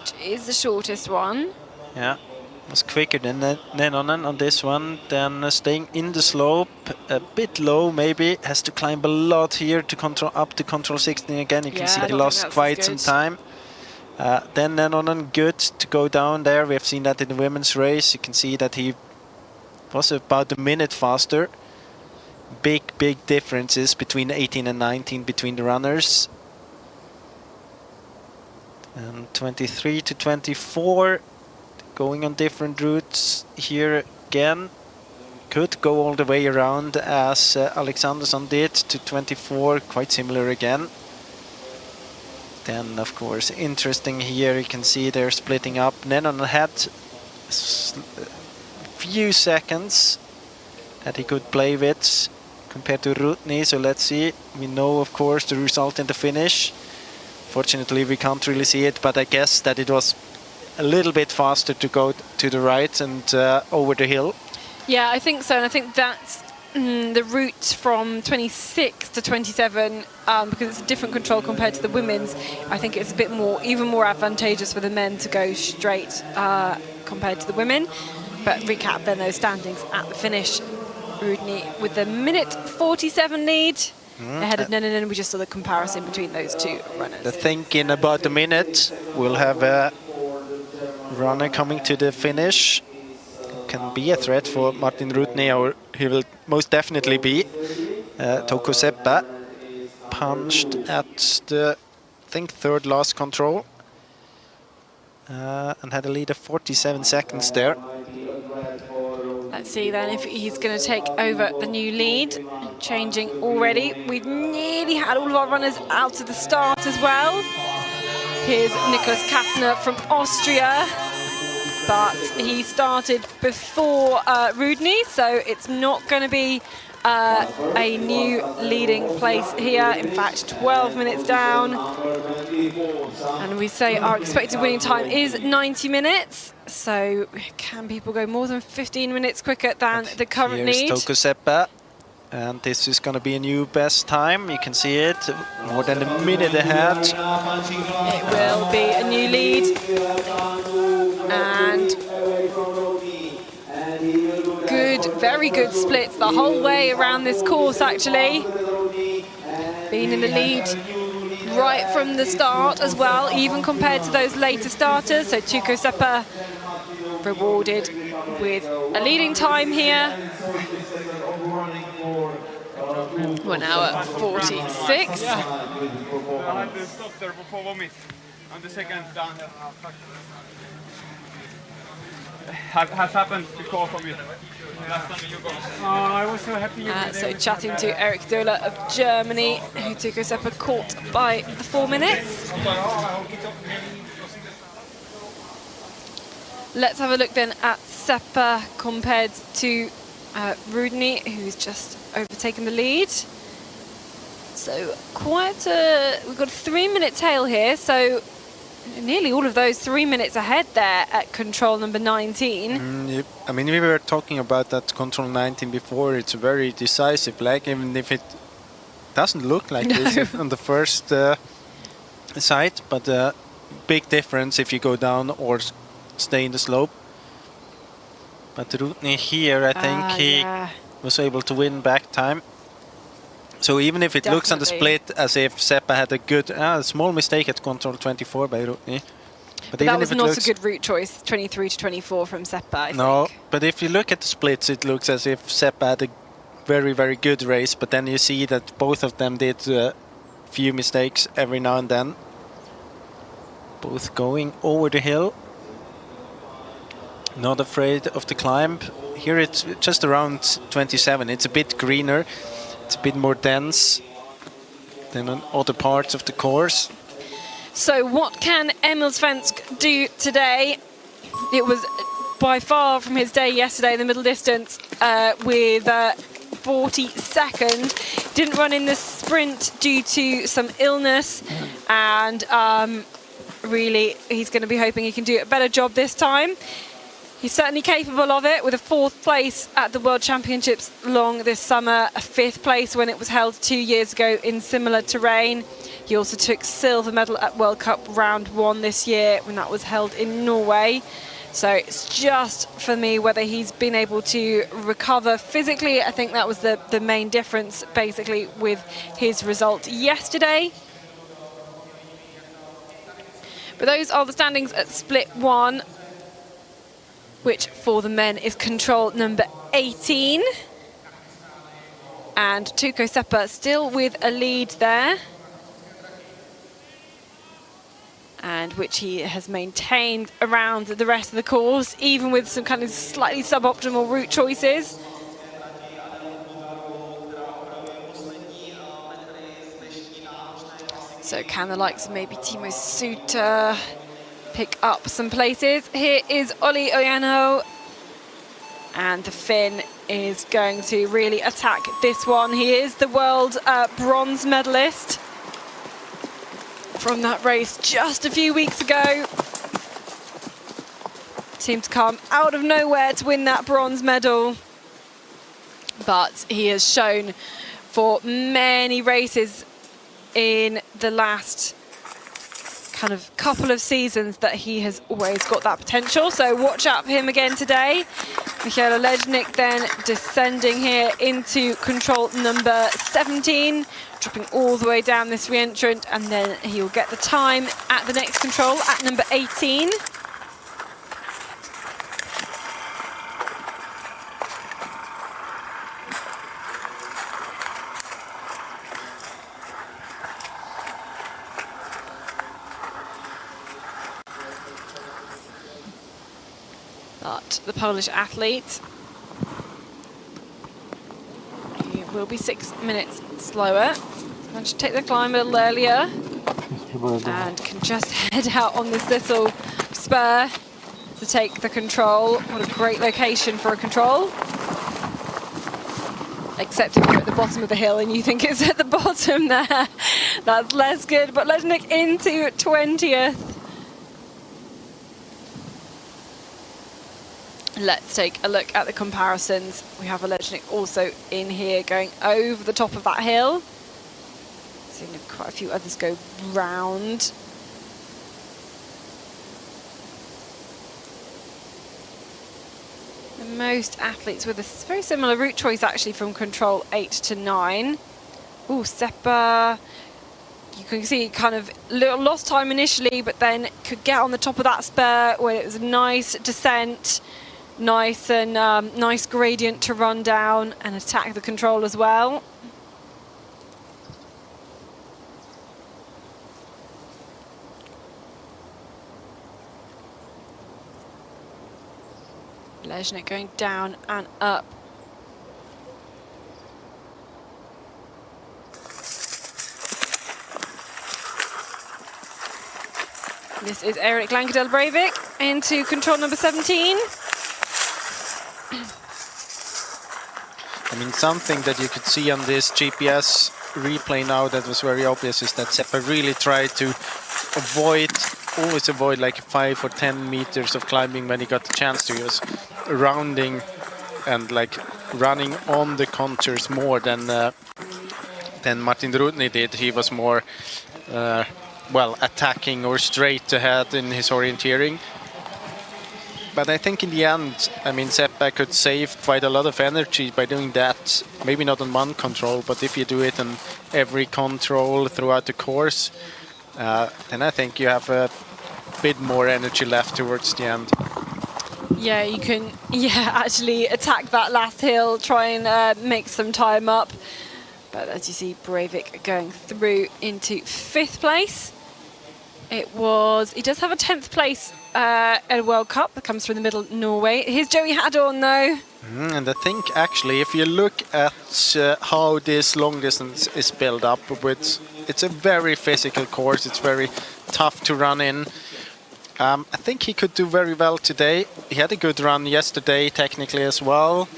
Speaker 2: Which is the shortest one.
Speaker 3: Yeah, was quicker than Nenonen on this one. Then staying in the slope, a bit low maybe. Has to climb a lot here to control up to control 16 again. You can see he lost quite some time. Then Nenonen good to go down there. We have seen that in the women's race. You can see that he was about a minute faster. Big differences between 18 and 19 between the runners. And 23 to 24, going on different routes here again. Could go all the way around as Alexandersen did to 24, quite similar again. Then, of course, interesting here, you can see they're splitting up. Nenonen had a few seconds that he could play with compared to Rudny, so let's see. We know, of course, the result in the finish. Fortunately, we can't really see it, but I guess that it was a little bit faster to go to the right and over the hill.
Speaker 2: Yeah, I think so, and I think that's the route from 26 to 27, because it's a different control compared to the women's. I think it's a bit more, even more advantageous for the men to go straight compared to the women. But recap then those standings at the finish. Rudny with the minute 47 lead ahead of Nenonen. We just saw the comparison between those 2 runners.
Speaker 3: I think in about a minute we'll have a runner coming to the finish. Can be a threat for Martin Rudny, or he will most definitely be. Touko Seppa punched at the, I think, 3rd last control and had a lead of 47 seconds there.
Speaker 2: Let's see then if he's going to take over the new lead. Changing already. We've nearly had all of our runners out to the start as well. Here's Niklas Kastner from Austria, but he started before Rudny, so it's not going to be a new leading place here. In fact, 12 minutes down. And we say our expected winning time is 90 minutes. So can people go more than 15 minutes quicker than the current lead?
Speaker 3: Here's Tokyo. And this is going to be a new best time. You can see it, more than a minute ahead.
Speaker 2: It will be a new lead. And very good splits the whole way around this course, actually. Being in the lead right from the start as well, even compared to those later starters. So Tuukka Seppä rewarded with a leading time here. 1 hour 46.
Speaker 12: Has happened before for me. I was so happy.
Speaker 2: So chatting to Erik Döhler of Germany, who Tuukka Seppä caught by the 4 minutes. Let's have a look then at Seppä compared to Rudny, who's just overtaken the lead. So we've got a 3-minute tail here, so nearly all of those 3 minutes ahead there at control number 19.
Speaker 3: I mean, we were talking about that control 19 before. It's a very decisive leg, even if it doesn't look like this on the first sight. But big difference if you go down or stay in the slope. But Rudny here, I think he was able to win back time. So even if it looks on the split as if Seppä had a good, small mistake at control 24 by Rudny.
Speaker 2: But that was not a good route choice, 23 to 24 from Seppä, I think.
Speaker 3: But if you look at the splits, it looks as if Seppä had a very, very good race. But then you see that both of them did a few mistakes every now and then. Both going over the hill. Not afraid of the climb. Here it's just around 27. It's a bit greener. It's a bit more dense than on other parts of the course.
Speaker 2: So what can Emil Svensk do today? It was by far from his day yesterday in the middle distance with 42nd. Didn't run in the sprint due to some illness, and really he's going to be hoping he can do a better job this time. He's certainly capable of it, with a 4th place at the World Championships long this summer, a 5th place when it was held 2 years ago in similar terrain. He also took silver medal at World Cup round 1 this year when that was held in Norway. So it's just for me whether he's been able to recover physically. I think that was the main difference basically with his result yesterday. But those are the standings at split 1, which for the men is control number 18. And Tuukka Seppä still with a lead there, and which he has maintained around the rest of the course, even with some kind of slightly suboptimal route choices. So can the likes of maybe Timo Suter pick up some places? Here is Olli Ojano, and the Finn is going to really attack this one. He is the world bronze medalist from that race just a few weeks ago. Seemed to come out of nowhere to win that bronze medal, but he has shown for many races in the last kind of couple of seasons that he has always got that potential. So watch out for him again today. Michaela Lejnik then descending here into control number 17, dropping all the way down this re-entrant, and then he'll get the time at the next control at number 18. But the Polish athlete, he will be 6 minutes slower. And should take the climb a little earlier, and can just head out on this little spur to take the control. What a great location for a control. Except if you're at the bottom of the hill and you think it's at the bottom there. That's less good, but Ležník into 20th. Let's take a look at the comparisons. We have Ležník also in here going over the top of that hill. Seeing quite a few others go round. Most athletes with a very similar route choice actually from control 8 to 9. Ooh, Seppa, you can see kind of lost time initially, but then could get on the top of that spur where it was a nice descent, nice and nice gradient to run down and attack the control as well. Ležník going down and up. This is Erik Lankadel Breivik into control number 17.
Speaker 3: I mean, something that you could see on this GPS replay now that was very obvious is that Seppa really tried to always avoid like 5 or 10 meters of climbing when he got the chance to. He was rounding and like running on the contours more than Martin Rudny did. He was more well, attacking or straight ahead in his orienteering. But I think in the end, I mean, Seppa could save quite a lot of energy by doing that. Maybe not on one control, but if you do it on every control throughout the course, then I think you have a bit more energy left towards the end.
Speaker 2: Yeah, you can actually attack that last hill, try and make some time up. But as you see, Breivik going through into 5th place. He does have a 10th place at a World Cup that comes from the middle of Norway. Here's Joey Hadorn though.
Speaker 3: And I think actually if you look at how this long distance is built up, it's a very physical course, it's very tough to run in. I think he could do very well today. He had a good run yesterday technically as well.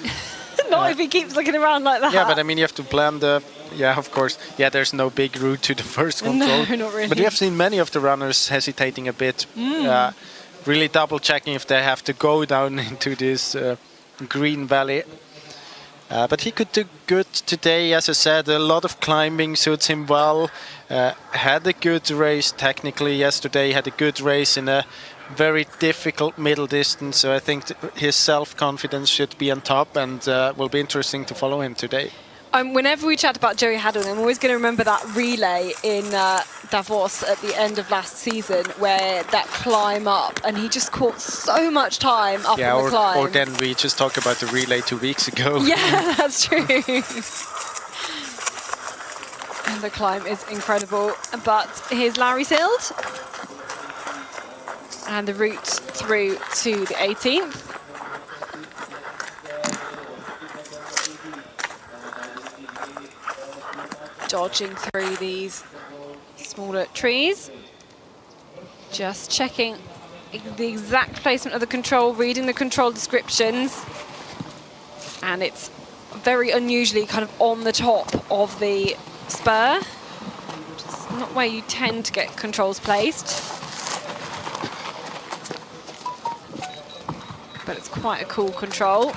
Speaker 2: Not if he keeps looking around like that.
Speaker 3: Yeah, but I mean you have to plan of course. Yeah, there's no big route to the first control.
Speaker 2: No, not really.
Speaker 3: But we have seen many of the runners hesitating a bit, really double checking if they have to go down into this green valley. But he could do good today, as I said. A lot of climbing suits him well. Had a good race technically yesterday. Had a good race in a very difficult middle distance. So I think his self-confidence should be on top, and will be interesting to follow him today.
Speaker 2: Whenever we chat about Joey Hadorn, I'm always going to remember that relay in Davos at the end of last season where that climb up, and he just caught so much time up on the climb.
Speaker 3: Or then we just talked about the relay 2 weeks ago.
Speaker 2: Yeah, that's true. And the climb is incredible. But here's Larry Sild. And the route through to the 18th. Dodging through these smaller trees. Just checking the exact placement of the control, reading the control descriptions. And it's very unusually kind of on the top of the spur, which is not where you tend to get controls placed. But it's quite a cool control.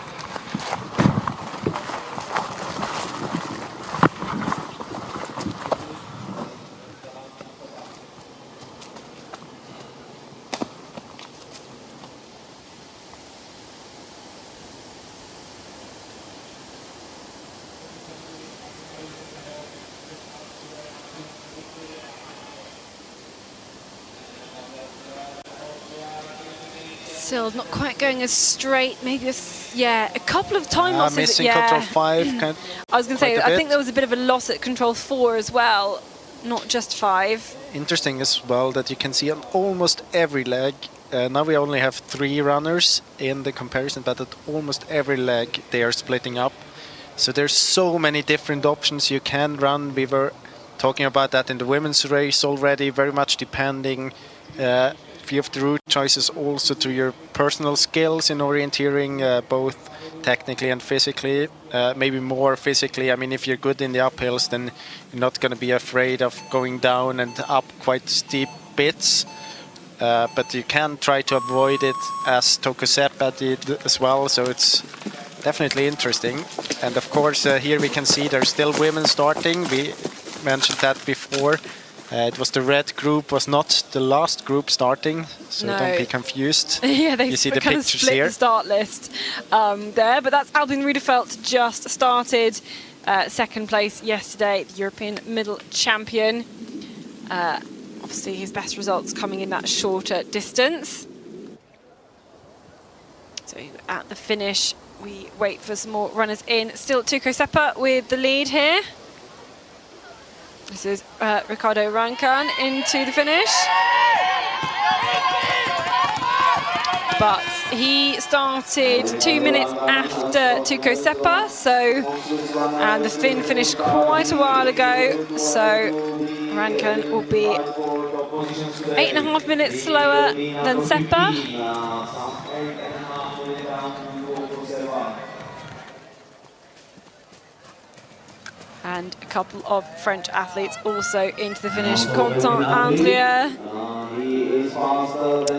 Speaker 2: Still not quite going as straight, maybe a couple of time losses.
Speaker 3: Missing control 5.
Speaker 2: I was going to say, I think there was a bit of a loss at control 4 as well, not just 5.
Speaker 3: Interesting as well that you can see on almost every leg. Now we only have 3 runners in the comparison, but at almost every leg they are splitting up. So there's so many different options you can run. We were talking about that in the women's race already, very much depending if you have the route choices also to your personal skills in orienteering, both technically and physically. maybe more physically. I mean, if you're good in the uphills, then you're not going to be afraid of going down and up quite steep bits. But you can try to avoid it, as Tokoseppa did as well. So it's definitely interesting. And of course, here we can see there's still women starting. We mentioned that before. It was the red group, was not the last group starting, so
Speaker 2: No.
Speaker 3: don't be confused.
Speaker 2: Yeah, they
Speaker 3: you see the
Speaker 2: kind of
Speaker 3: pictures
Speaker 2: split
Speaker 3: here.
Speaker 2: the start list there. But that's Albin Rudefeld just started. Second place yesterday, the European middle champion. Obviously, his best results coming in that shorter distance. So at the finish, we wait for some more runners in. Still Tokoseppa with the lead here. This is Ricardo Rancan into the finish. But he started 2 minutes after Tokoseppa, and the Finn finished quite a while ago, so Rancan will be 8.5 minutes slower than Seppa. And a couple of French athletes also into the finish. Quentin Andrea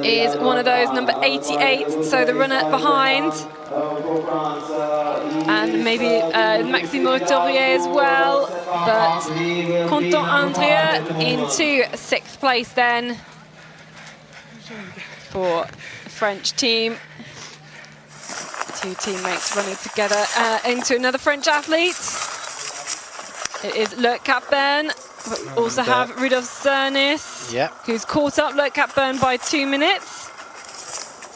Speaker 2: is one of those, number 88, so the runner behind. And maybe Maxime Roturier as well, but Quentin Andrea into 6th place then for the French team. Two teammates running together into another French athlete. It is Lurt Capburn. We also have Rudolf Cernis, who's caught up Lurt Capburn by 2 minutes.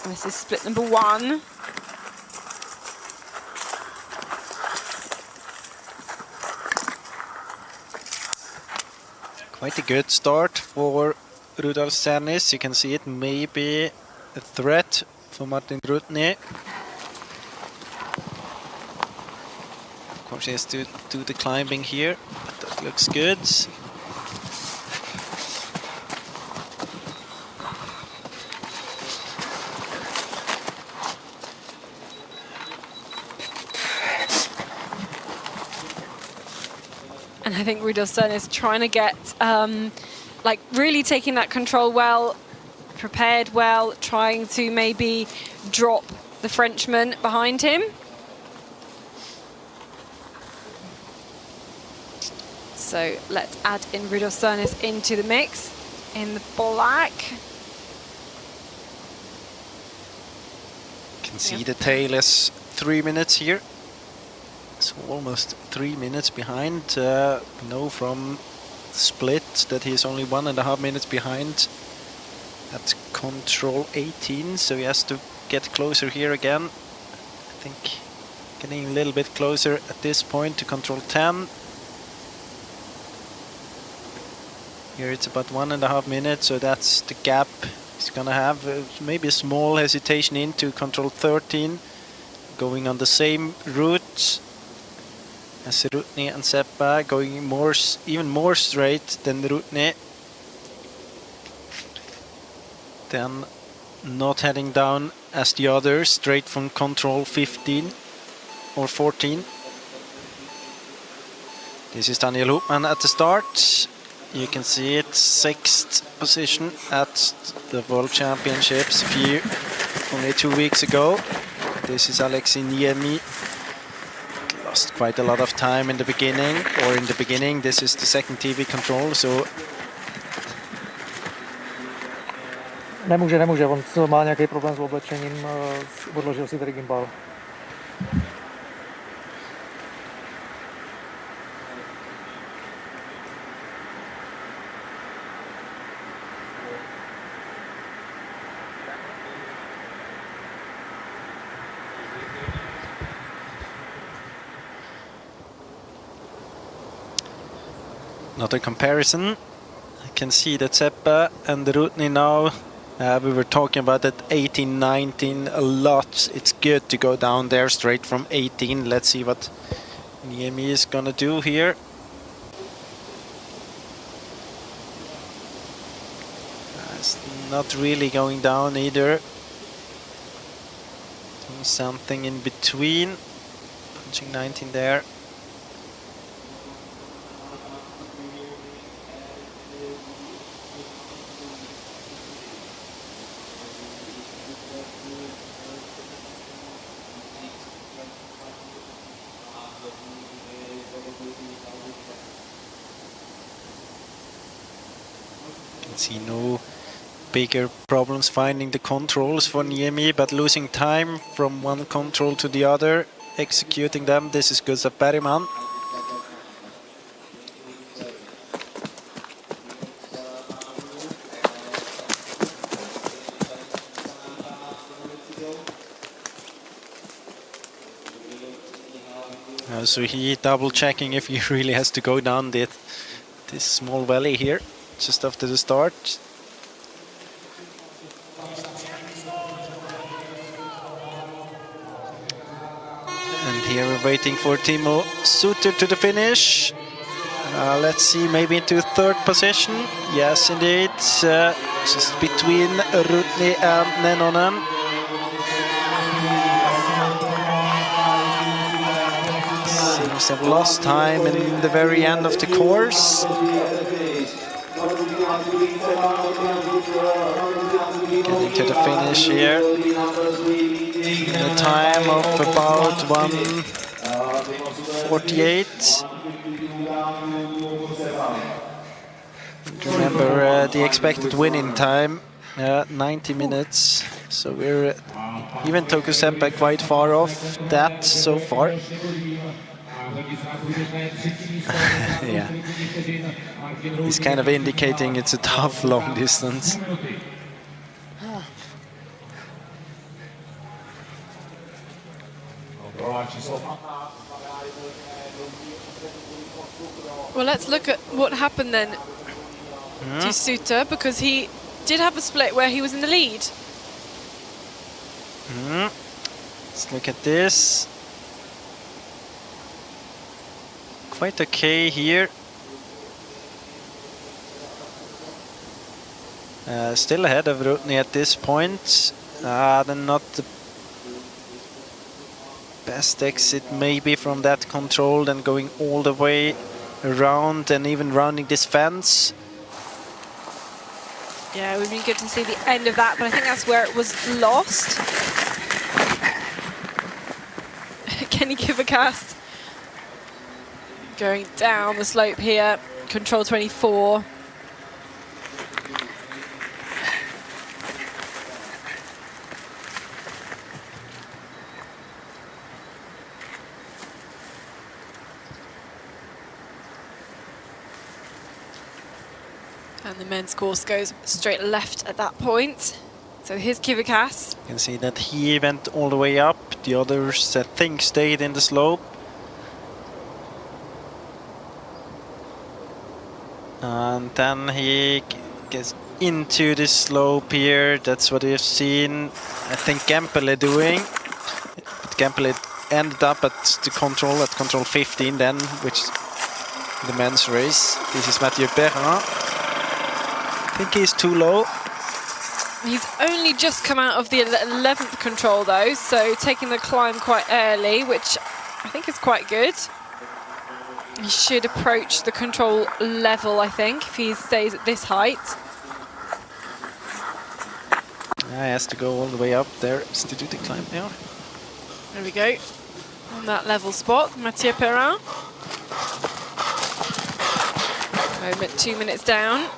Speaker 2: And this is split number 1.
Speaker 3: Quite a good start for Rudolf Cernis. You can see it may be a threat for Martin Rutny. Of course, he has to do the climbing here, but that looks good.
Speaker 2: And I think Rudolf Cernis is trying to get, like, really taking that control well, prepared well, trying to maybe drop the Frenchman behind him. So let's add in Rudolf Cernis into the mix in the black.
Speaker 3: You can see the tail is 3 minutes here. So almost 3 minutes behind. We know from split that he's only 1.5 minutes behind at control 18. So he has to get closer here again. I think getting a little bit closer at this point to control 10. Here it's about 1.5 minutes, so that's the gap he's gonna have. Maybe a small hesitation into control 13, going on the same route as Rutny and Seppa, going even more straight than Rutny. Then not heading down as the others, straight from control 15 or 14. This is Daniel Hoopman at the start. You can see it, 6th position at the World Championships only 2 weeks ago. This is Alexei Niemi. Lost quite a lot of time in the beginning, this is the second TV control, so...
Speaker 16: Nemůže, on má nějaký problém s oblečením, odložil si tady gimbal.
Speaker 3: Another comparison. I can see that Seppa and Rutny now, we were talking about that 18, 19 a lot. It's good to go down there straight from 18. Let's see what Niemi is gonna do here. It's not really going down either. Doing something in between. Punching 19 there. Can see no bigger problems finding the controls for Niemi, but losing time from one control to the other, executing them. This is Gustav Bergman. So he double checking if he really has to go down this small valley here just after the start. And here we're waiting for Timo Suter to the finish. Let's see, maybe into third position. Yes, indeed. Just between Rutni and Nenonen. Seems to have lost time in the very end of the course. Getting to the finish here. In a time of about 1:48. Remember the expected winning time, 90 minutes. So we're even Toku Seppa quite far off that so far. Yeah, he's kind of indicating it's a tough long distance.
Speaker 2: Well, let's look at what happened then to Suter, because he did have a split where he was in the lead.
Speaker 3: Let's look at this. Quite okay here. Still ahead of Rutni at this point. Then not the best exit maybe from that control, then going all the way around and even rounding this fence.
Speaker 2: Yeah, it would be good to see the end of that, but I think that's where it was lost. Can you give a cast? Going down the slope here, control 24. And the men's course goes straight left at that point. So here's Kivikas.
Speaker 3: You can see that he went all the way up. The others, I think, stayed in the slope. And then he gets into the slope here. That's what we've seen, I think, Gempele doing. But Gempele ended up at the control, at control 15 then, which is the men's race. This is Mathieu Perrin. I think he's too low.
Speaker 2: He's only just come out of the 11th control though, so taking the climb quite early, which I think is quite good. He should approach the control level, I think, if he stays at this height.
Speaker 3: He has to go all the way up there to do the climb now.
Speaker 2: There we go. On that level spot, Mathieu Perrin. Moment, 2 minutes down.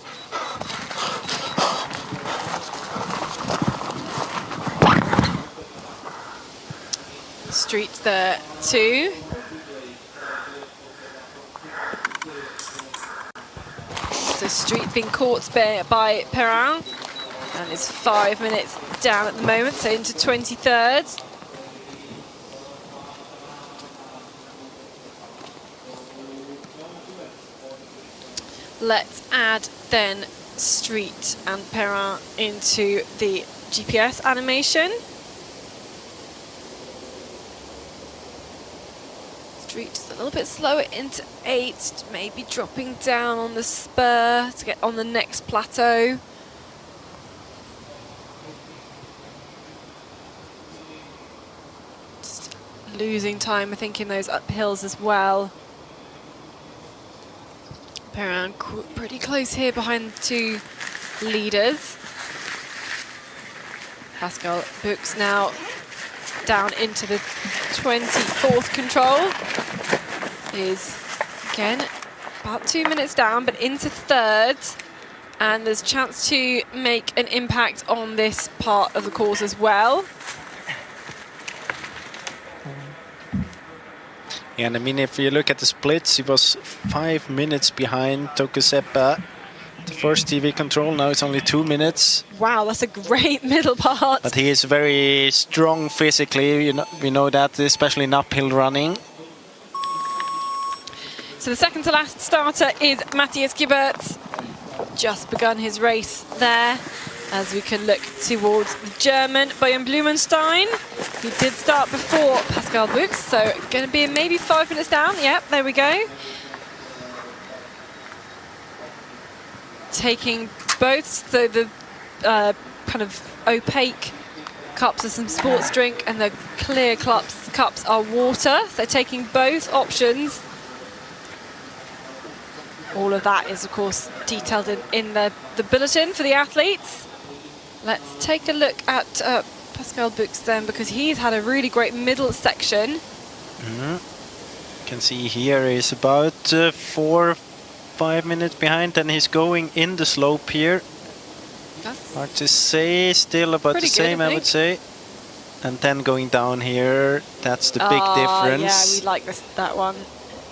Speaker 2: Street there too. So Street being caught by Perrin, and it's 5 minutes down at the moment, so into 23rd. Let's add then Street and Perrin into the GPS animation. Street just a little bit slower into 8, maybe dropping down on the spur to get on the next plateau. Just losing time, I think, in those uphills as well. Perrin pretty close here behind the two leaders. Pascal Buchs now down into the 24th control. Is, again, about 2 minutes down, but into third. And there's a chance to make an impact on this part of the course as well.
Speaker 3: Yeah, and I mean, if you look at the splits, he was 5 minutes behind Toko Seppa. The first TV control, now it's only 2 minutes.
Speaker 2: Wow, that's a great middle part.
Speaker 3: But he is very strong physically, you know, we know that, especially in uphill running.
Speaker 2: So the second to last starter is Matthias Gibert. Just begun his race there, as we can look towards the German Bayern Blumenstein, who did start before Pascal Buchs, so going to be maybe 5 minutes down. Yep, there we go. Taking both, so the kind of opaque cups are some sports drink and the clear cups are water. So taking both options. All of that is, of course, detailed in the bulletin for the athletes. Let's take a look at Pascal Buchs then, because he's had a really great middle section.
Speaker 3: You can see here he's about 4 or 5 minutes behind, and he's going in the slope here.
Speaker 2: That's
Speaker 3: hard to say, still about the same, I would say. And then going down here, that's the big difference.
Speaker 2: Yeah, we like that one.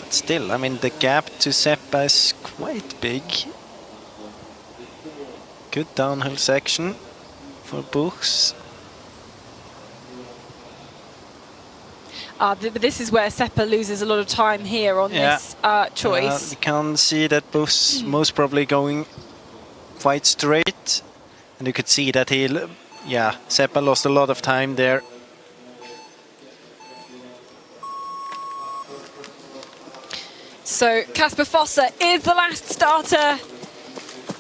Speaker 3: But still, I mean, the gap to Seppa is quite big. Good downhill section for Buchs.
Speaker 2: But this is where Seppa loses a lot of time here on this choice.
Speaker 3: We can see that Buchs most probably going quite straight. And you could see that Seppa lost a lot of time there.
Speaker 2: So Kasper Fosse is the last starter.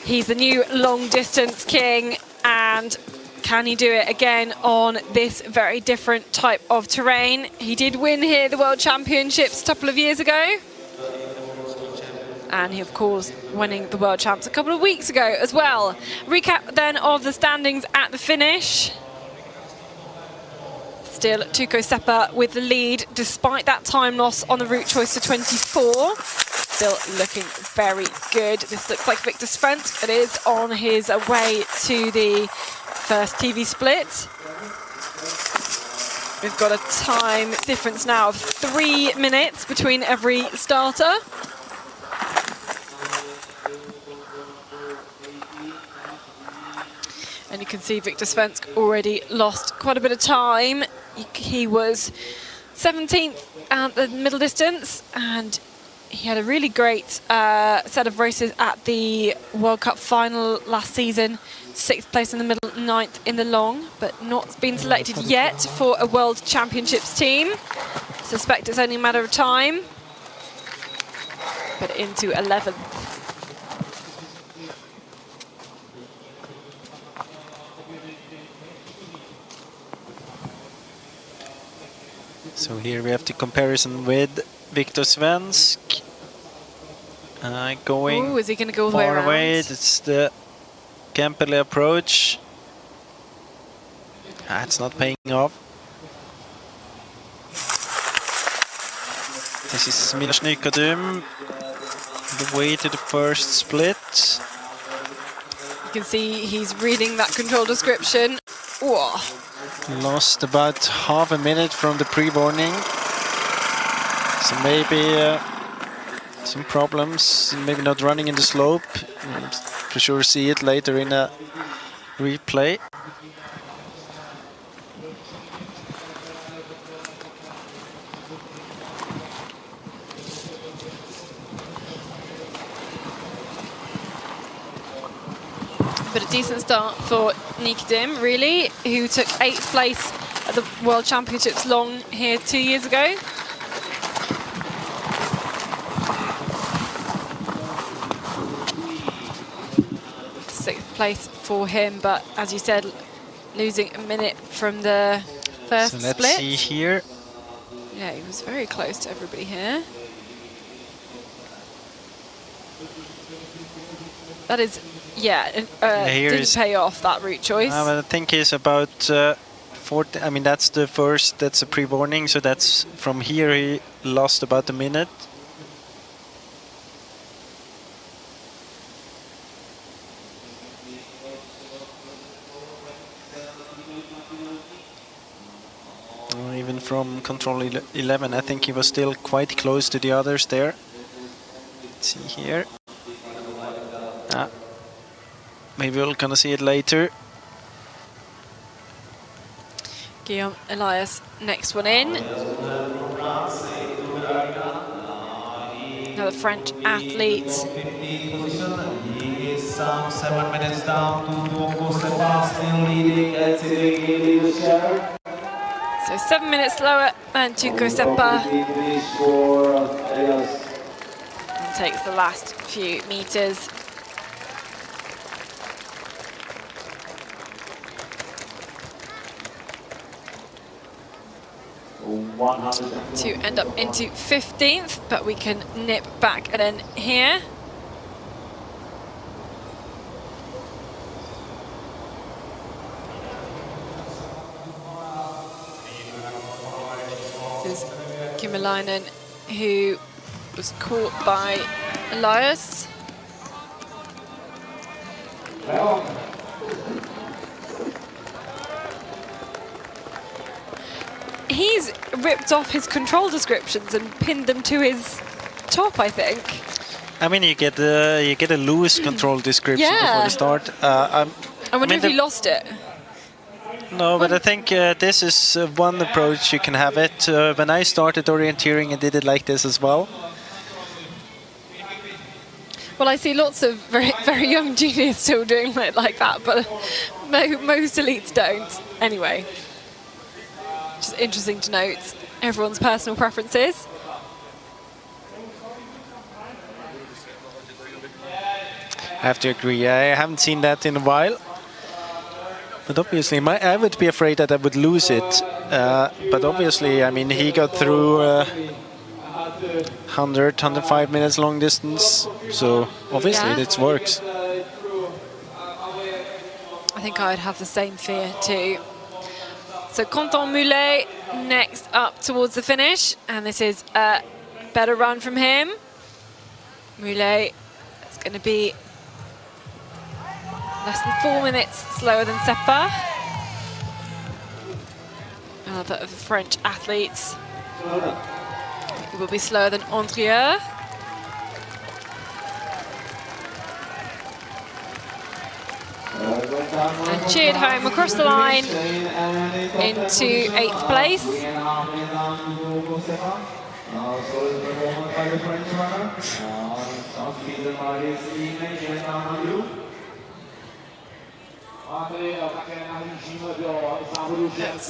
Speaker 2: He's the new long distance king, and can he do it again on this very different type of terrain? He did win here the World Championships a couple of years ago. And he, of course, winning the World Champs a couple of weeks ago as well. Recap then of the standings at the finish. Still Tuko Seppa with the lead, despite that time loss on the route choice to 24. Still looking very good. This looks like Victor Svensk. It is on his way to the first TV split. We've got a time difference now of 3 minutes between every starter. And you can see Victor Svensk already lost quite a bit of time. He was 17th at the middle distance, and he had a really great set of races at the World Cup final last season. 6th place in the middle, 9th in the long, but not been selected yet for a World Championships team. Suspect it's only a matter of time. But into 11th.
Speaker 3: So here we have the comparison with Victor Svensk. Going
Speaker 2: is he going to go all the way
Speaker 3: far
Speaker 2: around?
Speaker 3: away. It's the Kemperle approach. It's not paying off. This is Miloš Nikodym, the way to the first split.
Speaker 2: You can see he's reading that control description. Whoa.
Speaker 3: Lost about half a minute from the pre-warning. So maybe some problems, maybe not running in the slope. For sure see it later in a replay.
Speaker 2: But a decent start for Nikodym, really, who took 8th place at the World Championships long here 2 years ago. Sixth place for him, but as you said, losing a minute from the first split.
Speaker 3: So let's see here.
Speaker 2: Yeah, he was very close to everybody here. That is, didn't pay off, that route choice.
Speaker 3: But I think he's about 40. I mean, that's the first, that's a pre-warning, so that's from here he lost about a minute. Even from control 11, I think he was still quite close to the others there. Let's see here. Maybe we're gonna see it later.
Speaker 2: Guillaume Elias, next one in. Another French athlete.
Speaker 4: He is some 7 minutes down to Tuonko Sebastian leading at the
Speaker 2: So 7 minutes slower than Tuonko Sepa. And takes the last few meters. To end up into 15th, but we can nip back and in here. This is Kymäläinen, who was caught by Elias. He's ripped off his control descriptions and pinned them to his top, I think.
Speaker 3: I mean, you get a loose control description before the start.
Speaker 2: I wonder if he lost it.
Speaker 3: No, but I think this is one approach you can have it. When I started orienteering, I did it like this as well.
Speaker 2: Well, I see lots of very, very young juniors still doing it like that, but most elites don't. Anyway. Just interesting to note everyone's personal preferences.
Speaker 3: I have to agree. I haven't seen that in a while. But obviously, I would be afraid that I would lose it. But obviously, I mean, he got through 100, 105 minutes long distance. So obviously, it works.
Speaker 2: I think I'd have the same fear too. So Quentin Moulet next up towards the finish, and this is a better run from him. Moulet is going to be less than 4 minutes slower than Sepa. Another of the French athletes. He will be slower than Andrieux. And cheered home across the line into 8th place.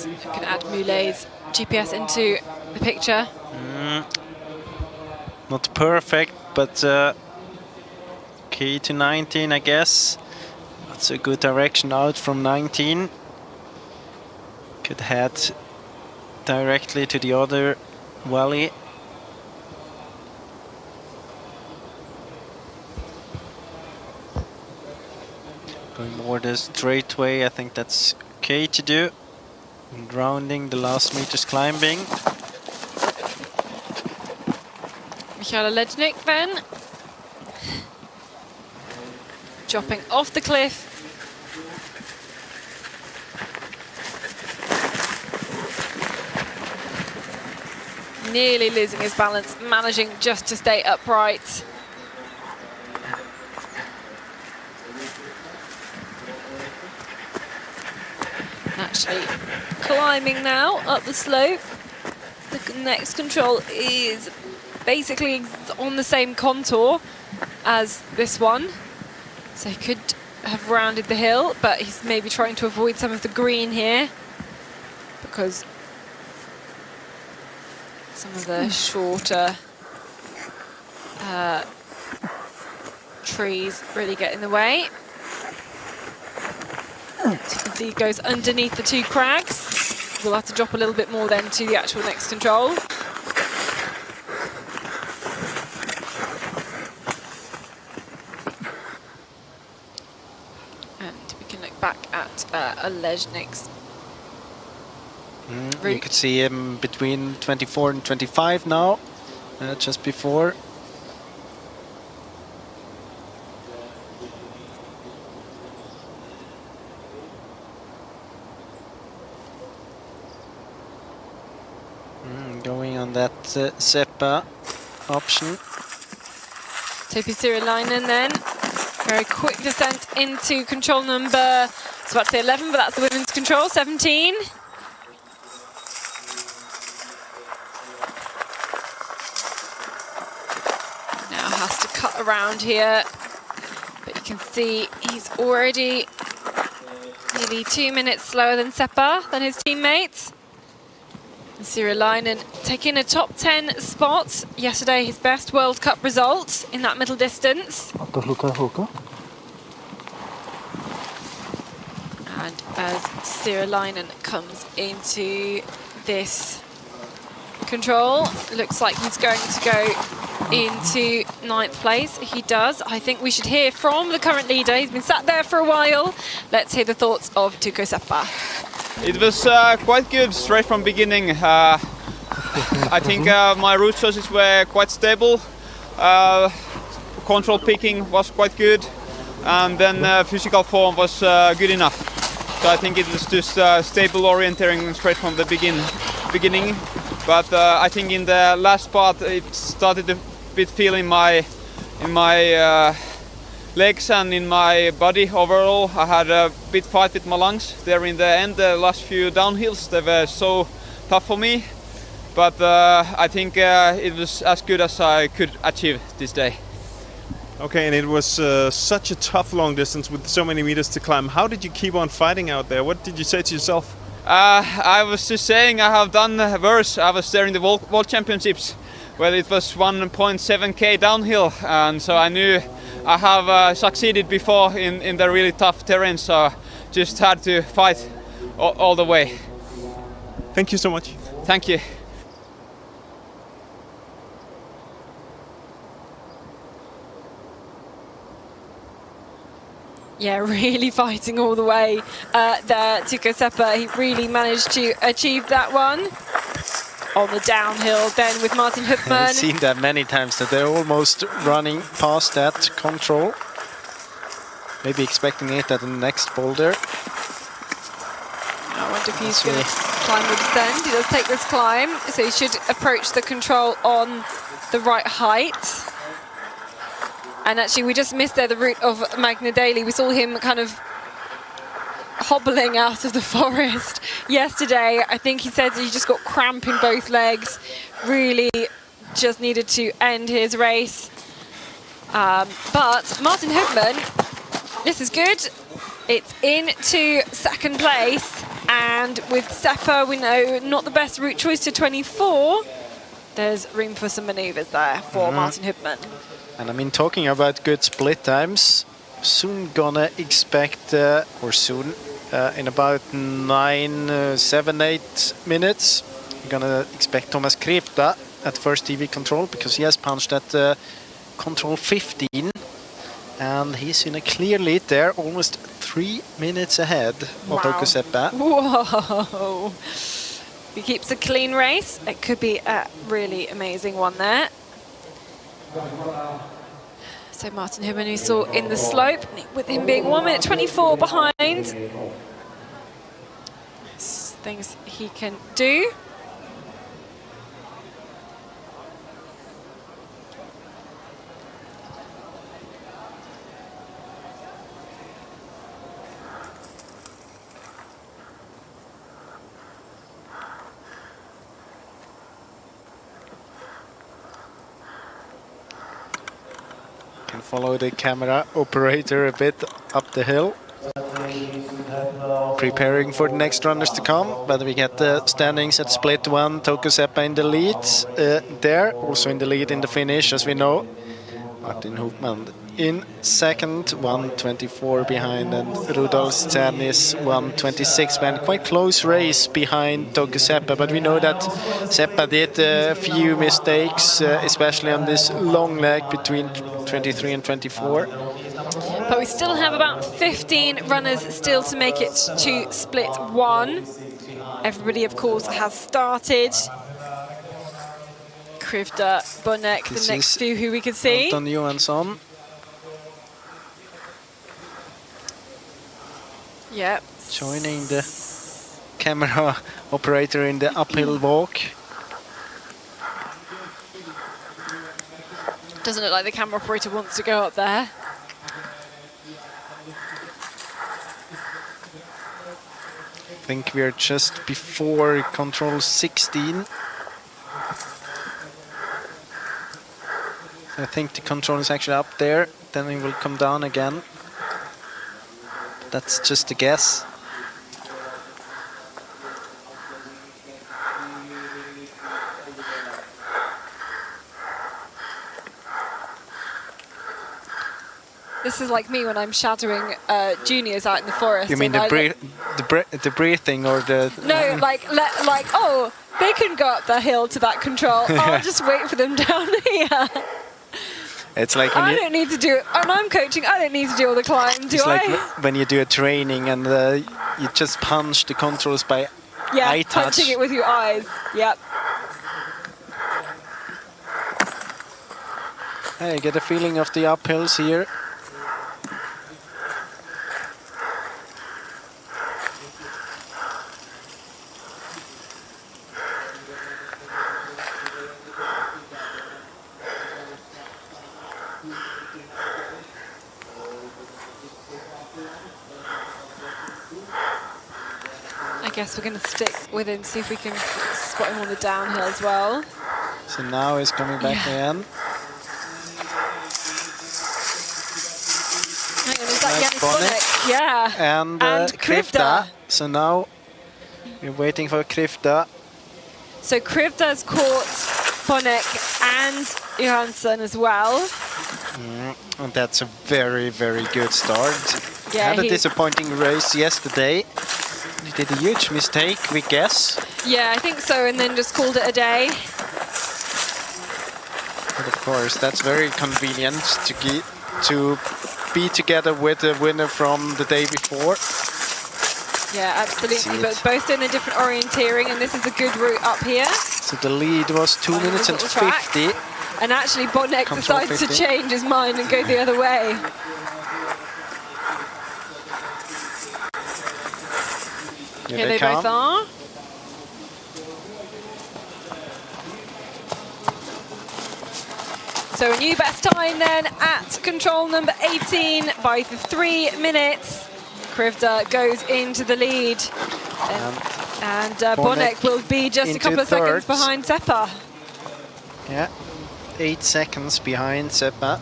Speaker 2: You can add Moulet's GPS into the picture.
Speaker 3: Not perfect, but key to 19, I guess. That's a good direction out from 19. Could head directly to the other valley. Going more the straight way, I think that's okay to do. And rounding the last meters climbing.
Speaker 2: Michal Lejnik then. Dropping off the cliff. Nearly losing his balance, managing just to stay upright. Actually climbing now up the slope. The next control is basically on the same contour as this one. So he could have rounded the hill, but he's maybe trying to avoid some of the green here because some of the shorter trees really get in the way. So you can see he goes underneath the two crags. We'll have to drop a little bit more then to the actual next control. back at Olejnik's
Speaker 3: You could see him between 24 and 25 now, just before. Going on that Seppa option.
Speaker 2: Topi Sirulainen then. Very quick descent into control number, I was about to say 11, but that's the women's control, 17. Now has to cut around here, but you can see he's already nearly 2 minutes slower than Seppa, than his teammates. Sirulainen taking a top 10 spot yesterday, his best World Cup result in that middle distance. And as Sirulainen comes into this control, looks like he's going to go into 9th place. He does. I think we should hear from the current leader. He's been sat there for a while. Let's hear the thoughts of Tuukka Seppa.
Speaker 12: It was quite good straight from beginning. I think my route choices were quite stable. Control picking was quite good, and then physical form was good enough. So I think it was just stable orienteering straight from the beginning. But I think in the last part it started a bit feel in my legs and in my body overall. I had a bit fight with my lungs there in the end. The last few downhills, they were so tough for me, but I think it was as good as I could achieve this day.
Speaker 1: Okay, and it was such a tough long distance with so many meters to climb. How did you keep on fighting out there? What did you say to yourself?
Speaker 12: I was just saying I have done worse. I was there in the World Championships where it was 1.7k downhill, and so I knew I have succeeded before in the really tough terrain, so just had to fight all the way.
Speaker 1: Thank you so much.
Speaker 12: Thank you.
Speaker 2: Yeah, really fighting all the way there, Tuukka Seppa. He really managed to achieve that one. On the downhill then with Martin Hupman.
Speaker 3: I've seen that many times, that they're almost running past that control. Maybe expecting it at the next boulder.
Speaker 2: I wonder if he's going to climb or descend. He does take this climb, so he should approach the control on the right height. And actually, we just missed there the route of Magna Daly. We saw him kind of hobbling out of the forest yesterday. I think he said he just got cramp in both legs, really just needed to end his race. But Martin Hupman, this is good. It's into 2nd place, and with Seppa, we know not the best route choice to 24. There's room for some manoeuvres there for Martin Hupman.
Speaker 3: And I mean, talking about good split times, soon gonna expect, in about 7, 8 minutes, we're gonna expect Thomas Krefta at first TV control, because he has punched at control 15, and he's in a clear lead there, almost 3 minutes ahead of Tuukka Seppa.
Speaker 2: Whoa! He keeps a clean race. It could be a really amazing one there. So Martin Hupman, we saw in the slope, with him being 1 minute 24 behind. Things he can do.
Speaker 3: Can follow the camera operator a bit up the hill. Preparing for the next runners to come, but we get the standings at split 1. Tuukka Seppa in the lead there, also in the lead in the finish, as we know. Martin Hupman in 2nd, 1:24 behind, and Rudolf Czernis 1:26. And quite close race behind Tuukka Seppa, but we know that Seppa did a few mistakes, especially on this long leg between 23 and 24.
Speaker 2: But we still have about 15 runners still to make it to split 1. Everybody, of course, has started. Krivda, Bonek, the next few who we could see.
Speaker 3: Anton Johansson.
Speaker 2: Yep.
Speaker 3: Joining the camera operator in the uphill walk.
Speaker 2: Doesn't look like the camera operator wants to go up there.
Speaker 3: I think we're just before control 16. I think the control is actually up there, then it will come down again. That's just a guess.
Speaker 2: This is like me when I'm shadowing juniors out in the forest.
Speaker 3: You mean the breathing or the...
Speaker 2: No, like, oh, they can go up the hill to that control. I'll just wait for them down here.
Speaker 3: It's like when
Speaker 2: I don't need to do it. And I'm coaching, I don't need to do all the climb, do
Speaker 3: it's
Speaker 2: I?
Speaker 3: like when you do a training and you just punch the controls by eye touch.
Speaker 2: Punching it with your eyes. Yep.
Speaker 3: I get a feeling of the uphills here.
Speaker 2: I guess we're going to stick with him, see if we can spot him on the downhill as well.
Speaker 3: So now he's coming back again.
Speaker 2: Hang on, is that Jonas Bonek? Yeah.
Speaker 3: And
Speaker 2: Krivda.
Speaker 3: So now we're waiting for Krivda.
Speaker 2: So Krivda's caught Bonek and Johansson as well.
Speaker 3: And that's a very, very good start.
Speaker 2: Yeah,
Speaker 3: Had a disappointing race yesterday. He did a huge mistake, we guess.
Speaker 2: Yeah, I think so, and then just called it a day.
Speaker 3: But of course, that's very convenient to be together with the winner from the day before.
Speaker 2: Yeah, absolutely, but both doing a different orienteering, and this is a good route up here.
Speaker 3: So the lead was 2 minutes and 50.
Speaker 2: And actually, Bonek decided to change his mind and go the other way. Here they both are. So a new best time then at control number 18 by 3 minutes. Krivda goes into the lead. And Bonek will be just a couple of seconds behind Seppa.
Speaker 3: Yeah, 8 seconds behind Seppa.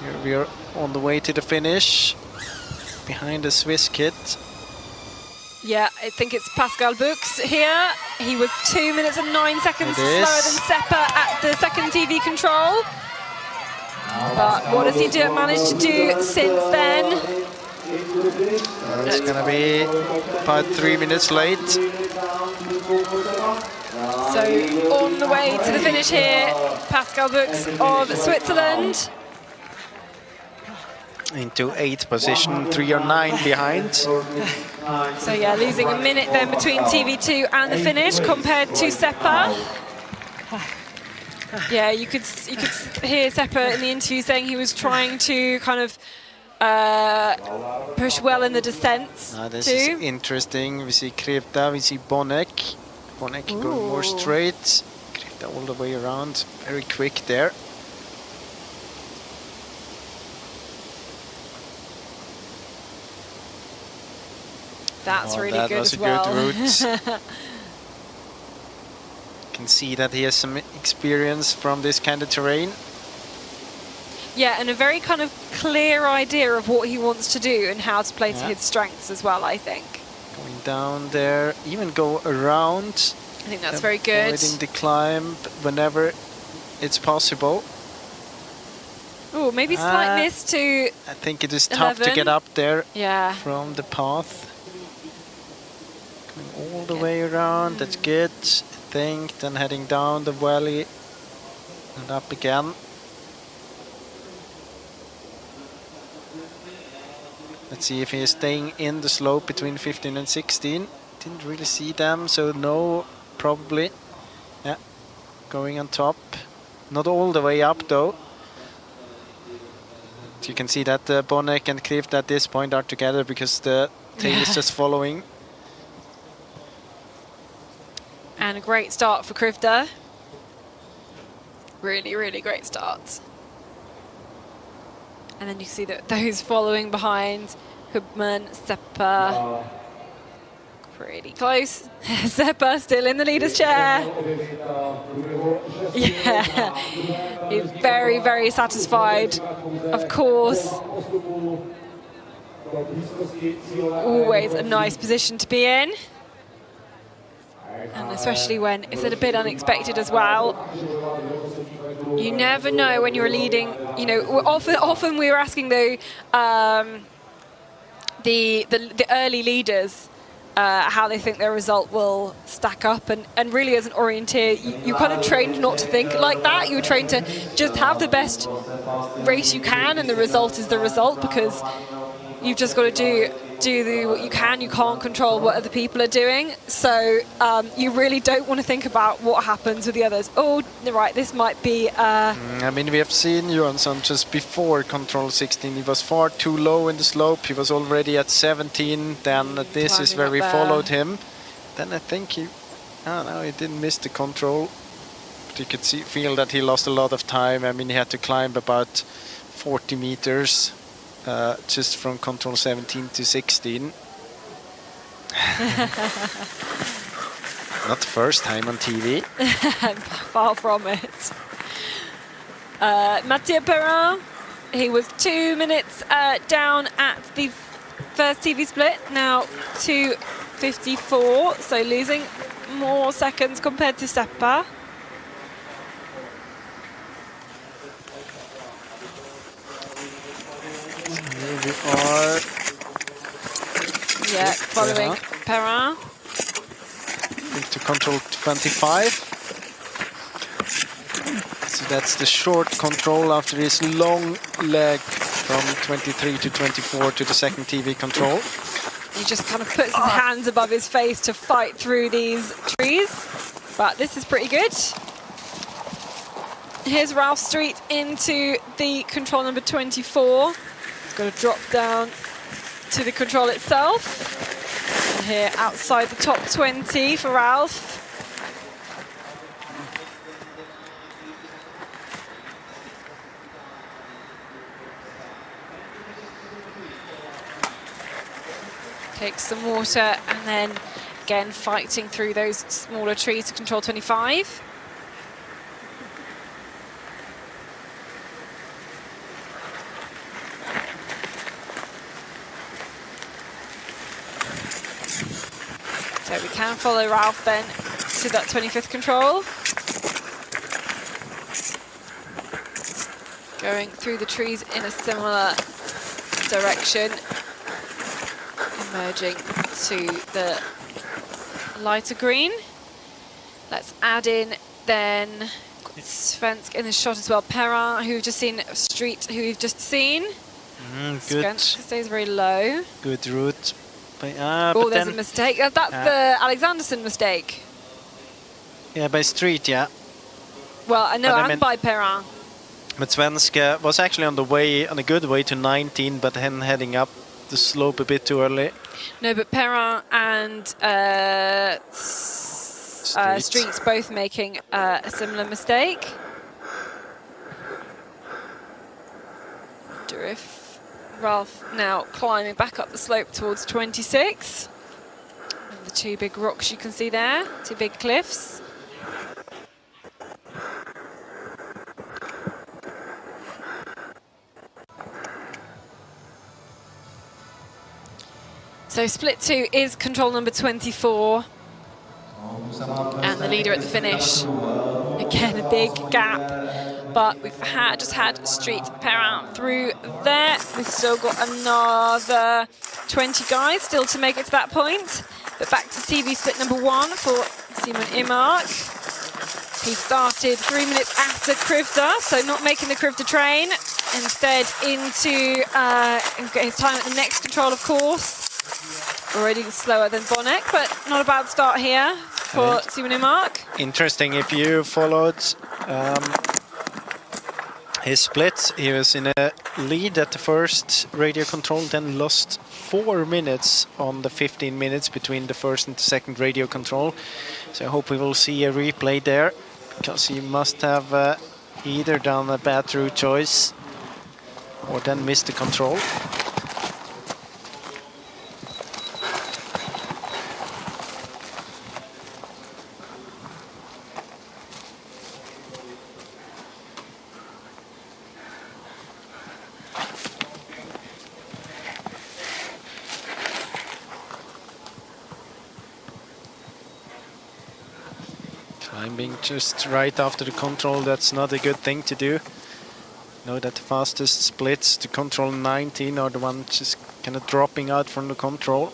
Speaker 3: Here we are on the way to the finish. Behind the Swiss kid.
Speaker 2: Yeah, I think it's Pascal Bux here. He was 2 minutes and 9 seconds slower than Seppa at the second TV control. But what does he manage to do since then?
Speaker 3: It's gonna be about 3 minutes late.
Speaker 2: So on the way to the finish here, Pascal Bux of Switzerland.
Speaker 3: Into 8th position, 3:09 behind.
Speaker 2: So yeah, losing a minute then between TV2 and the finish compared to Seppa. Yeah, you could hear Seppa in the interview saying he was trying to kind of push well in the descents
Speaker 3: This
Speaker 2: too.
Speaker 3: is interesting. We see Krivda, we see Bonek. Bonek going more straight. Krivda all the way around, very quick there.
Speaker 2: That's really good as well.
Speaker 3: That was a good route. Can see that he has some experience from this kind of terrain.
Speaker 2: Yeah, and a very kind of clear idea of what he wants to do and how to play to his strengths as well, I think.
Speaker 3: Going down there, even go around.
Speaker 2: I think that's very good.
Speaker 3: Avoiding the climb whenever it's possible.
Speaker 2: Oh, maybe slight miss to
Speaker 3: I think it is tough to get up there from the path. Going all the way around, that's good. I think, then heading down the valley and up again. Let's see if he is staying in the slope between 15 and 16. Didn't really see them, so no, probably. Yeah, going on top. Not all the way up though. You can see that Bonnek and Krift at this point are together because the tail is just following.
Speaker 2: And a great start for Krivda. Really, really great start. And then you see that those following behind, Hubman, Seppa, pretty close. Seppa still in the leader's chair. Yeah, he's very, very satisfied. Of course, always a nice position to be in. And especially when it's a bit unexpected as well. You never know when you're leading. You know, often we were asking the early leaders how they think their result will stack up, and really as an orienteer, you kind of trained not to think like that. You're trained to just have the best race you can, and the result is the result, because you've just got to do what you can. You can't control what other people are doing, so you really don't want to think about what happens with the others. Oh, right, this might be...
Speaker 3: I mean, we have seen Johansson just before control 16. He was far too low in the slope. He was already at 17. Then this is where we followed him. Then I think he... Oh, no, he didn't miss the control. But you could feel that he lost a lot of time. I mean, he had to climb about 40 meters. Just from control 17 to 16. Not the first time on TV.
Speaker 2: Far from it. Mathieu Perrin, he was 2 minutes down at the first TV split, now 2:54, so losing more seconds compared to Seppa.
Speaker 3: Here we are.
Speaker 2: Yeah, following Perrin.
Speaker 3: Into control 25. So that's the short control after his long leg from 23 to 24 to the second TV control.
Speaker 2: He just kind of puts his hands above his face to fight through these trees. But this is pretty good. Here's Ralph Street into the control number 24. He's got to drop down to the control itself. And here outside the top 20 for Ralph. Takes some water and then again fighting through those smaller trees to control 25. So we can follow Ralph then to that 25th control. Going through the trees in a similar direction. Emerging to the lighter green. Let's add in then Svensk in the shot as well. Perrin, who we've just seen, Street, who we've just seen.
Speaker 3: Good.
Speaker 2: Svensk stays very low.
Speaker 3: Good route.
Speaker 2: Oh, there's a mistake. That's the Alexanderson mistake.
Speaker 3: Yeah, by Street, yeah.
Speaker 2: Well, I know, and by Perrin.
Speaker 3: But Svensk was actually on a good way to 19, but then heading up the slope a bit too early.
Speaker 2: No, but Perrin and Streets both making a similar mistake. Ralph now climbing back up the slope towards 26. And the two big rocks you can see there, two big cliffs. So split 2 is control number 24. And the leader at the finish. Again, a big gap. But we've just had Street Perrin through there. We've still got another 20 guys still to make it to that point. But back to TV split number 1 for Simon Imark. He started 3 minutes after Krivda, so not making the Krivda train. instead into his time at the next control, of course. Already slower than Bonnet, but not a bad start here for Simon Mark.
Speaker 3: Interesting, if you followed his splits, he was in a lead at the first radio control, then lost 4 minutes on the 15 minutes between the first and the second radio control. So I hope we will see a replay there, because he must have either done a bad route choice or then missed the control. Climbing just right after the control, that's not a good thing to do. Know that the fastest splits to control 19 are the ones just kind of dropping out from the control.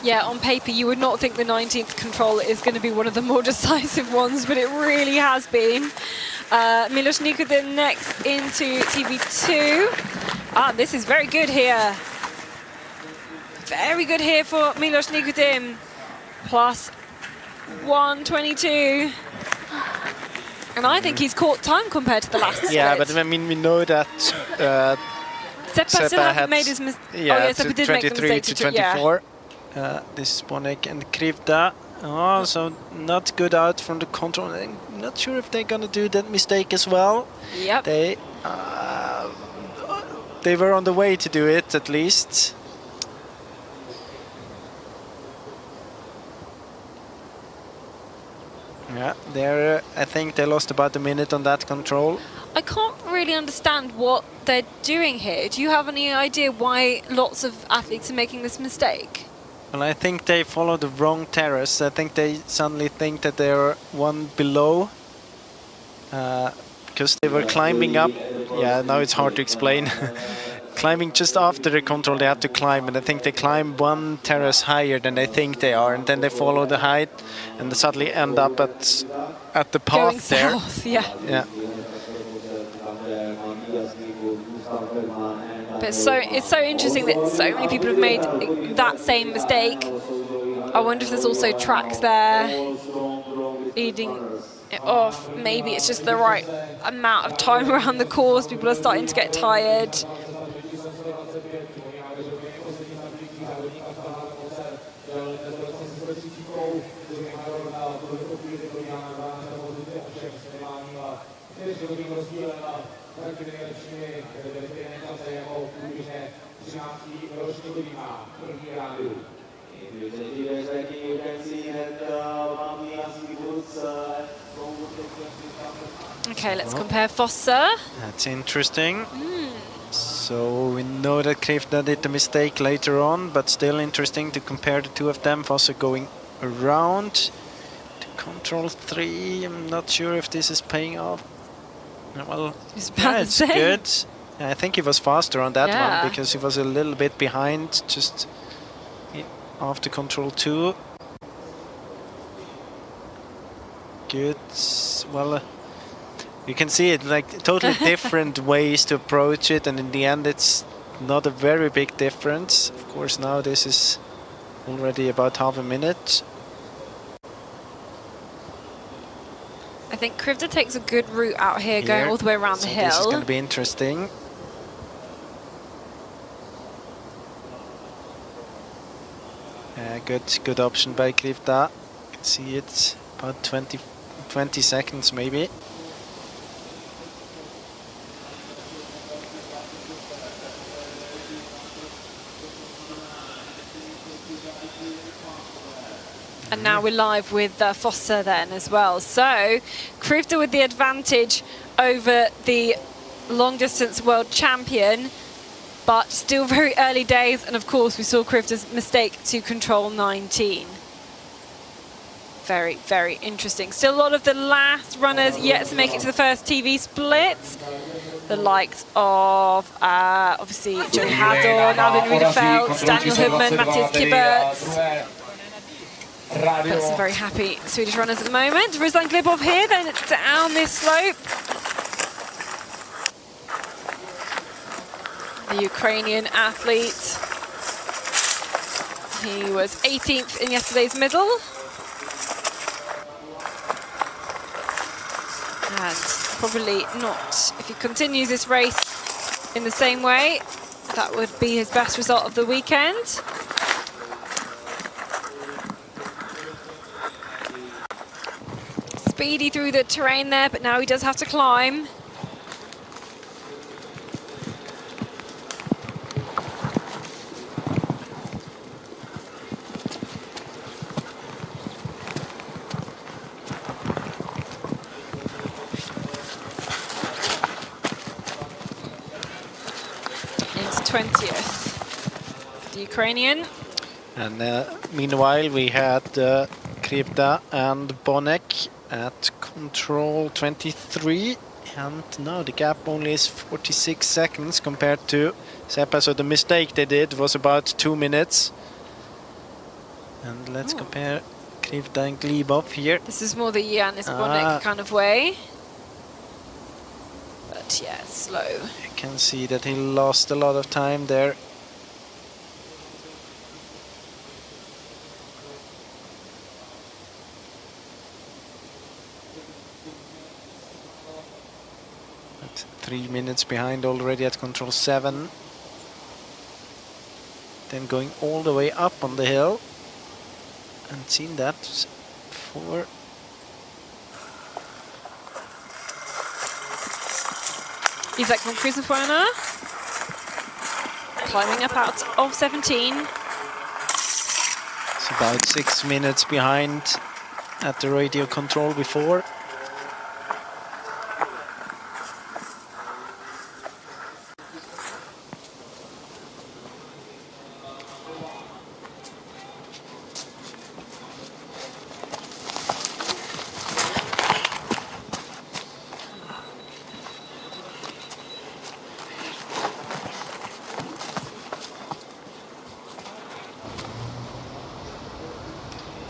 Speaker 2: Yeah, on paper you would not think the 19th control is going to be one of the more decisive ones, but it really has been. Milos Nikodin next into TV2. Ah, this is very good here. Very good here for Milos Nikodin. Plus 122. And I think he's caught time compared to the last split.
Speaker 3: Yeah, but I mean, we know that
Speaker 2: Seppa still hasn't made his mistake.
Speaker 3: Yeah,
Speaker 2: oh, yeah, Seppa did make the
Speaker 3: 23
Speaker 2: mistake
Speaker 3: to 24. This is Bonek and Krivda. Oh, so not good out from the control. I'm not sure if they're gonna do that mistake as well.
Speaker 2: Yep.
Speaker 3: They were on the way to do it, at least. Yeah, there. I think they lost about a minute on that control.
Speaker 2: I can't really understand what they're doing here. Do you have any idea why lots of athletes are making this mistake?
Speaker 3: Well, I think they follow the wrong terrace. I think they suddenly think that they're one below. Because they were climbing up. Yeah, now it's hard to explain. Climbing just after the control, they have to climb, and I think they climb one terrace higher than they think they are, and then they follow the height, and they suddenly end up at the path
Speaker 2: Going
Speaker 3: there.
Speaker 2: south, yeah.
Speaker 3: Yeah.
Speaker 2: But it's so interesting that so many people have made that same mistake. I wonder if there's also tracks there leading it off. Maybe it's just the right amount of time around the course. People are starting to get tired. Okay, let's compare Fosse.
Speaker 3: That's interesting. So we know that Krivda did the mistake later on, but still interesting to compare the two of them. Fosse going around to control 3. I'm not sure if this is paying off. Well,
Speaker 2: it's
Speaker 3: good. I think he was faster on that one because he was a little bit behind just after control 2. Good. Well, you can see it like totally different ways to approach it, and in the end it's not a very big difference. Of course, now this is already about half a minute.
Speaker 2: I think Krivda takes a good route out here, going all the way around the hill.
Speaker 3: This is going to be interesting. Good option by Krivda. You can see it about 20 seconds maybe.
Speaker 2: And now we're live with Fosse then as well. So Krivda with the advantage over the long distance world champion, but still very early days. And of course we saw Krivda's mistake to control 19. Very, very interesting. Still a lot of the last runners yet to make it to the first TV splits. The likes of obviously Joey Hador, Alvin Riederfeld, Daniel Hubman, Matthias Kibberts. But some very happy Swedish runners at the moment. Ruslan Glibov here, then down this slope. The Ukrainian athlete. He was 18th in yesterday's middle. And probably not, if he continues this race in the same way, that would be his best result of the weekend. Speedy through the terrain there, but now he does have to climb. Into 20th, the Ukrainian.
Speaker 3: And meanwhile, we had Krivda and Bonek at control 23. And now the gap only is 46 seconds compared to Seppa. So the mistake they did was about 2 minutes. And let's compare Krivda and Glibov here.
Speaker 2: This is more the Yanis Bonek kind of way. But yeah, slow.
Speaker 3: You can see that he lost a lot of time there. At 3 minutes behind already at control 7. Then going all the way up on the hill. And seen that for
Speaker 2: Isaac von Krusenfuerner climbing up out of 17.
Speaker 3: It's about 6 minutes behind at the radio control before.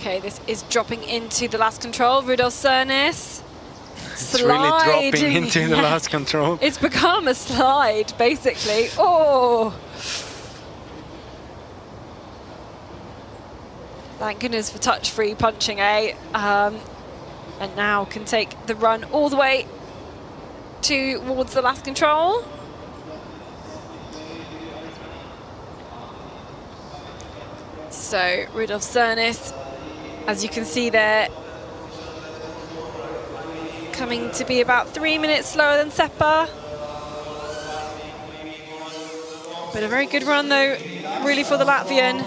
Speaker 2: Okay, this is dropping into the last control. Rudolf Cernis.
Speaker 3: It's really dropping into the last control.
Speaker 2: It's become a slide, basically. Oh! Thank goodness for touch-free punching, eh? And now can take the run all the way towards the last control. So, Rudolf Cernis, as you can see there, coming to be about 3 minutes slower than Seppa. But a very good run though, really, for the Latvian.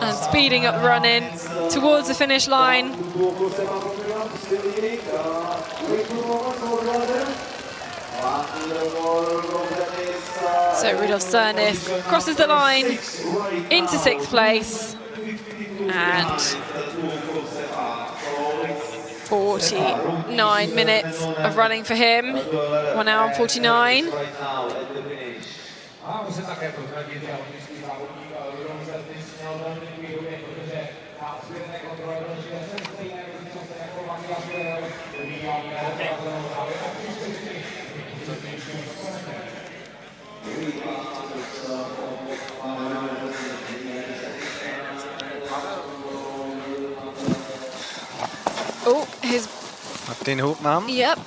Speaker 2: And speeding up the run in towards the finish line. So Rudolf Cernis crosses the line into 6th place. And 49 minutes of running for him. 1 hour and 49. Oh, his
Speaker 3: Martin Hoopman.
Speaker 2: Yep.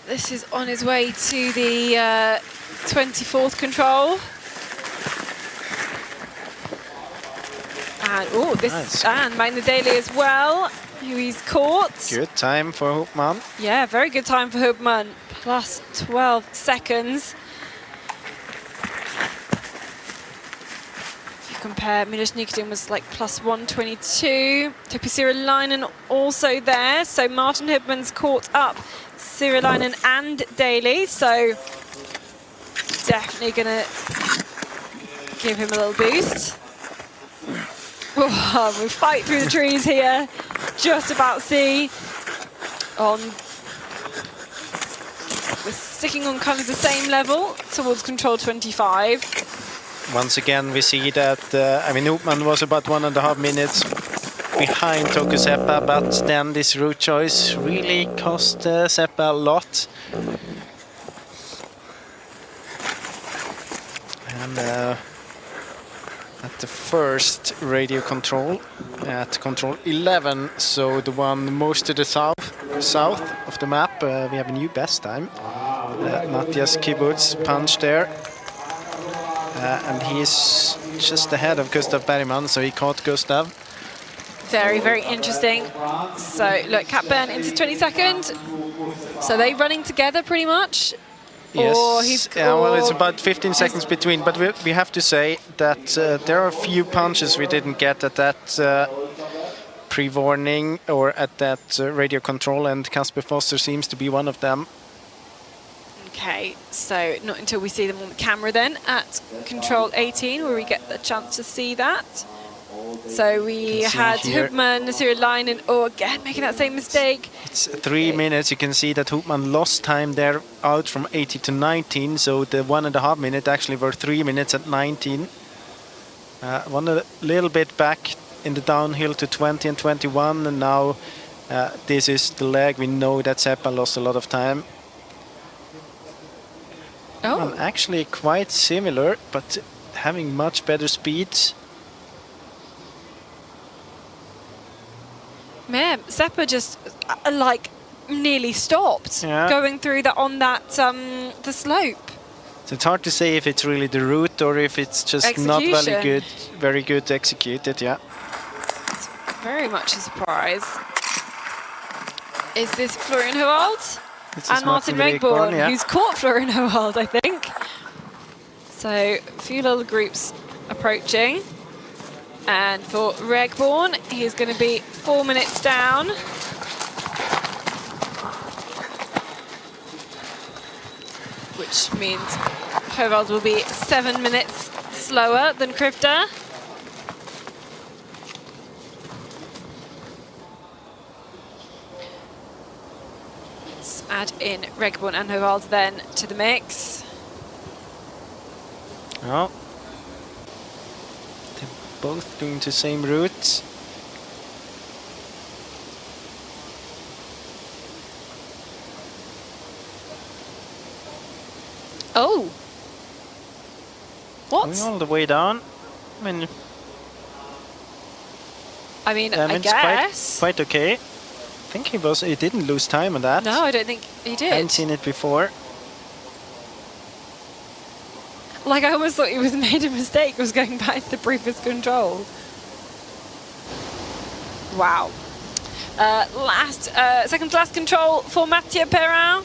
Speaker 2: This is on his way to the 24th control. And oh, this
Speaker 3: nice.
Speaker 2: And Magnus Daly as well, who he's caught.
Speaker 3: Good time for Hoopman.
Speaker 2: Yeah, very good time for Hoopman. Plus 12 seconds. Compare, Milos Nikitin was like plus 122. Topi Sirolainen also there. So Martin Hoopman's caught up Sirolainen and Daly. So definitely going to give him a little boost. Oh, we fight through the trees here. Just about see. We're sticking on kind of the same level towards control 25.
Speaker 3: once again, we see that, I mean, Hoopman was about 1.5 minutes behind Toku Seppa, but then this route choice really cost Seppa a lot. And at the first radio control, at control 11, so the one most to the south of the map, we have a new best time. Matthias Kibbutz punch there. And he's just ahead of Gustav Bergman, so he caught Gustav.
Speaker 2: Very, very interesting. So look, Katherine into 22nd. So they running together pretty much?
Speaker 3: Yes,
Speaker 2: or he's,
Speaker 3: well, it's about 15 seconds between, but we have to say that there are a few punches we didn't get at that pre-warning or at that radio control, and Kasper Foster seems to be one of them.
Speaker 2: Okay, so not until we see them on the camera then at control 18 where we get the chance to see that. So we had Hoopman, Nasirilainen, again making that same mistake.
Speaker 3: It's 3 minutes. You can see that Hoopman lost time there out from 80 to 19. So the 1.5 minute actually were 3 minutes at 19. One a little bit back in the downhill to 20 and 21. And now this is the leg. We know that Seppa lost a lot of time.
Speaker 2: Oh.
Speaker 3: Actually quite similar, but having much better speeds.
Speaker 2: Man, Seppa just like nearly stopped going through that on that the slope.
Speaker 3: So it's hard to say if it's really the route or if it's just not very good executed. Yeah.
Speaker 2: It's very much a surprise. Is this Florian Howald? And Martin Regborn, who's caught Florian Howald, I think. So a few little groups approaching. And for Regborn, he's going to be 4 minutes down. Which means Howald will be 7 minutes slower than Krivda. Let's add in Regborn and Howald then to the mix.
Speaker 3: Oh. Both doing the same route.
Speaker 2: Oh. What?
Speaker 3: Going all the way down. I mean,
Speaker 2: I guess.
Speaker 3: It's quite okay. I think he didn't lose time on that.
Speaker 2: No, I don't think he did.
Speaker 3: I hadn't seen it before.
Speaker 2: Like, I almost thought he was made a mistake, was going back to the previous control. Wow. Second to last control for Mathieu Perrin.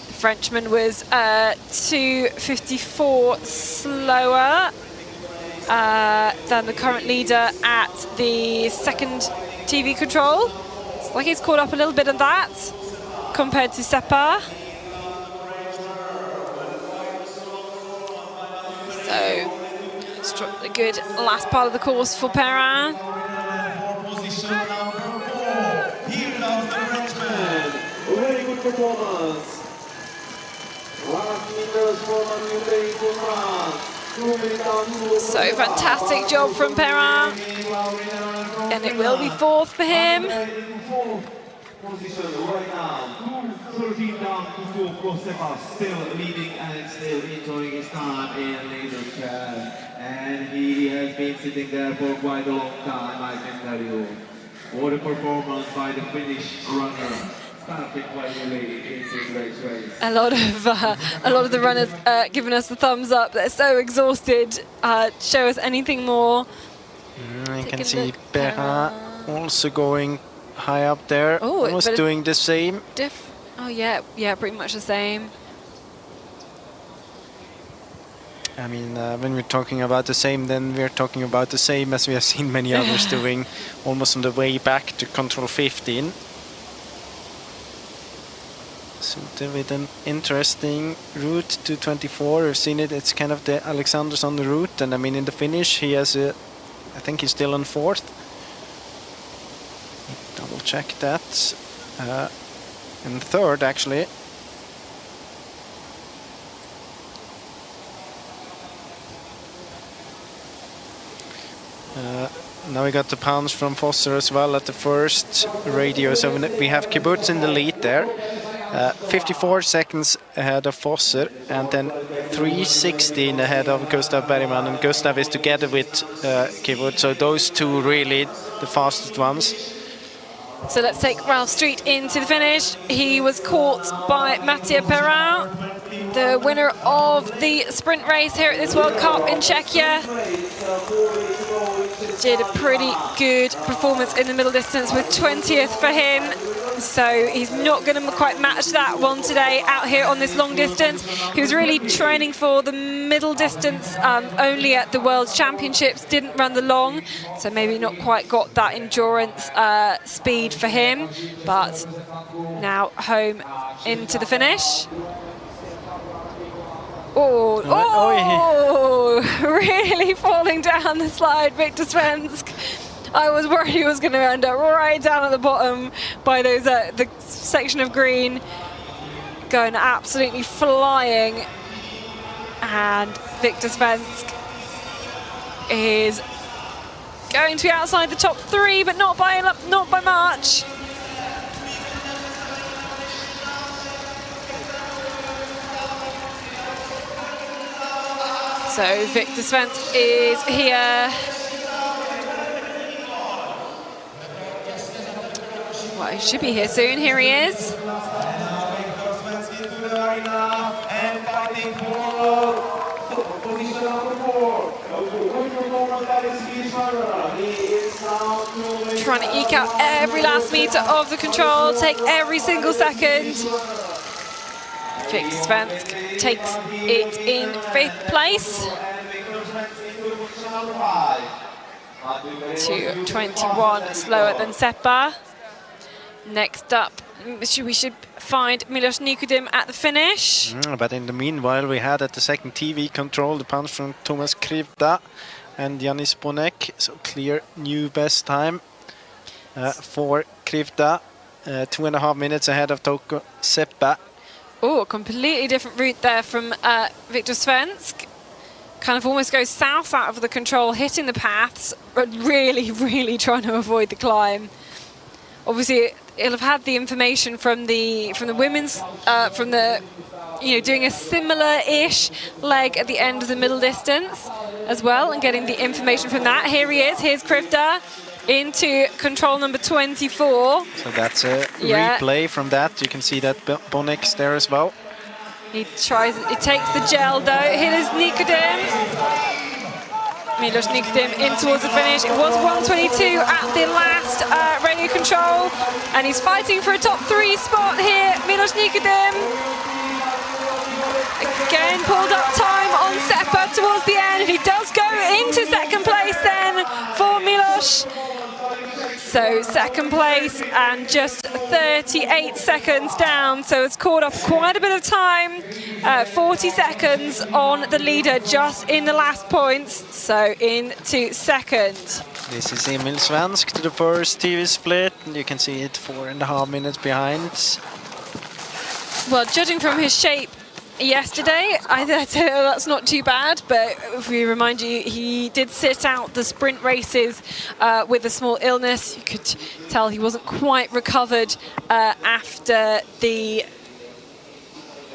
Speaker 2: The Frenchman was 2:54 slower than the current leader at the second TV control. It's like he's caught up a little bit of that compared to Seppa. So, a good last part of the course for Perrin.
Speaker 4: Very good performance. Last meters for
Speaker 2: So fantastic job from Perrin. And it will be fourth for him.
Speaker 4: Position right now. 13 down to 4 Seppa, still leading and still enjoying his time in leadership. And he has been sitting there for quite a long time, I can tell you. What a performance by the Finnish runner. Starting quite early in this race.
Speaker 2: A lot of the runners giving us the thumbs up. They're so exhausted. Show us anything more.
Speaker 3: You can see Perrin also going high up there.
Speaker 2: Oh,
Speaker 3: almost doing the same.
Speaker 2: Oh yeah, pretty much the same.
Speaker 3: I mean, when we're talking about the same, then we're talking about the same as we have seen many others doing, almost on the way back to control 15. So with an interesting route to 24, we've seen it. It's kind of the Alexandersson route, and I mean in the finish he has I think he's still on fourth. Double check that. In third actually. Now we got the pounds from Foster as well at the first radio. So we have Kibbutz in the lead there. 54 seconds ahead of Foster, and then 3:16 ahead of Gustav Bergman. And Gustav is together with Kibbutz. So those two really the fastest ones.
Speaker 2: So let's take Ralph Street into the finish. He was caught by Mathieu Perrin, the winner of the sprint race here at this World Cup in Czechia. Did a pretty good performance in the middle distance with 20th for him. So he's not going to quite match that one today out here on this long distance. He was really training for the middle distance only at the World Championships, didn't run the long, so maybe not quite got that endurance speed for him, but now home into the finish. Really falling down the slide, Victor Svensk. I was worried he was going to end up right down at the bottom by those the section of green, going absolutely flying. And Victor Svensk is going to be outside the top 3, but not by much. So Victor Svensk is here. Well, he should be here soon. Here he is. Trying to eke out every last meter of the control, take every single second. Victor Svensk takes it in 5th place. 2:21 slower than Seppa. Next up, we should find Milos Nikodim at the finish.
Speaker 3: But in the meanwhile, we had at the second TV control the pounds from Thomas Krivda and Yanis Bonek. So clear new best time for Krivda. 2.5 minutes ahead of Toko Seppa.
Speaker 2: Oh, a completely different route there from Victor Svensk. Kind of almost goes south out of the control, hitting the paths, but really, really trying to avoid the climb. Obviously, he'll have had the information from the women's, doing a similar-ish leg at the end of the middle distance as well, and getting the information from that. Here he is. Here's Krivda into control number 24.
Speaker 3: So that's a replay from that. You can see that Bonek's there as well.
Speaker 2: He takes the gel though. Here's Nikodim. Milos Nikodim in towards the finish. It was 1:22 at the last radio control, and he's fighting for a top 3 spot here. Milos Nikodim again pulled up time on Seppa towards the end. He does go into second place then for Milos. So second place and just 38 seconds down. So it's caught up quite a bit of time. 40 seconds on the leader just in the last points. So into second.
Speaker 3: This is Emil Svensk to the first TV split. And you can see it 4.5 minutes behind.
Speaker 2: Well, judging from his shape yesterday, I'd say that's not too bad, but if we remind you, he did sit out the sprint races with a small illness. You could tell he wasn't quite recovered after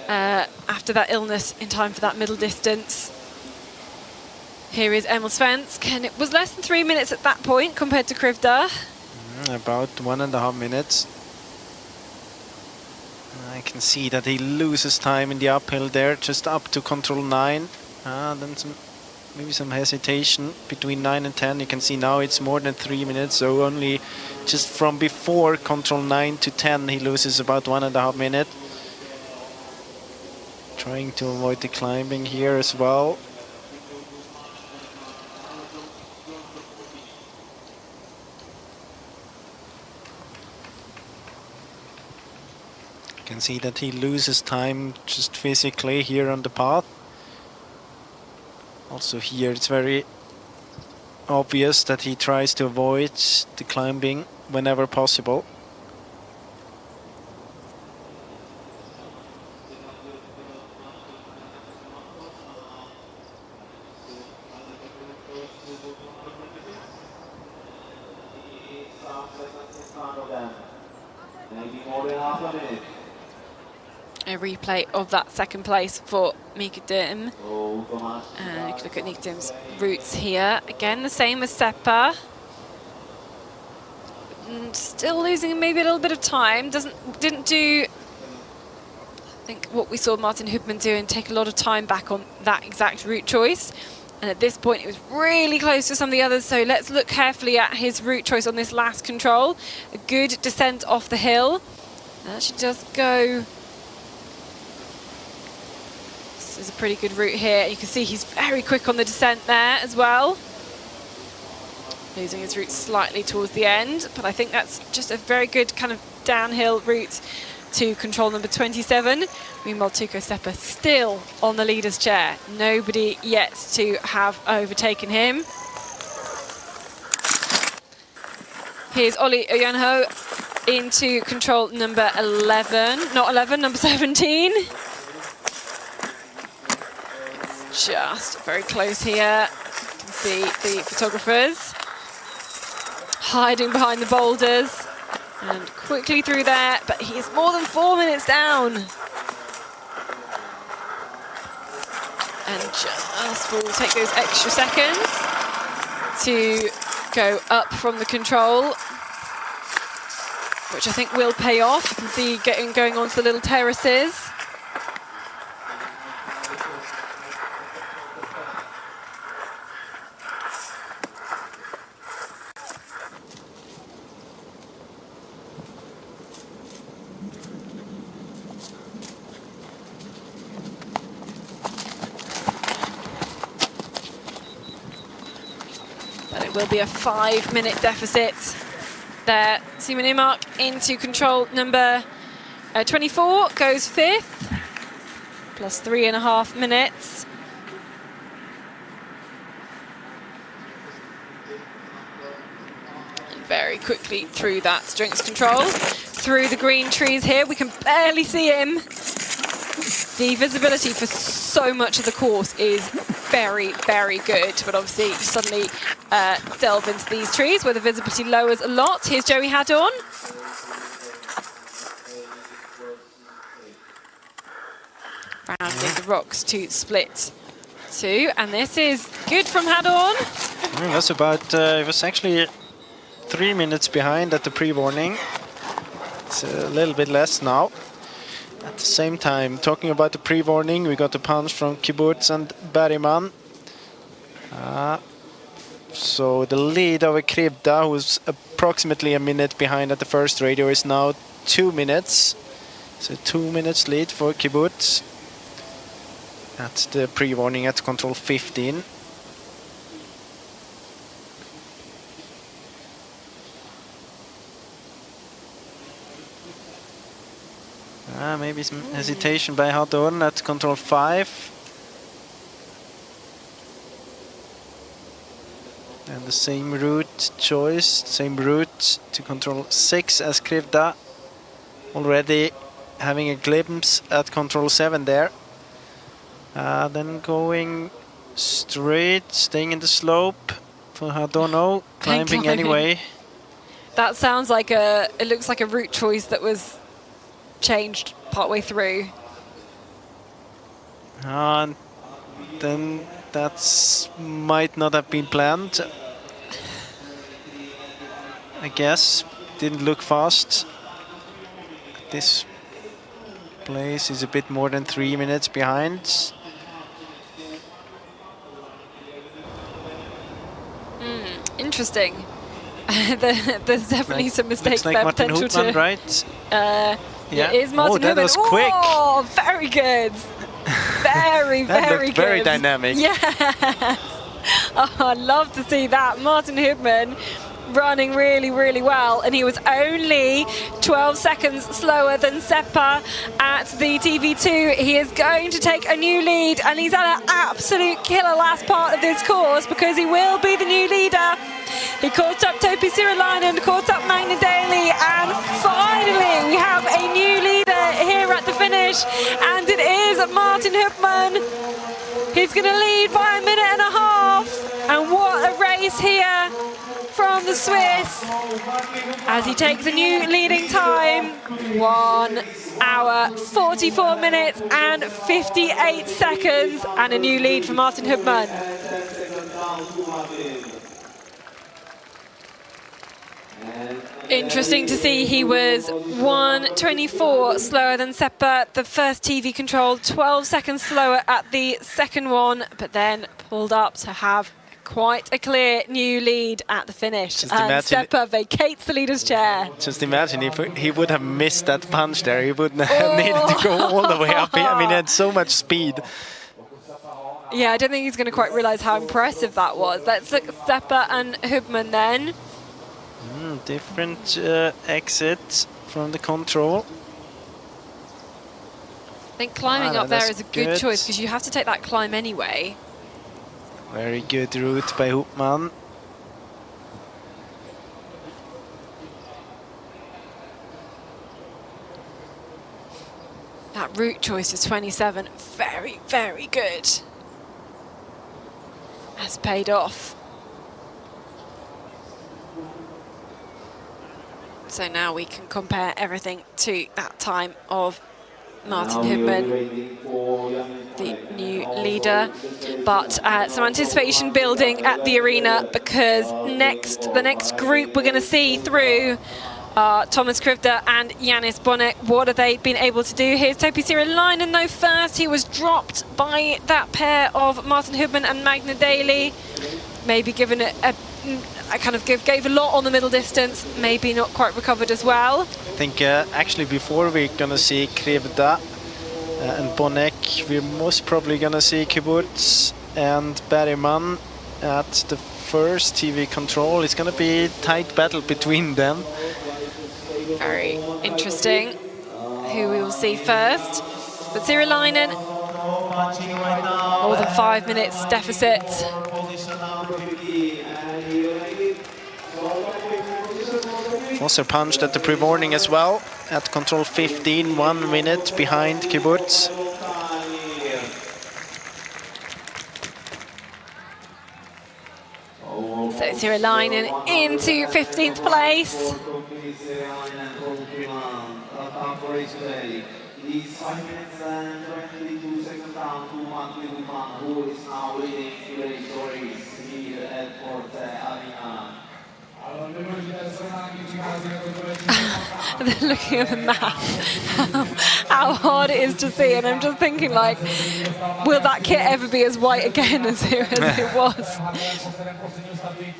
Speaker 2: that illness in time for that middle distance. Here is Emil Svensk, and it was less than 3 minutes at that point compared to Krivda.
Speaker 3: About 1.5 minutes. I can see that he loses time in the uphill there, just up to control 9. Then maybe some hesitation between 9 and 10. You can see now it's more than 3 minutes, so only just from before control 9 to 10 he loses about 1.5 minutes. Trying to avoid the climbing here as well. You can see that he loses time just physically here on the path. Also here it's very obvious that he tries to avoid the climbing whenever possible.
Speaker 4: more than half a minute.
Speaker 2: A replay of that second place for Mika Dim.
Speaker 4: Oh, Thomas.
Speaker 2: And you can look at Mika Dim's routes here. Again, the same as Seppa. Still losing maybe a little bit of time. Didn't do, I think, what we saw Martin Hubman do and take a lot of time back on that exact route choice. And at this point, it was really close to some of the others. So let's look carefully at his route choice on this last control. A good descent off the hill. And that should just go. This is a pretty good route here. You can see he's very quick on the descent there as well. Losing his route slightly towards the end, but I think that's just a very good kind of downhill route to control number 27. Meanwhile, Tuukka Seppa still on the leader's chair. Nobody yet to have overtaken him. Here's Olli Ojanho into control number 11. Not 11, number 17. Just very close here. You can see the photographers hiding behind the boulders and quickly through there, but he is more than 4 minutes down. And just will take those extra seconds to go up from the control, which I think will pay off. You can see going onto the little terraces. Will be a 5-minute deficit there. Simon Imark into control number 24, goes 5th, plus 3.5 minutes. And very quickly through that strength control, through the green trees here. We can barely see him. The visibility for so much of the course is very, very good, but obviously you suddenly delve into these trees where the visibility lowers a lot. Here's Joey Hadorn. Rounding the rocks to split 2, and this is good from Hadorn.
Speaker 3: That's about, it was actually 3 minutes behind at the pre-warning. It's a little bit less now. At the same time, talking about the pre-warning, we got a punch from Kibbutz and Berryman. So the lead over Kribda, who's approximately a minute behind at the first radio, is now 2 minutes. So 2 minutes lead for Kibbutz. That's the pre-warning at control 15. Maybe some hesitation by Hadorn at control 5. And the same route choice, same route to control 6 as Krivda. Already having a glimpse at control 7 there. Then going straight, staying in the slope for Hadorn, climbing anyway.
Speaker 2: That sounds like it looks like a route choice that was changed partway through.
Speaker 3: And then that might not have been planned. I guess didn't look fast. This place is a bit more than 3 minutes behind.
Speaker 2: Interesting. There's definitely some mistakes
Speaker 3: like
Speaker 2: there.
Speaker 3: Martin
Speaker 2: Potential
Speaker 3: Hubman,
Speaker 2: to.
Speaker 3: right?
Speaker 2: Yeah, it is Martin
Speaker 3: that
Speaker 2: Hubman.
Speaker 3: was quick.
Speaker 2: Oh, very good. Very,
Speaker 3: That
Speaker 2: very
Speaker 3: looked
Speaker 2: good.
Speaker 3: very dynamic.
Speaker 2: Yes. Oh, I'd love to see that. Martin Hubman running really, really well. And he was only 12 seconds slower than Seppa at the TV2. He is going to take a new lead, and he's had an absolute killer last part of this course because he will be the new leader. He caught up Topi Sirolainen, caught up Magna Daly, and finally we have a new leader here at the finish, and it is Martin Hubman. He's going to lead by 1.5 minutes, and what a race here from on the Swiss as he takes a new leading time. 1 hour, 44 minutes and 58 seconds, and a new lead for Martin Hubmann. Interesting to see he was 1:24 slower than Seppa, the first TV control, 12 seconds slower at the second one, but then pulled up to have quite a clear new lead at the finish. And Seppa vacates the leader's chair.
Speaker 3: Just imagine if he would have missed that punch there, he wouldn't have needed to go all the way up. I mean, he had so much speed.
Speaker 2: Yeah, I don't think he's going to quite realise how impressive that was. Let's look at Seppa and Hubmann then.
Speaker 3: Different exit from the control.
Speaker 2: I think climbing up there is a good choice because you have to take that climb anyway.
Speaker 3: Very good route by Hubmann.
Speaker 2: That route choice to 27, very, very good. Has paid off. So now we can compare everything to that time of Martin Hubmann, the new leader. But some anticipation building at the arena because the next group we're going to see through are Thomas Krivda and Yannis Bonnet. What have they been able to do? Here's Topi Sirolainen though first. He was dropped by that pair of Martin Hubmann and Magna Daly. Maybe given I kind of gave a lot on the middle distance, maybe not quite recovered as well.
Speaker 3: I think actually before we're gonna see Krivda and Bonnet, we're most probably gonna see Kiburz and Bergman at the first TV control. It's gonna be a tight battle between them.
Speaker 2: Very interesting who we will see first. But Sirolainen, more than 5 minutes deficit.
Speaker 3: Also punched at the pre-warning as well. At control 15, 1 minute behind Kiburz.
Speaker 2: So Sirolainen into 15th place. They're looking at the map, how hard it is to see, and I'm just thinking, like, will that kit ever be as white again as it was?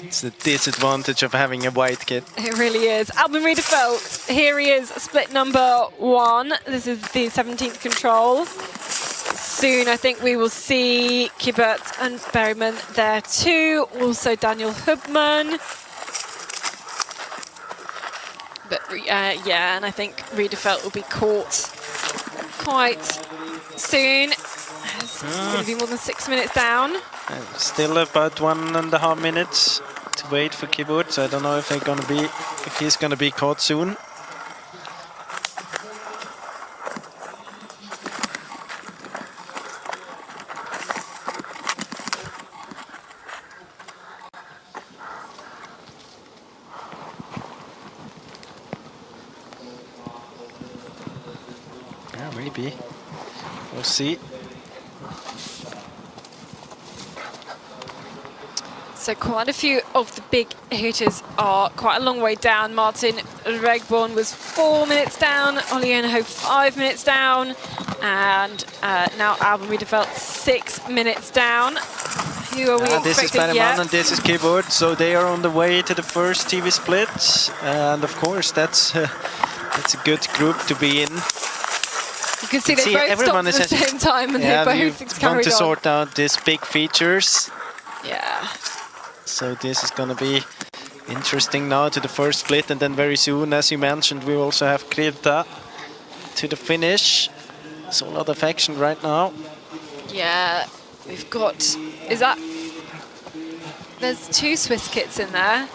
Speaker 3: It's the disadvantage of having a white kit.
Speaker 2: It really is. Albin Riedefeld, here he is, split number 1. This is the 17th control. Soon I think we will see Kiburz and Bergman there too. Also Daniel Hubmann. But yeah, and I think Riedefeld will be caught quite soon. It's going to be more than 6 minutes down.
Speaker 3: Still about 1.5 minutes to wait for Kiburz. I don't know if he's gonna be caught soon. Yeah, maybe. We'll see.
Speaker 2: So quite a few of the big hitters are quite a long way down. Martin Regborn was 4 minutes down, Olli Enho 5 minutes down, and now Albin Riedefeld 6 minutes down. Who are we expecting?
Speaker 3: This is Bergman and this is Kiburz, so they are on the way to the first TV split, and of course that's a good group to be in.
Speaker 2: You can see they both stopped at the same time, and they both carried on.
Speaker 3: Want to sort out these big features.
Speaker 2: Yeah.
Speaker 3: So this is going to be interesting now to the first split, and then very soon, as you mentioned, we also have Krivda to the finish. So a lot of action right now.
Speaker 2: Yeah, we've got... There's 2 Swiss kits in there.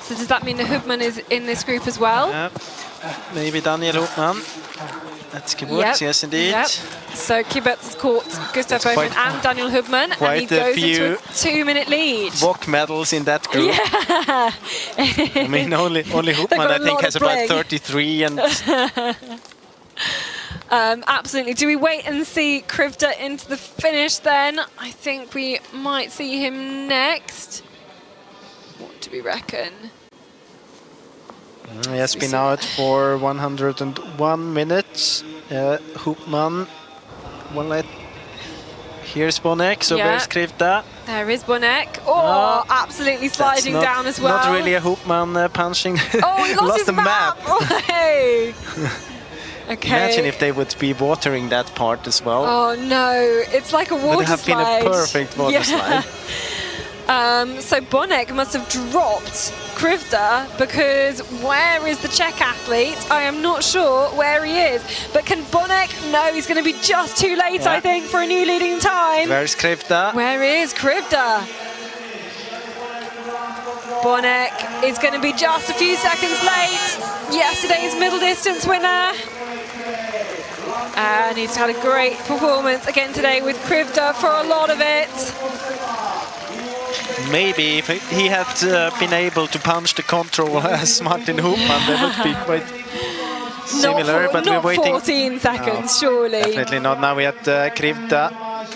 Speaker 2: So does that mean the Hubmann is in this group as well?
Speaker 3: Yeah. maybe Daniel Hopman. That's Kibbutz, yes indeed.
Speaker 2: Yep. So Kibbutz has caught Gustav Bowman and Daniel Hubman, and he goes into a 2-minute lead.
Speaker 3: Walk medals in that group.
Speaker 2: Yeah.
Speaker 3: I mean, only Hopman I think has about 33 and.
Speaker 2: Absolutely. Do we wait and see Krivda into the finish then? I think we might see him next. What do we reckon?
Speaker 3: He has been out for 101 minutes. Hopman, here's Bonek, so where's Krivda?
Speaker 2: There is Bonek. Oh, absolutely sliding down as well.
Speaker 3: Not really a Hopman punching.
Speaker 2: Oh, he lost his
Speaker 3: the map.
Speaker 2: Oh, hey. Okay.
Speaker 3: Imagine if they would be watering that part as well.
Speaker 2: Oh no, it's like a water slide.
Speaker 3: Would have been a perfect water slide.
Speaker 2: So Bonek must have dropped Krivda, because where is the Czech athlete? I am not sure where he is. But can Bonek? No, he's going to be just too late, I think, for a new leading time.
Speaker 3: Where's Krivda?
Speaker 2: Where is Krivda? Bonek is going to be just a few seconds late. Yesterday's middle distance winner. And he's had a great performance again today with Krivda for a lot of it.
Speaker 3: Maybe if he had been able to punch the control as Martin Hopman, that would be quite similar. But we're waiting.
Speaker 2: 14 seconds, surely.
Speaker 3: Definitely not. Now we had Krivda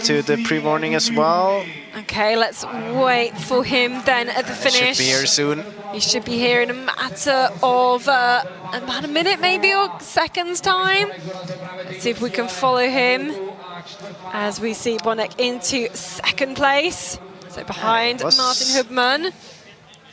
Speaker 3: to the pre-warning as well.
Speaker 2: Okay, let's wait for him then at the finish.
Speaker 3: Should be here soon.
Speaker 2: He should be here in a matter of about a minute maybe, or seconds time. Let's see if we can follow him as we see Bonek into second place. So behind Martin Hubman.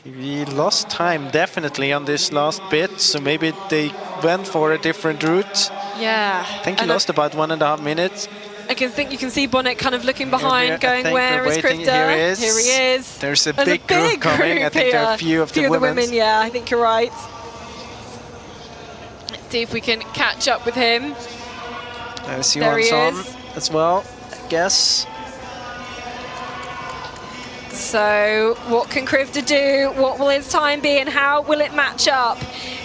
Speaker 3: We lost time definitely on this last bit, so maybe they went for a different route.
Speaker 2: Yeah.
Speaker 3: I think he lost about 1.5 minutes.
Speaker 2: I think you can see Bonek kind of looking behind, going, where is Krivda?
Speaker 3: Here
Speaker 2: he is.
Speaker 3: There's a big group coming. I think there are a few of the women.
Speaker 2: Yeah, I think you're right. Let's see if we can catch up with him.
Speaker 3: There's Jonas as well, I guess.
Speaker 2: So what can Krivda do? What will his time be, and how will it match up?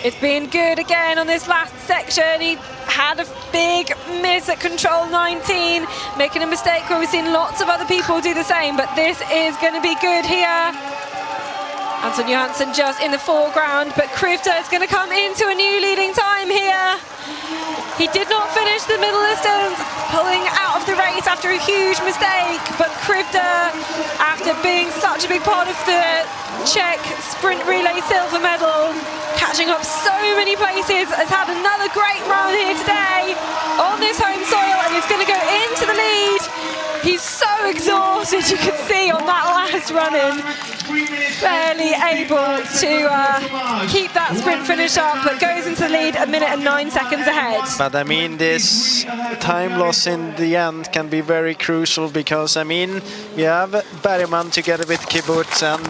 Speaker 2: It's been good again on this last section. He had a big miss at control 19, making a mistake where we've seen lots of other people do the same, but this is going to be good here. Anton Johansson just in the foreground, but Krivda is going to come into a new leading time here. He did not finish the middle distance, pulling out of the race after a huge mistake, but Krivda, after being such a big part of the Czech sprint relay silver medal, catching up so many places, has had another great run here today on this home soil, and he's going to go into the lead. He's so exhausted, you can see on that last run-in. Barely able to keep that sprint finish up, but goes into the lead 1 minute and 9 seconds ahead.
Speaker 3: But I mean, this time loss in the end can be very crucial, because I mean, we have Bergman together with Kibbutz, and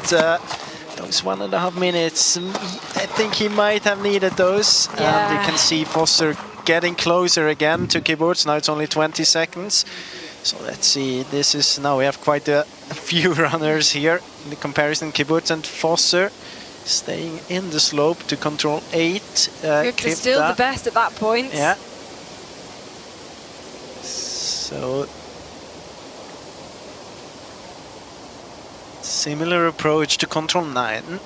Speaker 3: those 1.5 minutes, I think he might have needed those.
Speaker 2: Yeah.
Speaker 3: And you can see Foster getting closer again to Kibbutz. Now it's only 20 seconds. So let's see, this is, now we have quite a few runners here in the comparison. Kibbutz and Foster staying in the slope to control 8.
Speaker 2: Krivda still the best at that point.
Speaker 3: Yeah. So similar approach to control 9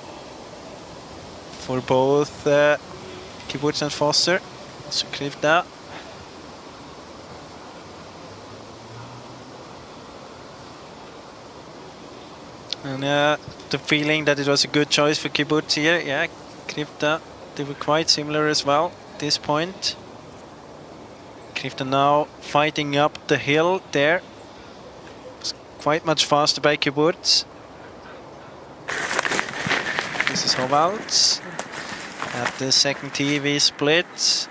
Speaker 3: for both Kibbutz and Foster. So Krivda. And the feeling that it was a good choice for Kibbutz here. Yeah, Krivda, they were quite similar as well at this point. Krivda now fighting up the hill there. It's quite much faster by Kibbutz. This is Hovald at the second TV split.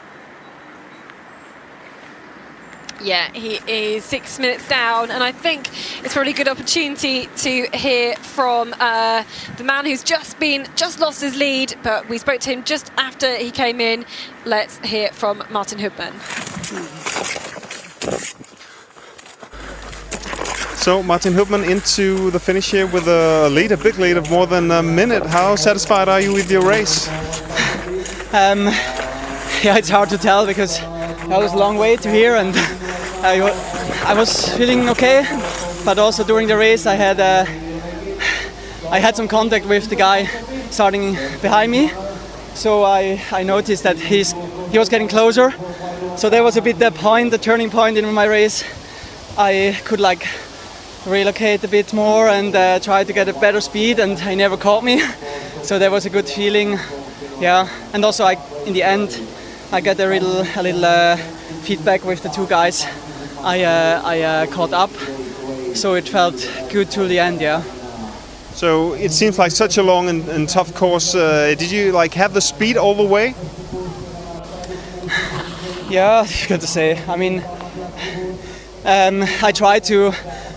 Speaker 2: Yeah, he is 6 minutes down, and I think it's probably a good opportunity to hear from the man who's just lost his lead, but we spoke to him just after he came in. Let's hear from Martin Hubman.
Speaker 1: So Martin Hubman into the finish here with a lead, a big lead of more than a minute. How satisfied are you with your race?
Speaker 17: yeah, it's hard to tell because that was a long way to here, and I was feeling okay, but also during the race I had some contact with the guy starting behind me, so I noticed that he was getting closer. So there was a bit the turning point in my race. I could like relocate a bit more and try to get a better speed, and he never caught me. So that was a good feeling, yeah. And also in the end I got a little feedback with the two guys. I caught up, so it felt good till the end, yeah.
Speaker 1: So it seems like such a long and tough course. Did you like have the speed all the way?
Speaker 17: Yeah, difficult to say. I mean, I tried to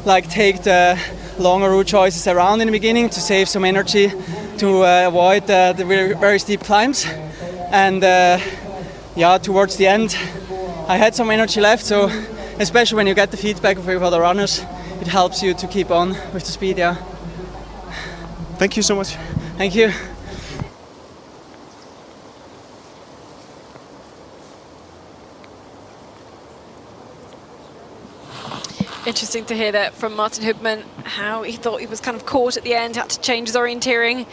Speaker 17: like take the longer route choices around in the beginning to save some energy to avoid the very, very steep climbs, and yeah, towards the end I had some energy left, so especially when you get the feedback with other runners, it helps you to keep on with the speed, yeah.
Speaker 1: Thank you so much.
Speaker 17: Thank you.
Speaker 2: Interesting to hear that from Martin Hubmann, how he thought he was kind of caught at the end, had to change his orienteering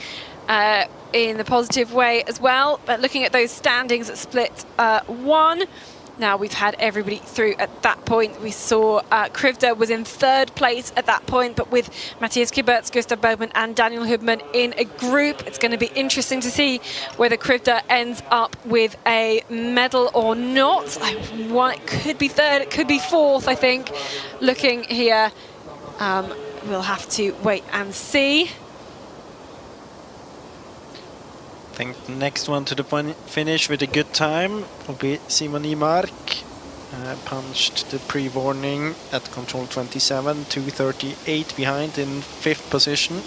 Speaker 2: in the positive way as well. But looking at those standings at split 1, now we've had everybody through at that point. We saw Krivda was in 3rd place at that point, but with Matthias Kiberts, Gustav Bowman and Daniel Hubmann in a group, it's going to be interesting to see whether Krivda ends up with a medal or not. It could be 3rd, it could be 4th, I think. Looking here, we'll have to wait and see.
Speaker 3: I think the next one to the finish with a good time will be Simon Imark. Punched the pre-warning at control 27, 2:38 behind in 5th position.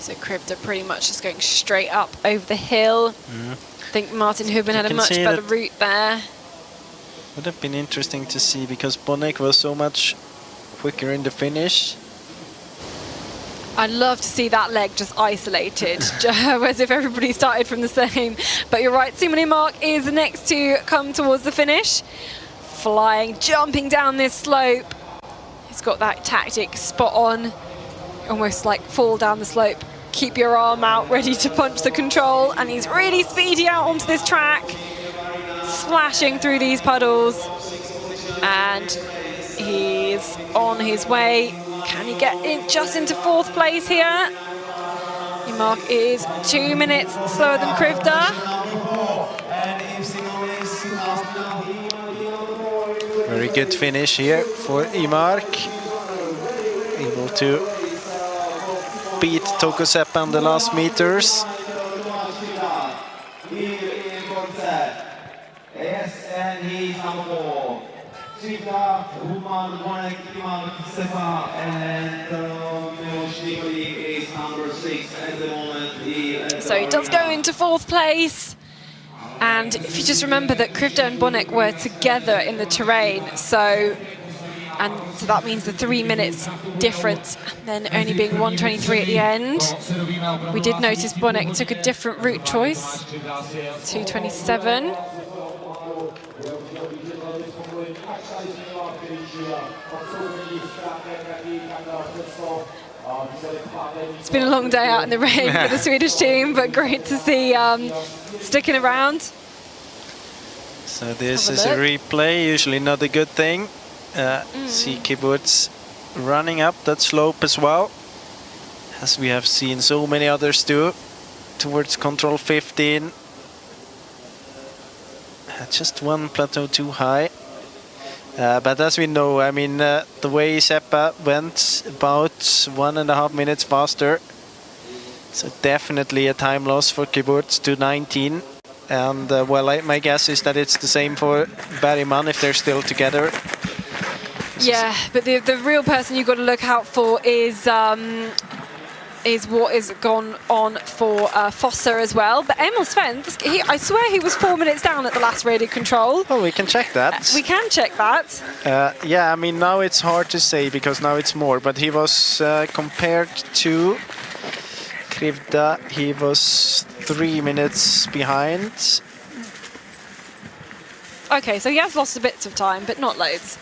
Speaker 2: So Krivda pretty much just going straight up over the hill. I think Martin Hubmann had a much better route there.
Speaker 3: Would have been interesting to see because Bonnek was so much quicker in the finish.
Speaker 2: I'd love to see that leg just isolated, as if everybody started from the same. But you're right, Simon Imark is the next to come towards the finish. Flying, jumping down this slope. He's got that tactic spot on. Almost like fall down the slope, keep your arm out, ready to punch the control, and he's really speedy out onto this track, splashing through these puddles, and he's on his way. Can he get in just into 4th place here? Imark is 2 minutes slower than Krivda.
Speaker 3: Very good finish here for Imark. Able to beat Toko Seppa on the last meters.
Speaker 4: Yes, and he's number 4. Czechia, Human, Bonek, Iman, Sepa, and Miłosz is number 6 at the moment.
Speaker 2: So he does go into 4th place. And if you just remember that Krivda and Bonek were together in the terrain, so that means the 3 minutes difference, and then only being 1:23 at the end. We did notice Bonek took a different route choice, 2:27. It's been a long day out in the rain for the Swedish team, but great to see sticking around.
Speaker 3: So this is a replay, usually not a good thing. See Kibbutz running up that slope as well, as we have seen so many others do, towards control 15. Just one plateau too high. But as we know, I mean, the way Seppa went about 1.5 minutes faster. So definitely a time loss for Kibbutz to 19. And well, my guess is that it's the same for Berryman if they're still together.
Speaker 2: Yeah, but the real person you've got to look out for is what has gone on for Foster as well. But Emil Sven, I swear he was 4 minutes down at the last radio control.
Speaker 3: Well, we can check that.
Speaker 2: We can check that.
Speaker 3: Yeah, I mean, now it's hard to say because now it's more. But he was, compared to Krivda, he was 3 minutes behind.
Speaker 2: Okay, so he has lost a bit of time, but not loads.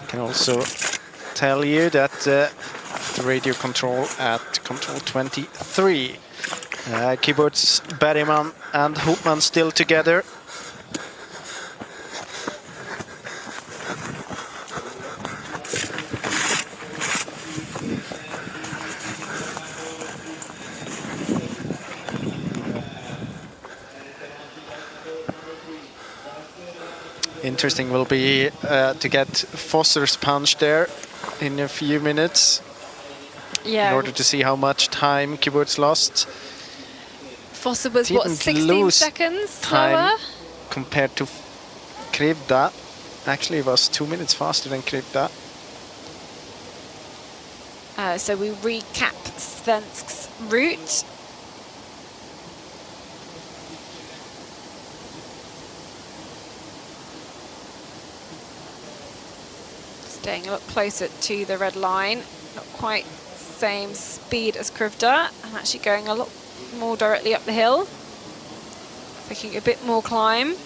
Speaker 3: I can also tell you that the radio control at control 23, keyboards Bergman and Hoopman still together. Interesting will be to get Foster's punch there in a few minutes.
Speaker 2: Yeah.
Speaker 3: In order to see how much time keyboards lost.
Speaker 2: Foster was, what, 16 seconds slower?
Speaker 3: Compared to Krivda. Actually, it was 2 minutes faster than Krivda.
Speaker 2: So we recap Svensk's route. Staying a lot closer to the red line, not quite same speed as Krivda, and actually going a lot more directly up the hill, taking a bit more climb.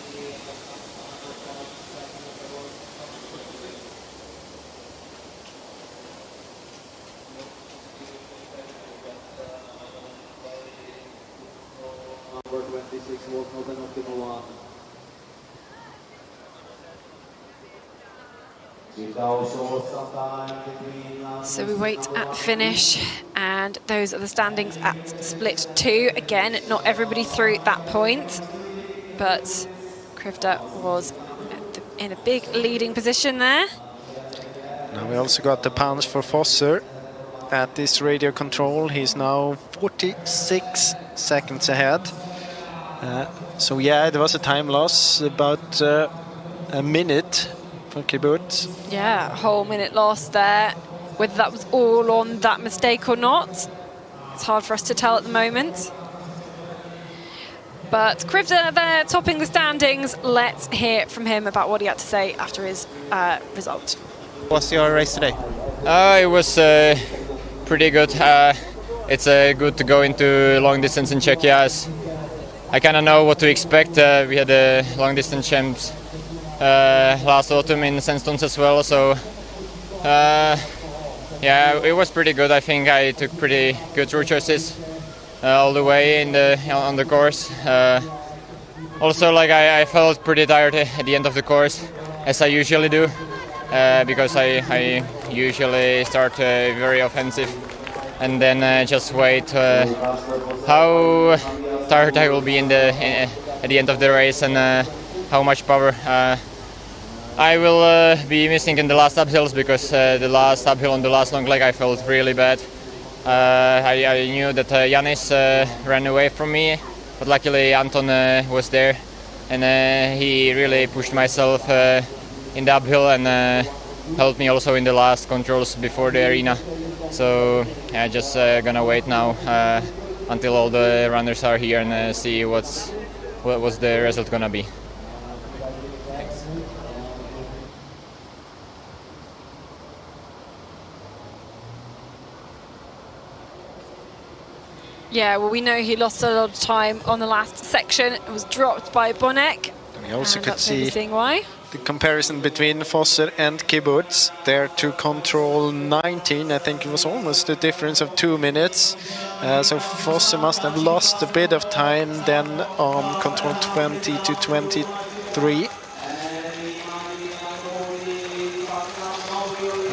Speaker 4: Number 26 was not an optimal one.
Speaker 2: So we wait at the finish, and those are the standings at split 2. Again, not everybody through at that point, but Krivda was in a big leading position there.
Speaker 3: Now we also got the punch for Foster at this radio control. He's now 46 seconds ahead. So yeah, there was a time loss, about a minute for keyboards.
Speaker 2: Yeah, a whole minute lost there. Whether that was all on that mistake or not, it's hard for us to tell at the moment. But Krivda there, topping the standings. Let's hear from him about what he had to say after his result.
Speaker 10: What's your race today?
Speaker 12: It was pretty good. It's good to go into long distance in Czechia, as I kind of know what to expect. We had the long distance champs last autumn in Sandstones as well, so yeah, it was pretty good. I think I took pretty good route choices all the way on the course. Also, like I felt pretty tired at the end of the course, as I usually do, because I usually start very offensive and then just wait how tired I will be at the end of the race, and how much power I will be missing in the last uphills, because the last uphill on the last long leg I felt really bad. I knew that Jonas ran away from me, but luckily Anton was there, and he really pushed myself in the uphill and helped me also in the last controls before the arena. So I just gonna wait now until all the runners are here and see what's the result gonna be. Thanks.
Speaker 2: Yeah, well, we know he lost a lot of time on the last section. It was dropped by Bonek.
Speaker 3: We also could
Speaker 2: that's
Speaker 3: see
Speaker 2: seeing why.
Speaker 3: the comparison between Foster and keyboards. There to control 19, I think it was almost a difference of 2 minutes. So Foster must have lost a bit of time then on control 20 to 23.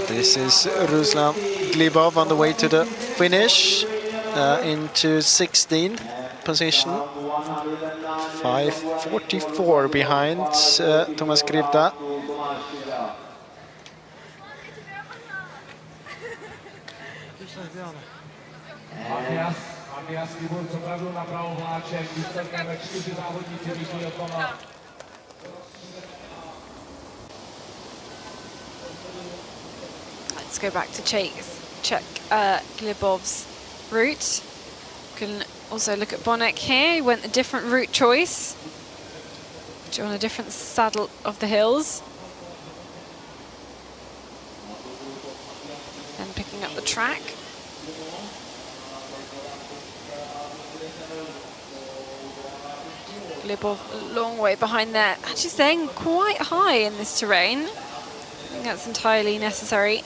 Speaker 3: This is Ruslan Glibov on the way to the finish, into 16th position. 5:44 behind Thomas Krivda.
Speaker 11: Matyas Kibur, opravdu na pravou vláček, výsledkem 4 závodníci vyšli okolo.
Speaker 2: Let's go back to check Glebov's route. We can also look at Bonek here. He went a different route choice, on a different saddle of the hills. Then picking up the track. Glebov a long way behind there, actually staying quite high in this terrain. I think that's entirely necessary.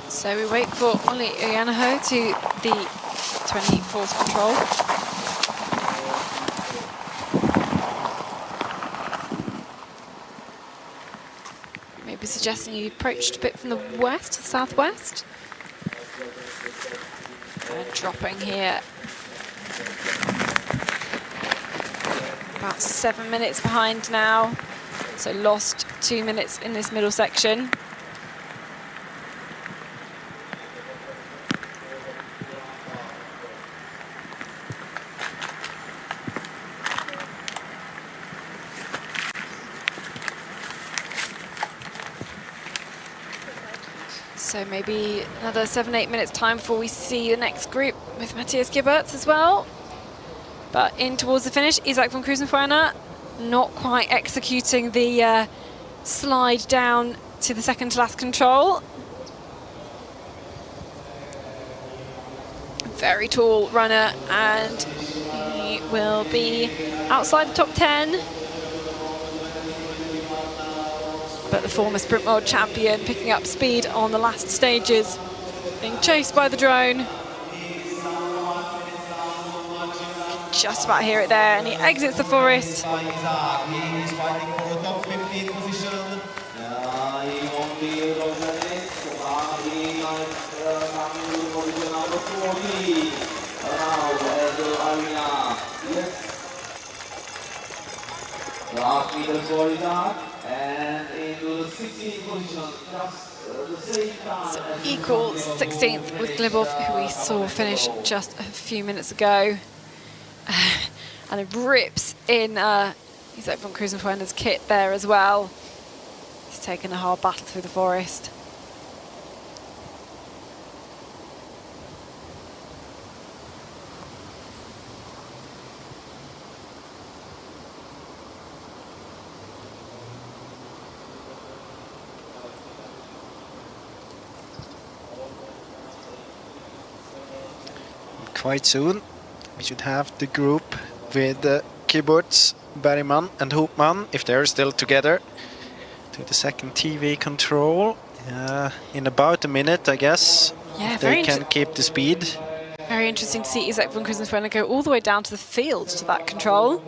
Speaker 2: So we wait for Olli Ojanaho to the 24th control. Maybe suggesting he approached a bit from the west to southwest. And dropping here. About 7 minutes behind now. So lost 2 minutes in this middle section. So maybe another 7-8 minutes time before we see the next group with Matthias Giberts as well. But in towards the finish, Isaac von Krusenfuerner not quite executing the slide down to the second to last control. Very tall runner, and he will be outside the top 10. But the former sprint world champion picking up speed on the last stages, being chased by the drone. Just about hear it there, and he exits the forest.
Speaker 4: Last meter for Isaac, and into the 16th position, just the same time.
Speaker 2: So equal 16th with Glebov, who we saw finish just a few minutes ago. And it rips in Isaac von Krusenfuerner's kit there as well. He's taken a hard battle through the forest.
Speaker 3: Quite soon we should have the group with Kiburts, Bergman and Hoopman, if they're still together, to the second TV control in about a minute, I guess.
Speaker 2: Yeah,
Speaker 3: if they can keep the speed.
Speaker 2: Very interesting to see Isaac von Krusenfuerner go all the way down to the field to that control.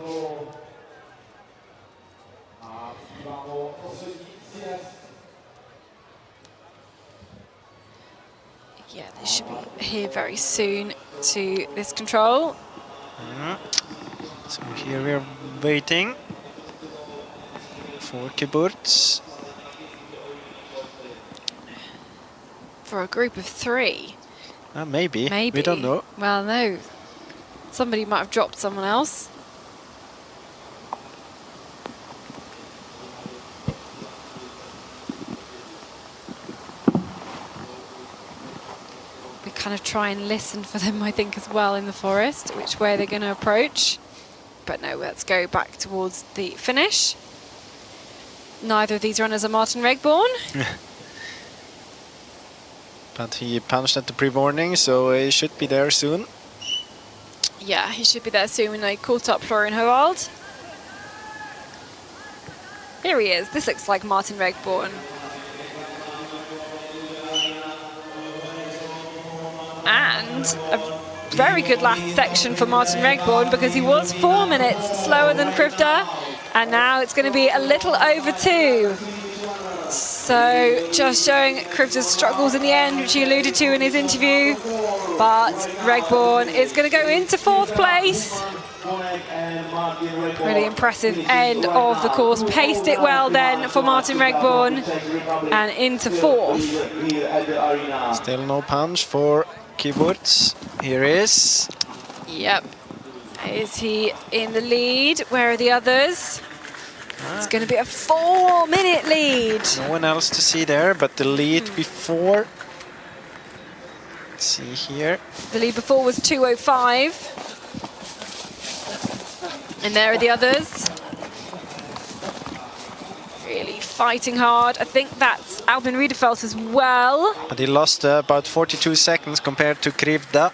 Speaker 2: Yeah, they should be here very soon to this control.
Speaker 3: So here we're waiting for Kiburts.
Speaker 2: For a group of 3.
Speaker 3: Maybe. We don't know.
Speaker 2: Well, no. Somebody might have dropped someone else. We kind of try and listen for them, I think, as well in the forest, which way they're going to approach. But no, let's go back towards the finish. Neither of these runners are Martin Regborn.
Speaker 3: But he punched at the pre-warning, so he should be there soon.
Speaker 2: Yeah, he should be there soon when they caught up Florian Howald. Here he is. This looks like Martin Regborn. And very good last section for Martin Regborn, because he was 4 minutes slower than Krivda, and now it's going to be a little over 2. So just showing Krivda's struggles in the end, which he alluded to in his interview. But Regborn is going to go into 4th place. Really impressive end of the course. Paced it well then for Martin Regborn, and into 4th.
Speaker 3: Still no punch for Kiburtz. Here is.
Speaker 2: Yep. Is he in the lead? Where are the others? It's going to be a 4-minute lead.
Speaker 3: No one else to see there, but the lead before. Let's see here.
Speaker 2: The lead before was 2:05. And there are the others. Really fighting hard. I think that's Albin Riedefeld as well.
Speaker 3: But he lost about 42 seconds compared to Krivda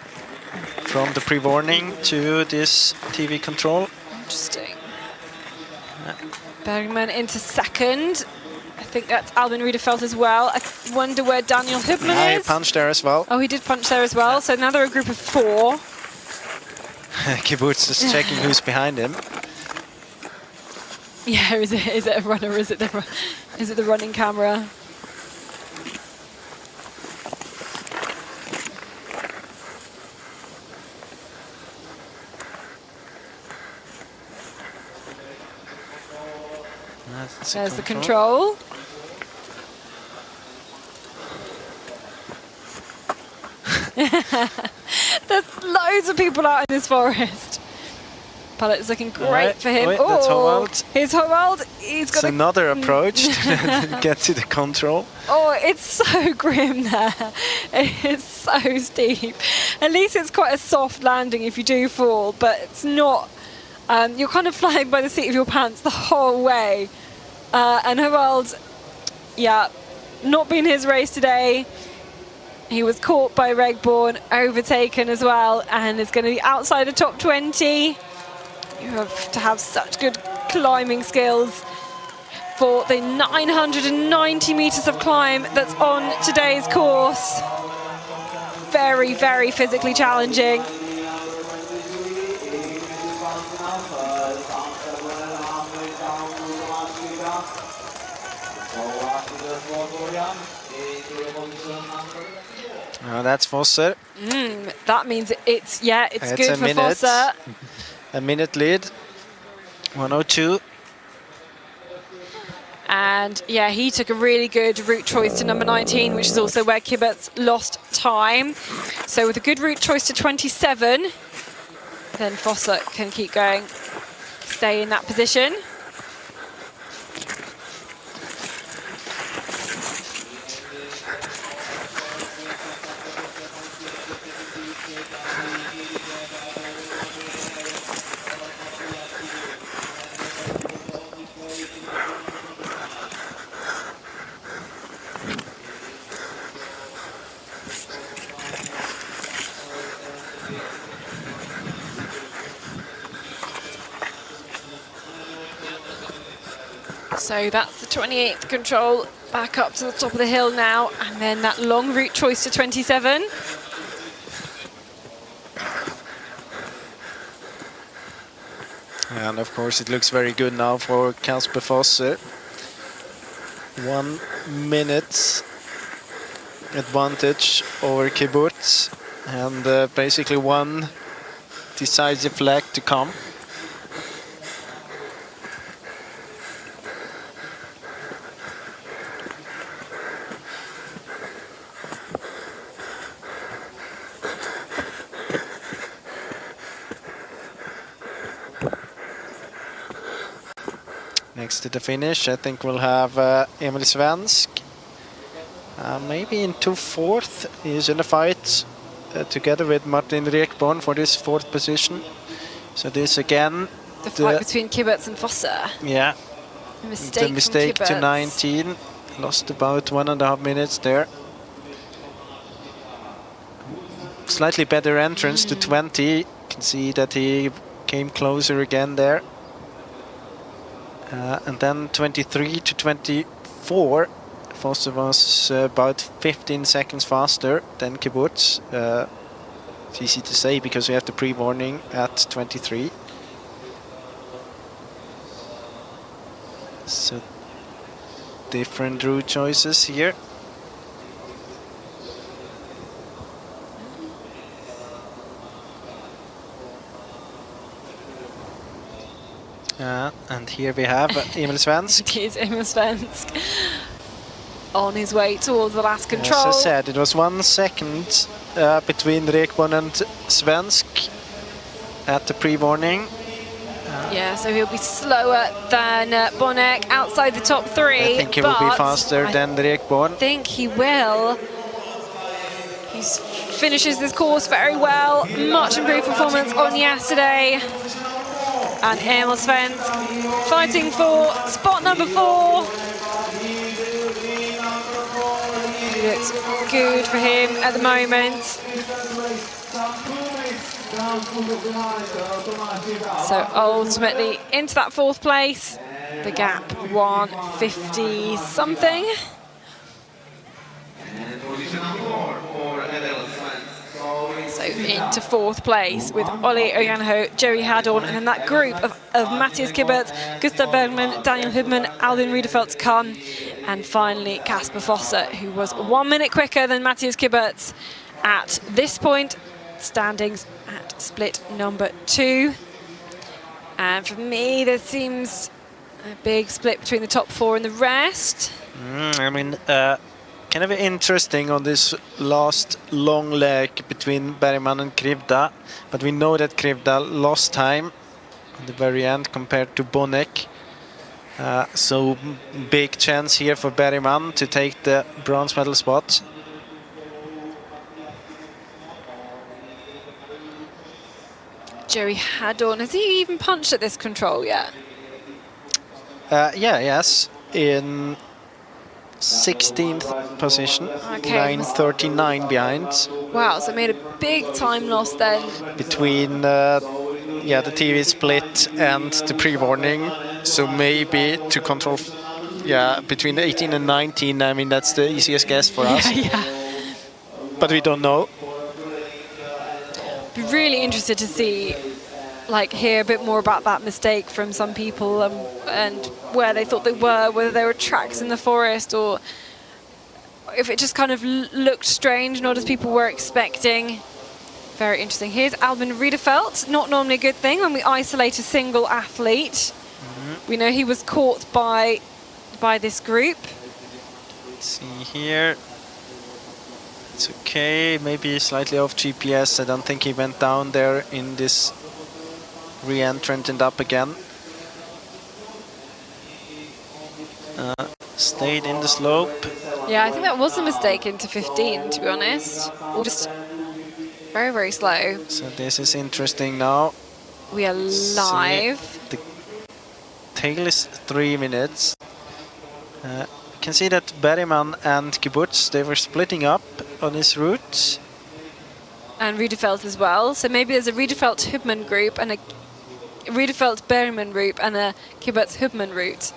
Speaker 3: from the pre-warning to this TV control.
Speaker 2: Interesting. Bergman into 2nd. I think that's Albin Riedefeld as well. I wonder where Daniel Hübner
Speaker 3: Yeah, he
Speaker 2: is.
Speaker 3: punched there as well.
Speaker 2: Oh, he did punch there as well. So now they're a group of 4.
Speaker 3: Kiburtz is checking who's behind him.
Speaker 2: Yeah, is it a runner? Is it the running camera? There's the control. There's loads of people out in this forest. Pallet's looking great for him.
Speaker 3: Wait, that's Håvald.
Speaker 2: Here's Håvald. He's got
Speaker 3: another approach to get to the control.
Speaker 2: Oh, it's so grim there. It's so steep. At least it's quite a soft landing if you do fall, but it's not. You're kind of flying by the seat of your pants the whole way. And Håvald, yeah, not been his race today. He was caught by Regborn, overtaken as well, and is going to be outside the top 20. You have to have such good climbing skills for the 990 meters of climb that's on today's course. Very, very physically challenging.
Speaker 3: That's Fosser.
Speaker 2: That means it's good for Fosser.
Speaker 3: A minute lead, 1:02.
Speaker 2: And yeah, he took a really good route choice to number 19, which is also where Kiburtz lost time. So with a good route choice to 27, then Fosser can keep going, stay in that position. So that's the 28th control, back up to the top of the hill now, and then that long route choice to 27.
Speaker 3: And of course it looks very good now for Kasper Fosser. 1 minute advantage over Kiburtz, and basically one decisive leg to come. Next to the finish, I think we'll have Emil Svensk. Maybe into 4th. He's in a fight together with Martin Regborn for this 4th position. So this again...
Speaker 2: The fight between Kiburtz and Fosser.
Speaker 3: Yeah.
Speaker 2: The
Speaker 3: mistake to 19. Lost about 1.5 minutes there. Slightly better entrance to 20. You can see that he came closer again there. And then 23 to 24, Fosser was about 15 seconds faster than Kiburtz. It's easy to say because we have the pre-warning at 23. So different route choices here. And here we have Emil Svensk.
Speaker 2: It is Emil Svensk on his way towards the last control.
Speaker 3: As I said, it was 1 second between Rekborn and Svensk at the pre-warning.
Speaker 2: Yeah, so he'll be slower than Bonek outside the top 3.
Speaker 3: I think he will be faster than Rekborn.
Speaker 2: I think he will. He finishes this course very well. Much improved performance on yesterday. And Emil Svensk fighting for spot number 4. Looks good for him at the moment. So ultimately into that 4th place. The gap 150 something. So into 4th place with Olli Ojanho, Joey Hadorn, and then that group of Matthias Kibberts, Gustav Bergman, Daniel Hubman, Albin Riedefeld to come, and finally Kasper Fosse, who was 1 minute quicker than Matthias Kibberts at this point. Standings at split number 2. And for me, there seems a big split between the top 4 and the rest.
Speaker 3: I mean, kind of interesting on this last long leg between Bergman and Krivda, but we know that Krivda lost time at the very end compared to Bonek. So big chance here for Bergman to take the bronze medal spot.
Speaker 2: Joey Hadorn, has he even punched at this control yet?
Speaker 3: Yes, in 16th position,
Speaker 2: Okay.
Speaker 3: 9:39 behind.
Speaker 2: Wow, so made a big time loss then.
Speaker 3: Between the TV split and the pre-warning, so maybe to control between 18 and 19. I mean, that's the easiest guess for us, but we don't know.
Speaker 2: Be really interested to see, hear a bit more about that mistake from some people, and where they thought they were, whether there were tracks in the forest or if it just kind of looked strange, not as people were expecting. Very interesting. Here's Albin Riedefeld. Not normally a good thing when we isolate a single athlete. We know he was caught by this group.
Speaker 3: Let's see here. It's okay, maybe slightly off GPS. I don't think he went down there in this re-entrant and up again. Stayed in the slope.
Speaker 2: Yeah, I think that was a mistake into 15, to be honest. Or just very, very slow.
Speaker 3: So this is interesting now.
Speaker 2: We are live.
Speaker 3: The tail is 3 minutes. You can see that Bergman and Kibbutz, they were splitting up on this route.
Speaker 2: And Riedefeld as well. So maybe there's a Riedefeld-Hubman group and a Riedefeld-Bergman route and a Kibbutz-Hubman route.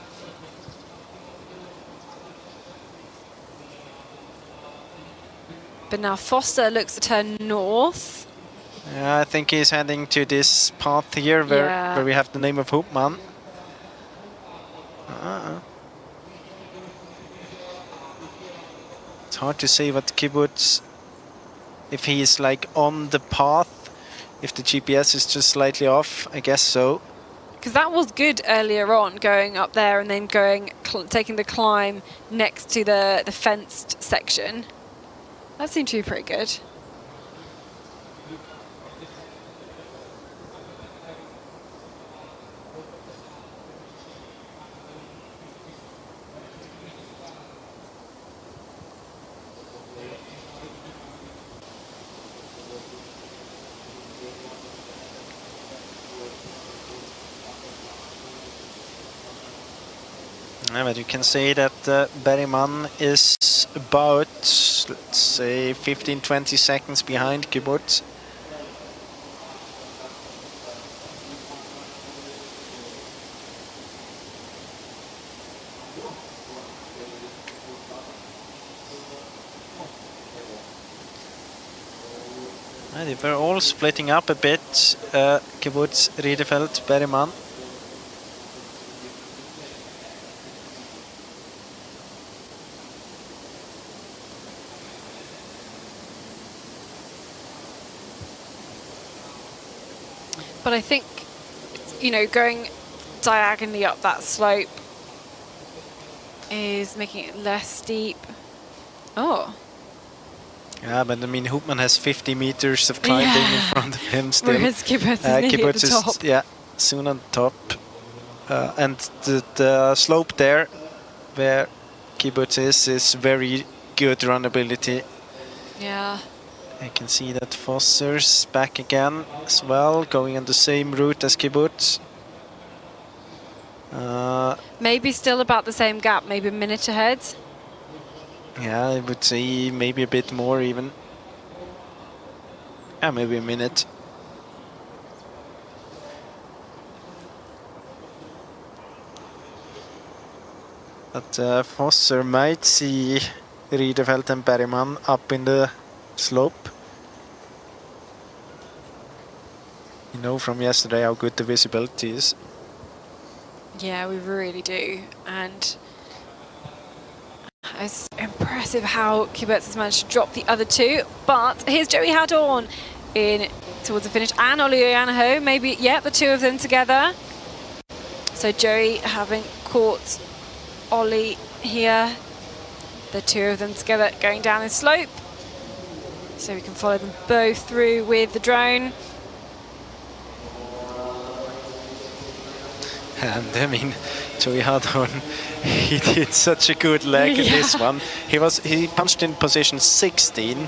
Speaker 2: But now Foster looks to turn north.
Speaker 3: Yeah, I think he's heading to this path here where we have the name of Hubman. It's hard to say what Kibbutz, if he is on the path, if the GPS is just slightly off, I guess so.
Speaker 2: Because that was good earlier on, going up there and then taking the climb next to the fenced section. That seemed to be pretty good.
Speaker 3: Yeah, but you can say that Bergman is about, let's say, 15-20 seconds behind Kibbutz. They were all splitting up a bit. Kibbutz, Riedefeld, Berryman.
Speaker 2: But I think, you know, going diagonally up that slope is making it less steep. Oh.
Speaker 3: Yeah, but I mean, Hoopman has 50 meters of climbing in front of him still.
Speaker 2: Whereas Kibbutz is nearly at the top.
Speaker 3: Yeah, soon on top. And the slope there, where Kibbutz is very good runnability.
Speaker 2: Yeah.
Speaker 3: I can see that Fosser's back again as well, going on the same route as Kibbutz.
Speaker 2: Maybe still about the same gap, maybe a minute ahead.
Speaker 3: Yeah, I would say maybe a bit more even. Yeah, maybe a minute. But Fosser might see Riedefeld and Berryman up in the slope. You know from yesterday how good the visibility is.
Speaker 2: Yeah, we really do. And it's impressive how Kibbutz has managed to drop the other two. But here's Joey Hadorn in towards the finish. And Ollie Oyanaho, maybe, yeah, the two of them together. So Joey having caught Ollie here. The two of them together going down this slope. So we can follow them both through with the drone.
Speaker 3: And I mean, Joey Hadorn, he did such a good leg in this one. He punched in position 16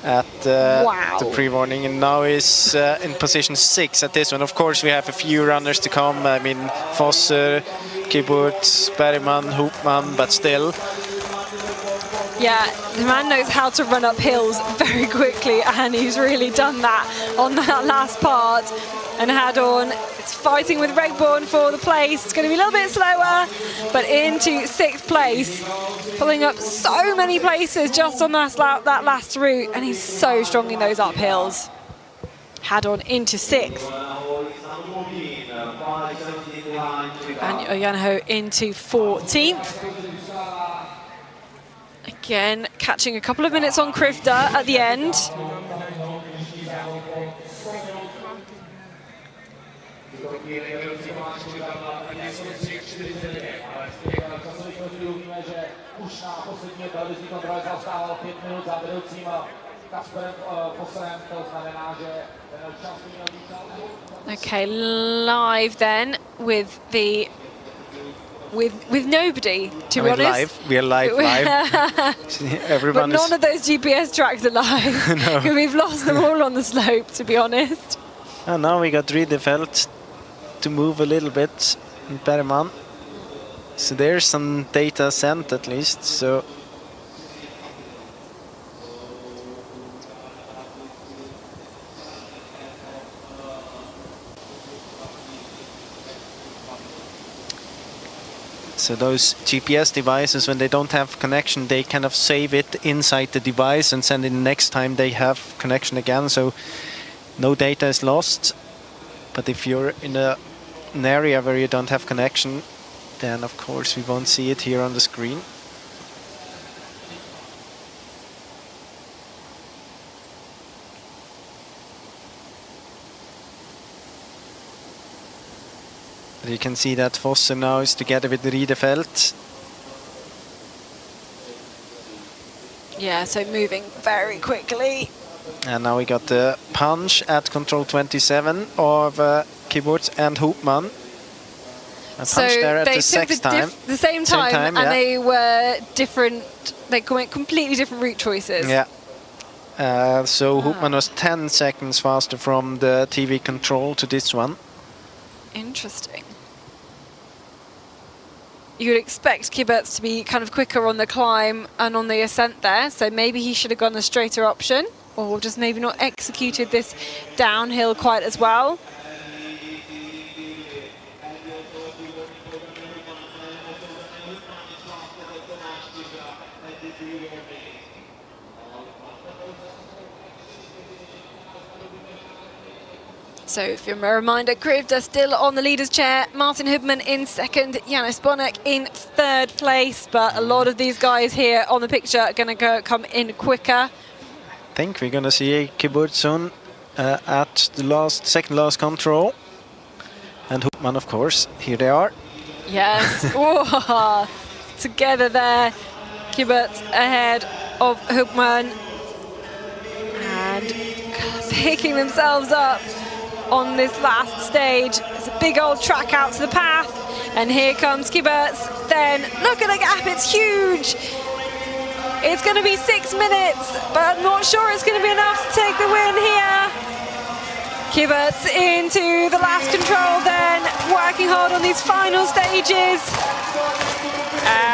Speaker 3: at the pre-warning, and now is in position 6 at this one. Of course, we have a few runners to come. I mean, Fosser, Kibbutz, Berryman, Hoopman, but still.
Speaker 2: Yeah, the man knows how to run up hills very quickly, and he's really done that on that last part. And Hadorn is fighting with Regborn for the place. It's going to be a little bit slower, but into 6th place, pulling up so many places just on that last route, and he's so strong in those uphills. Hadorn into 6th. And Oyanaho into 14th. Again, catching a couple of minutes on Krifta at the end. Okay, live then with the with nobody, to be honest.
Speaker 3: We are live. Everyone
Speaker 2: but none of those GPS tracks are live. No. We've lost them all on the slope, to be honest.
Speaker 3: And now we got Riedefeld to move a little bit in Berryman. So there's some data sent at least. So those GPS devices, when they don't have connection, they kind of save it inside the device and send it next time they have connection again. So no data is lost. But if you're in an area where you don't have connection, then of course we won't see it here on the screen. You can see that Fosser now is together with Riedefeld.
Speaker 2: Yeah, so moving very quickly.
Speaker 3: And now we got the punch at control 27 of Kibbutz and Hoopman. A punch there at the same time,
Speaker 2: and they were different. They went completely different route choices.
Speaker 3: Yeah. So Hoopman was 10 seconds faster from the TV control to this one.
Speaker 2: Interesting. You would expect Kibbutz to be kind of quicker on the climb and on the ascent there, so maybe he should have gone a straighter option, or just maybe not executed this downhill quite as well. So, from a reminder, Krivda still on the leader's chair, Martin Hubman in second, Jonas Bonek in third place, but a lot of these guys here on the picture are going to come in quicker.
Speaker 3: I think we're going to see Kibbutz soon at the second last control. And Hubman, of course, here they are.
Speaker 2: Yes, whoa. Together there, Kibbutz ahead of Hubman and picking themselves up on this last stage. It's a big old track out to the path, and here comes Kibbutz. Then look at the gap, it's huge. It's going to be 6 minutes, but I'm not sure it's going to be enough to take the win here. Kibbutz into the last control then, working hard on these final stages.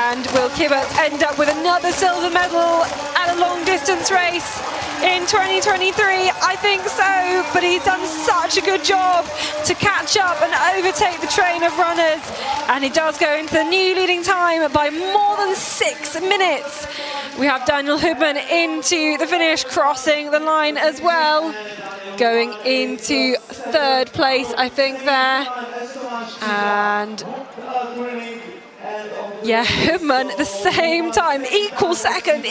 Speaker 2: And will Kibbutz end up with another silver medal at a long distance race in 2023? I think so, but he's done such a good job to catch up and overtake the train of runners. And he does go into the new leading time by more than 6 minutes. We have Daniel Hubman into the finish, crossing the line as well. Going into third place, I think, there. And yeah, Hubman the same time, equal second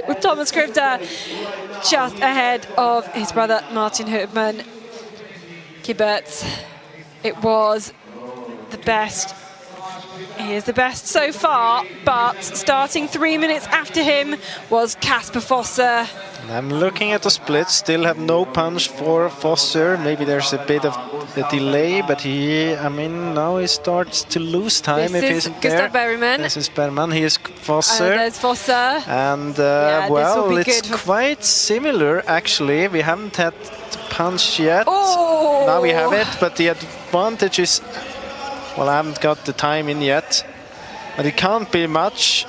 Speaker 2: with Thomas Krivda, just ahead of his brother Martin Hubman. Kibbutz, it was the best. He is the best so far, but starting 3 minutes after him was Kasper Fosser.
Speaker 3: I'm looking at the split, still have no punch for Fosser. Maybe there's a bit of a delay, but now he starts to lose time if he isn't there.
Speaker 2: Berryman.
Speaker 3: This is Berryman, he is Fosser.
Speaker 2: There's Fosser.
Speaker 3: And
Speaker 2: well,
Speaker 3: it's quite similar actually. We haven't had the punch yet.
Speaker 2: Oh!
Speaker 3: Now we have it, but the advantage is, well, I haven't got the time in yet, but it can't be much.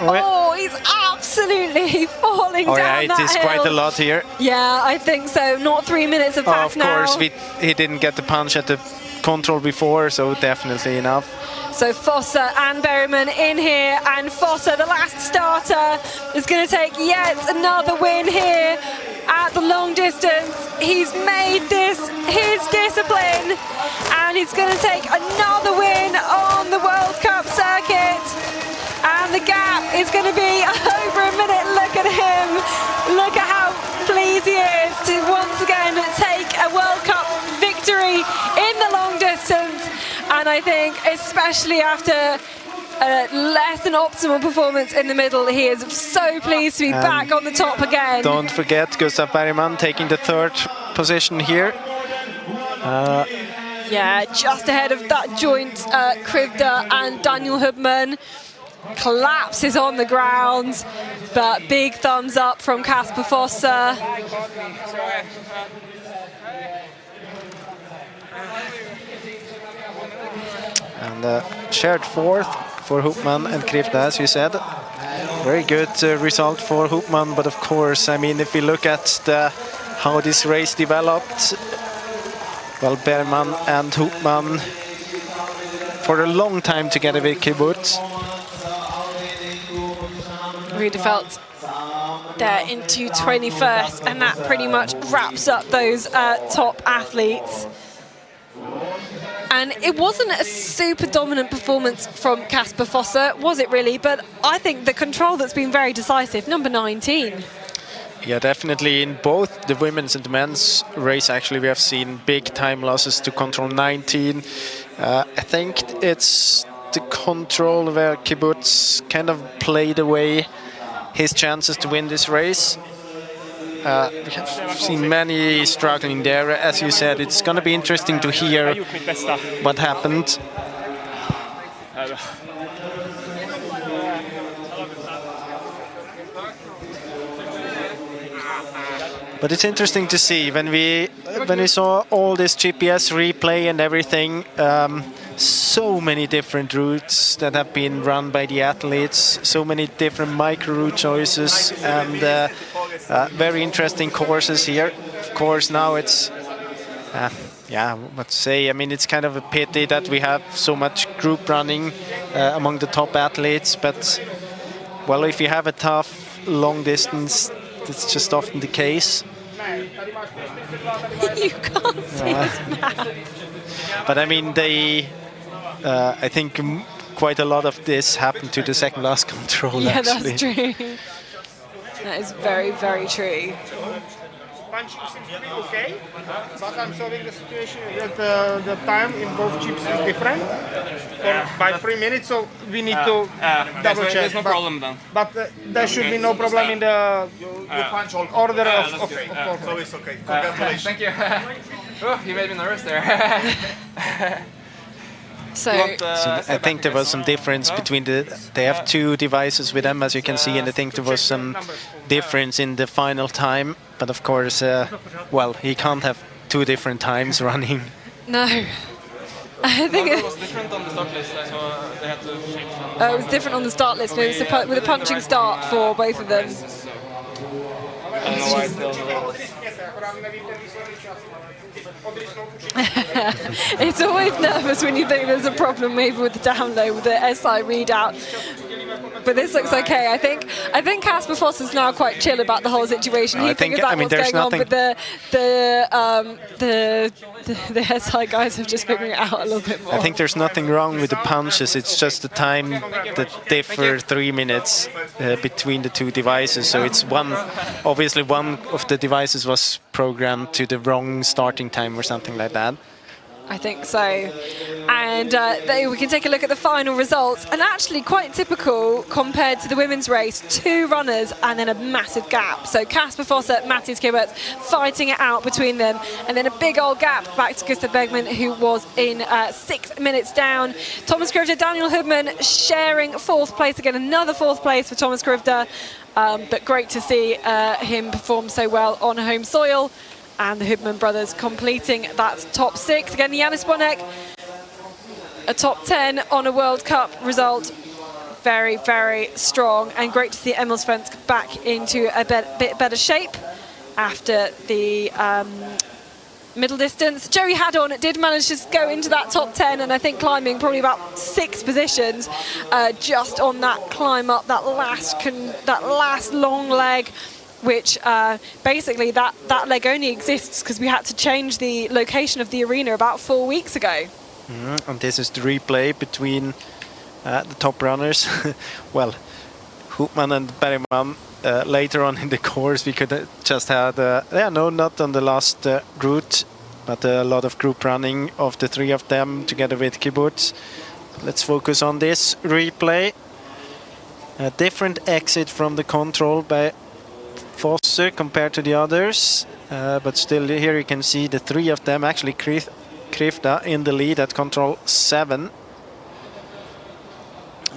Speaker 2: Oh, he's absolutely falling down that hill.
Speaker 3: It is quite a lot here.
Speaker 2: Yeah, I think so. Not 3 minutes have passed now.
Speaker 3: Of course, he didn't get the punch at the control before, so definitely enough.
Speaker 2: So Fosser and Berryman in here, and Fosser, the last starter, is going to take yet another win here at the long distance. He's made this his discipline, and he's going to take another win on the World Cup circuit. And the gap is going to be over a minute. Look at him. Look at how pleased he is to once again take a World Cup victory in the long distance. And I think especially after a less than optimal performance in the middle, he is so pleased to be back on the top again.
Speaker 3: Don't forget Gustav Berryman taking the third position here.
Speaker 2: Yeah, just ahead of that joint, Krivda and Daniel Hubman. Collapses on the ground, but big thumbs up from Kasper Fosser.
Speaker 3: And shared fourth for Hubman and Krivda, as you said. Very good result for Hubman, but of course, if we look at how this race developed, well, Berryman and Hubman for a long time together with Kibbutz.
Speaker 2: Riedefeld there into 21st, and that pretty much wraps up those top athletes. And it wasn't a super dominant performance from Kasper Fosser, was it really? But I think the control that's been very decisive, number 19.
Speaker 3: Yeah, definitely in both the women's and the men's race, actually, we have seen big time losses to control 19. I think it's the control where Kibbutz kind of played away his chances to win this race. We have seen many struggling there. As you said, it's going to be interesting to hear what happened. But it's interesting to see when we saw all this GPS replay and everything. So many different routes that have been run by the athletes, so many different micro route choices, and very interesting courses here. Of course, now it's what to say. It's kind of a pity that we have so much group running among the top athletes, but well, if you have a tough long distance, that's just often the case.
Speaker 2: You can't see his mouth.
Speaker 3: But I mean, I think quite a lot of this happened to the second last control.
Speaker 2: Yeah,
Speaker 3: actually.
Speaker 2: that's true. That is very, very true.
Speaker 18: Punching seems to be okay, but I'm solving the situation that the time in both chips is different by 3 minutes, so we need to double check.
Speaker 19: There's no problem then.
Speaker 18: But there should be no problem in the order of
Speaker 19: okay.
Speaker 18: so
Speaker 19: it's okay. Congratulations. Thank you. Oh, you made me nervous there.
Speaker 2: So
Speaker 3: I think there was some difference between they have two devices with them, as you can see, and I think there was some difference in the final time. But of course, well, he can't have two different times running.
Speaker 2: No. I think
Speaker 19: it was different on the start list. I saw they had to change some.
Speaker 2: It was different on the start list. It was with a punching start for both of them.
Speaker 19: I don't know why it's still.
Speaker 2: It's always nervous when you think there's a problem maybe with the download, with the SI readout. But this looks okay. I think Casper Foss is now quite chill about the whole situation. He figures out what's going on, but the SI guys have just figured it out a little bit more.
Speaker 3: I think there's nothing wrong with the punches. It's just the time that differ 3 minutes between the two devices. So it's obviously one of the devices was programmed to the wrong starting time or something like that.
Speaker 2: I think so. And we can take a look at the final results. And actually quite typical compared to the women's race. 2 runners and then a massive gap. So Casper Fosse, Matthias Kibbert fighting it out between them. And then a big old gap back to Gustav Bergman, who was in 6 minutes down. Thomas Krivda, Daniel Hubman sharing 4th place. Again, another 4th place for Thomas Krivda. But great to see him perform so well on home soil. And the Hubman brothers completing that top 6. Again, Janis Bonek, a top 10 on a World Cup result. Very, very strong. And great to see Emil Svensk back into a bit better shape after the middle distance. Joey Haddon did manage to go into that top 10, and I think climbing probably about 6 positions just on that climb up, that last long leg, which basically that leg only exists because we had to change the location of the arena about 4 weeks ago.
Speaker 3: And this is the replay between the top runners. Well, Hubman and Bergman. Later on in the course we could just had, not on the last route, but a lot of group running of the 3 of them together with Kibbutz. Let's focus on this replay. A different exit from the control by Fosse compared to the others, but still here you can see the 3 of them, actually Krivda in the lead at control 7.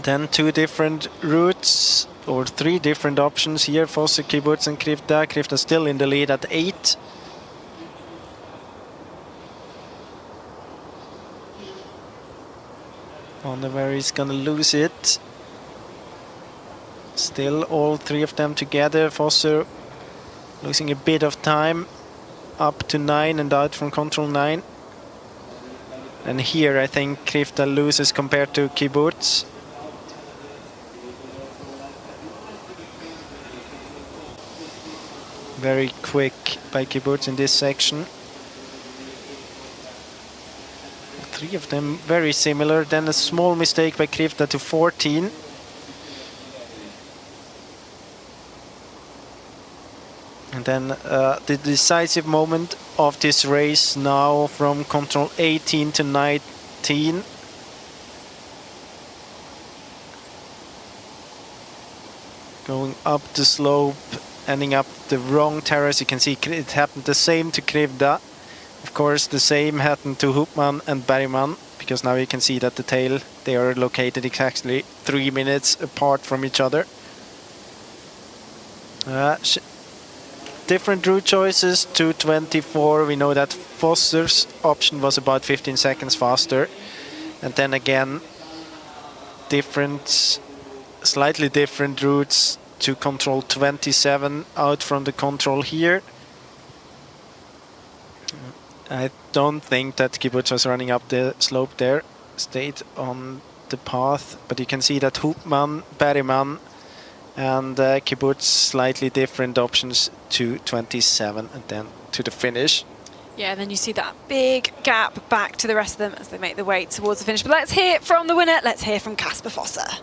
Speaker 3: Then 2 different routes, or 3 different options here, Fosse, Kibbutz and Krivda. Krivda still in the lead at 8. Wonder where he's gonna lose it. Still all 3 of them together. Fosse losing a bit of time, up to 9 and out from control 9. And here I think Krivda loses compared to Kibbutz. Very quick by Kibbutz in this section. 3 of them very similar. Then a small mistake by Krivda to 14. And then the decisive moment of this race now from control 18 to 19. Going up the slope, ending up the wrong terrace. You can see it happened the same to Krivda. Of course, the same happened to Hubman and Bergman, because now you can see that the tail, they are located exactly 3 minutes apart from each other. Different route choices, 2:24. We know that Fosser's option was about 15 seconds faster. And then again, slightly different routes to control 27 out from the control here. I don't think that Kibbutz was running up the slope there, stayed on the path, but you can see that Hubman, Bergman and Kibbutz slightly different options to 27 and then to the finish.
Speaker 2: Yeah, and then you see that big gap back to the rest of them as they make their way towards the finish. But let's hear from the winner. Let's hear from Kasper Fosser.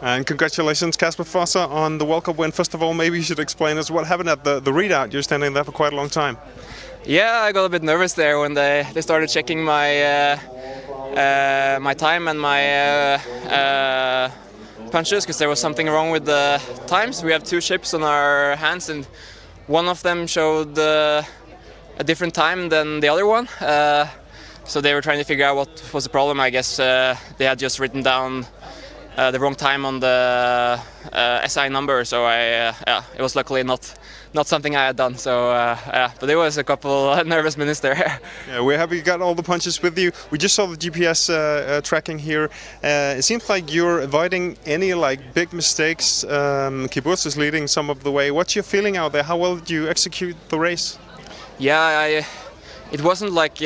Speaker 1: And congratulations, Kasper Fosser, on the World Cup win. First of all, maybe you should explain us what happened at the readout. You're standing there for quite a long time.
Speaker 19: Yeah, I got a bit nervous there when they started checking my my time and my punches, because there was something wrong with the times. We have 2 ships on our hands, and one of them showed a different time than the other one. So they were trying to figure out what was the problem. I guess they had just written down the wrong time on the SI number, so it was luckily not something I had done. So but there was a couple nervous minutes there.
Speaker 1: Yeah, we're happy you got all the punches with you. We just saw the GPS tracking here. It seems like you're avoiding any big mistakes. Kibbutz is leading some of the way. What's your feeling out there? How well did you execute the race?
Speaker 19: Yeah, it wasn't like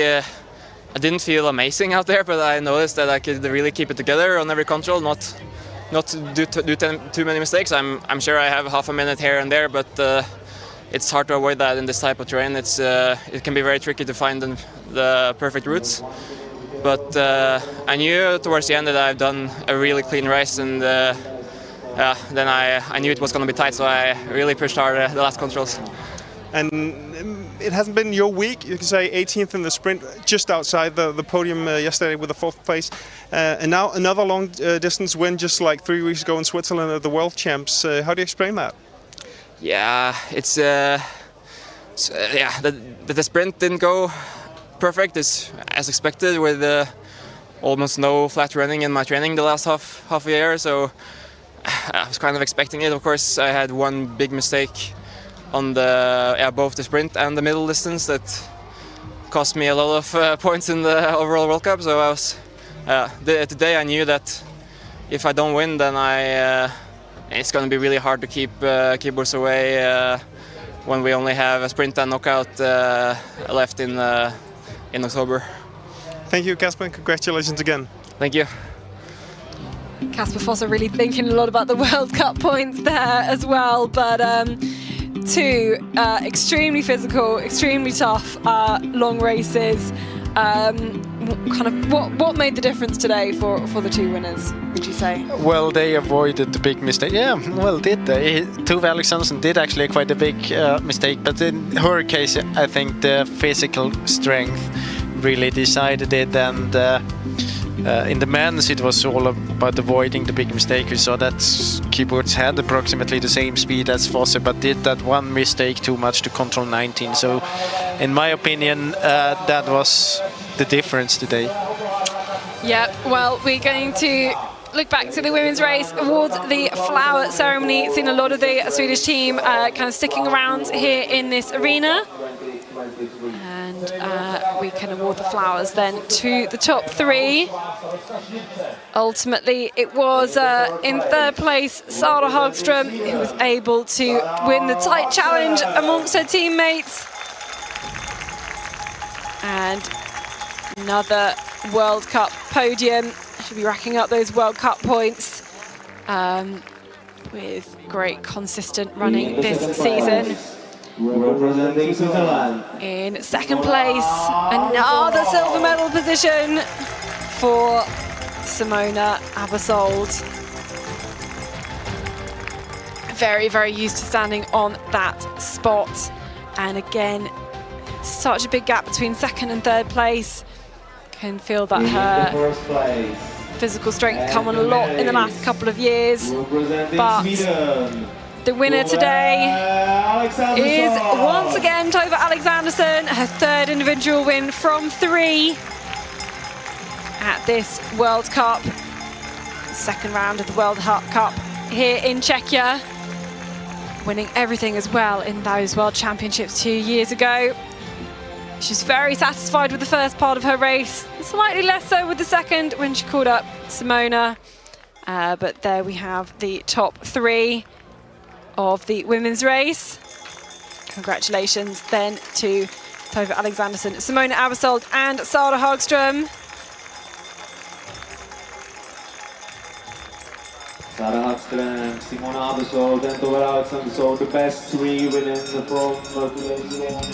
Speaker 19: I didn't feel amazing out there, but I noticed that I could really keep it together on every control, not do too many mistakes. I'm sure I have half a minute here and there, but it's hard to avoid that in this type of terrain. It can be very tricky to find the perfect routes. But I knew towards the end that I've done a really clean race, and then I knew it was going to be tight, so I really pushed hard the last controls.
Speaker 1: And it hasn't been your week. You can say 18th in the sprint, just outside the podium yesterday with the 4th place. And now another long distance win just like 3 weeks ago in Switzerland at the World Champs. How do you explain that?
Speaker 19: Yeah, it's the sprint didn't go perfect as expected, with almost no flat running in my training the last half a year. So I was kind of expecting it. Of course, I had one big mistake on both the sprint and the middle distance that cost me a lot of points in the overall World Cup. So I was today I knew that if I don't win, then it's going to be really hard to keep Kibbutz away when we only have a sprint and knockout left in October.
Speaker 1: Thank you, Kasper. Congratulations again.
Speaker 19: Thank you.
Speaker 2: Kasper Fosser really thinking a lot about the World Cup points there as well, but 2 extremely physical, extremely tough long races. What made the difference today for the 2 winners, would you say?
Speaker 3: Well, they avoided the big mistake. Yeah, well, did they? Tove Alexandersen did actually quite a big mistake, but in her case, I think the physical strength really decided it, and in the men's it was all about avoiding the big mistake. We saw that Kibbutz had approximately the same speed as Fosser, but did that one mistake too much to control 19. So in my opinion, that was the difference today.
Speaker 2: Yeah, well, we're going to look back to the women's race, awards the flower ceremony. Seen a lot of the Swedish team kind of sticking around here in this arena. And we can award the flowers then to the top 3. Ultimately, it was in 3rd place Sara Hagström, who was able to win the tight challenge amongst her teammates. And another World Cup podium. She'll be racking up those World Cup points with great consistent running this season.
Speaker 4: Representing Switzerland.
Speaker 2: In 2nd place, another silver medal position for Simona Abersold. Very, very used to standing on that spot. And again, such a big gap between 2nd and 3rd place. Can feel that her physical strength come on a lot in the last couple of years. But the winner today is once again Tove Alexandersen, her 3rd individual win from 3 at this World Cup. 2nd round of the World Cup here in Czechia. Winning everything as well in those World Championships 2 years ago. She's very satisfied with the first part of her race, slightly less so with the second when she called up Simona. But there we have the top 3 of the women's race. Congratulations then to Tove Alexandersen, Simona Abersold and Sara Hagström.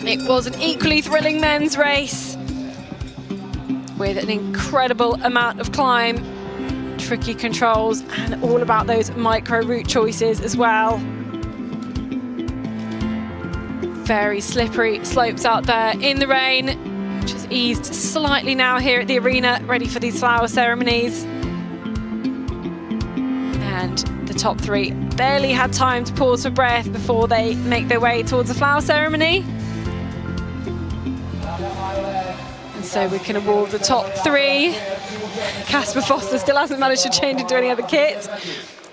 Speaker 2: It was an equally thrilling men's race with an incredible amount of climb, tricky controls, and all about those micro route choices as well. Very slippery slopes out there in the rain, which has eased slightly now here at the arena, ready for these flower ceremonies. And the top three barely had time to pause for breath before they make their way towards the flower ceremony. And so we can award the top three. Casper Foster still hasn't managed to change into any other kit.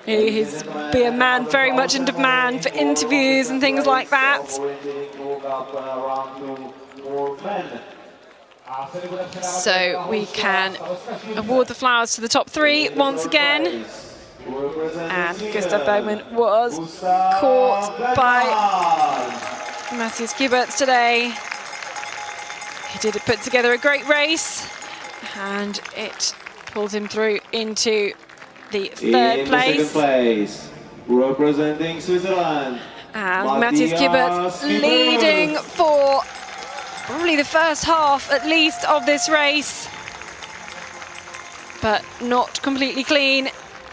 Speaker 2: He's be a man very much in demand for interviews and things like that. So we can award the flowers to the top three once again. And Gustav Bergman was caught by Matthias Gieberts today. He did put together a great race, and it pulled him through into the third place.
Speaker 4: Representing Switzerland.
Speaker 2: And Matthias Gieberts leading for probably the first half at least of this race, but not completely clean.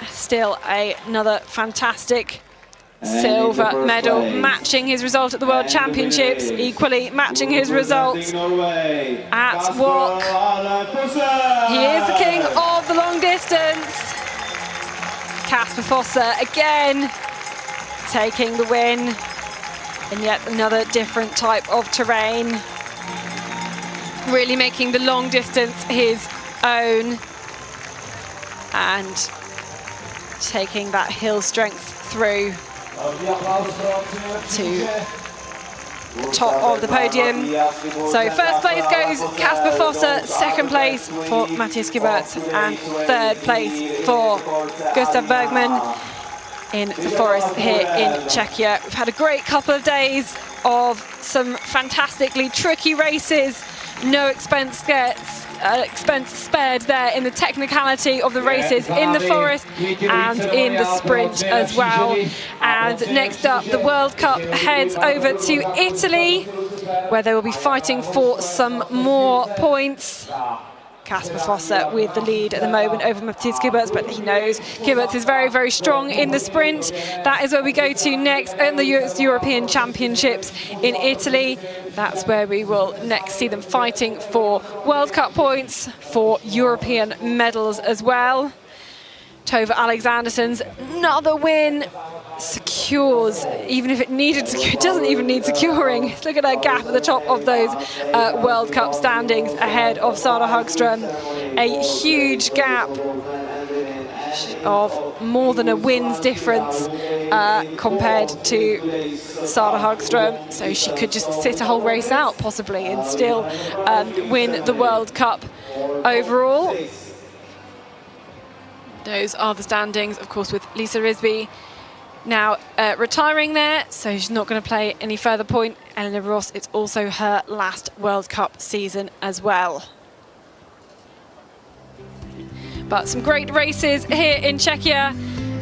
Speaker 2: Still another fantastic silver medal, matching his result at the World Championships, equally matching his results at WOC. He is the king of the long distance. Casper Foster again taking the win in yet another different type of terrain, really making the long distance his own and taking that hill strength through to the top of the podium. So first place goes Casper Foster, second place for Matthias Gieberts, and third place for Gustav Bergman in the forest here in Czechia. We've had a great couple of days of some fantastically tricky races. No expense spared there in the technicality of the races in the forest and in the sprint as well. And next up, the World Cup heads over to Italy, where they will be fighting for some more points. Casper Foster with the lead at the moment over Matthias Gieberts, but he knows Gieberts is very, very strong in the sprint. That is where we go to next in the European Championships in Italy. That's where we will next see them fighting for World Cup points, for European medals as well. Tove Alexandersson's another win secures, even if it needed to, it doesn't even need securing. Look at her gap at the top of those World Cup standings ahead of Sara Hagström. A huge gap of more than a win's difference compared to Sara Hagström. So she could just sit a whole race out possibly and still win the World Cup overall. Those are the standings, of course, with Lisa Risby now retiring there, so she's not going to play any further point. Elena Ross, it's also her last World Cup season as well. But some great races here in Czechia.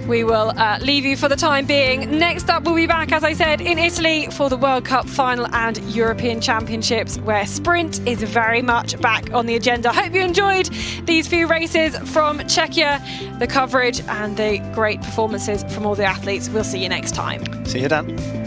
Speaker 2: We will leave you for the time being. Next up, we'll be back, as I said, in Italy for the World Cup final and European Championships, where sprint is very much back on the agenda. Hope you enjoyed these few races from Czechia, the coverage and the great performances from all the athletes. We'll see you next time.
Speaker 3: See you then.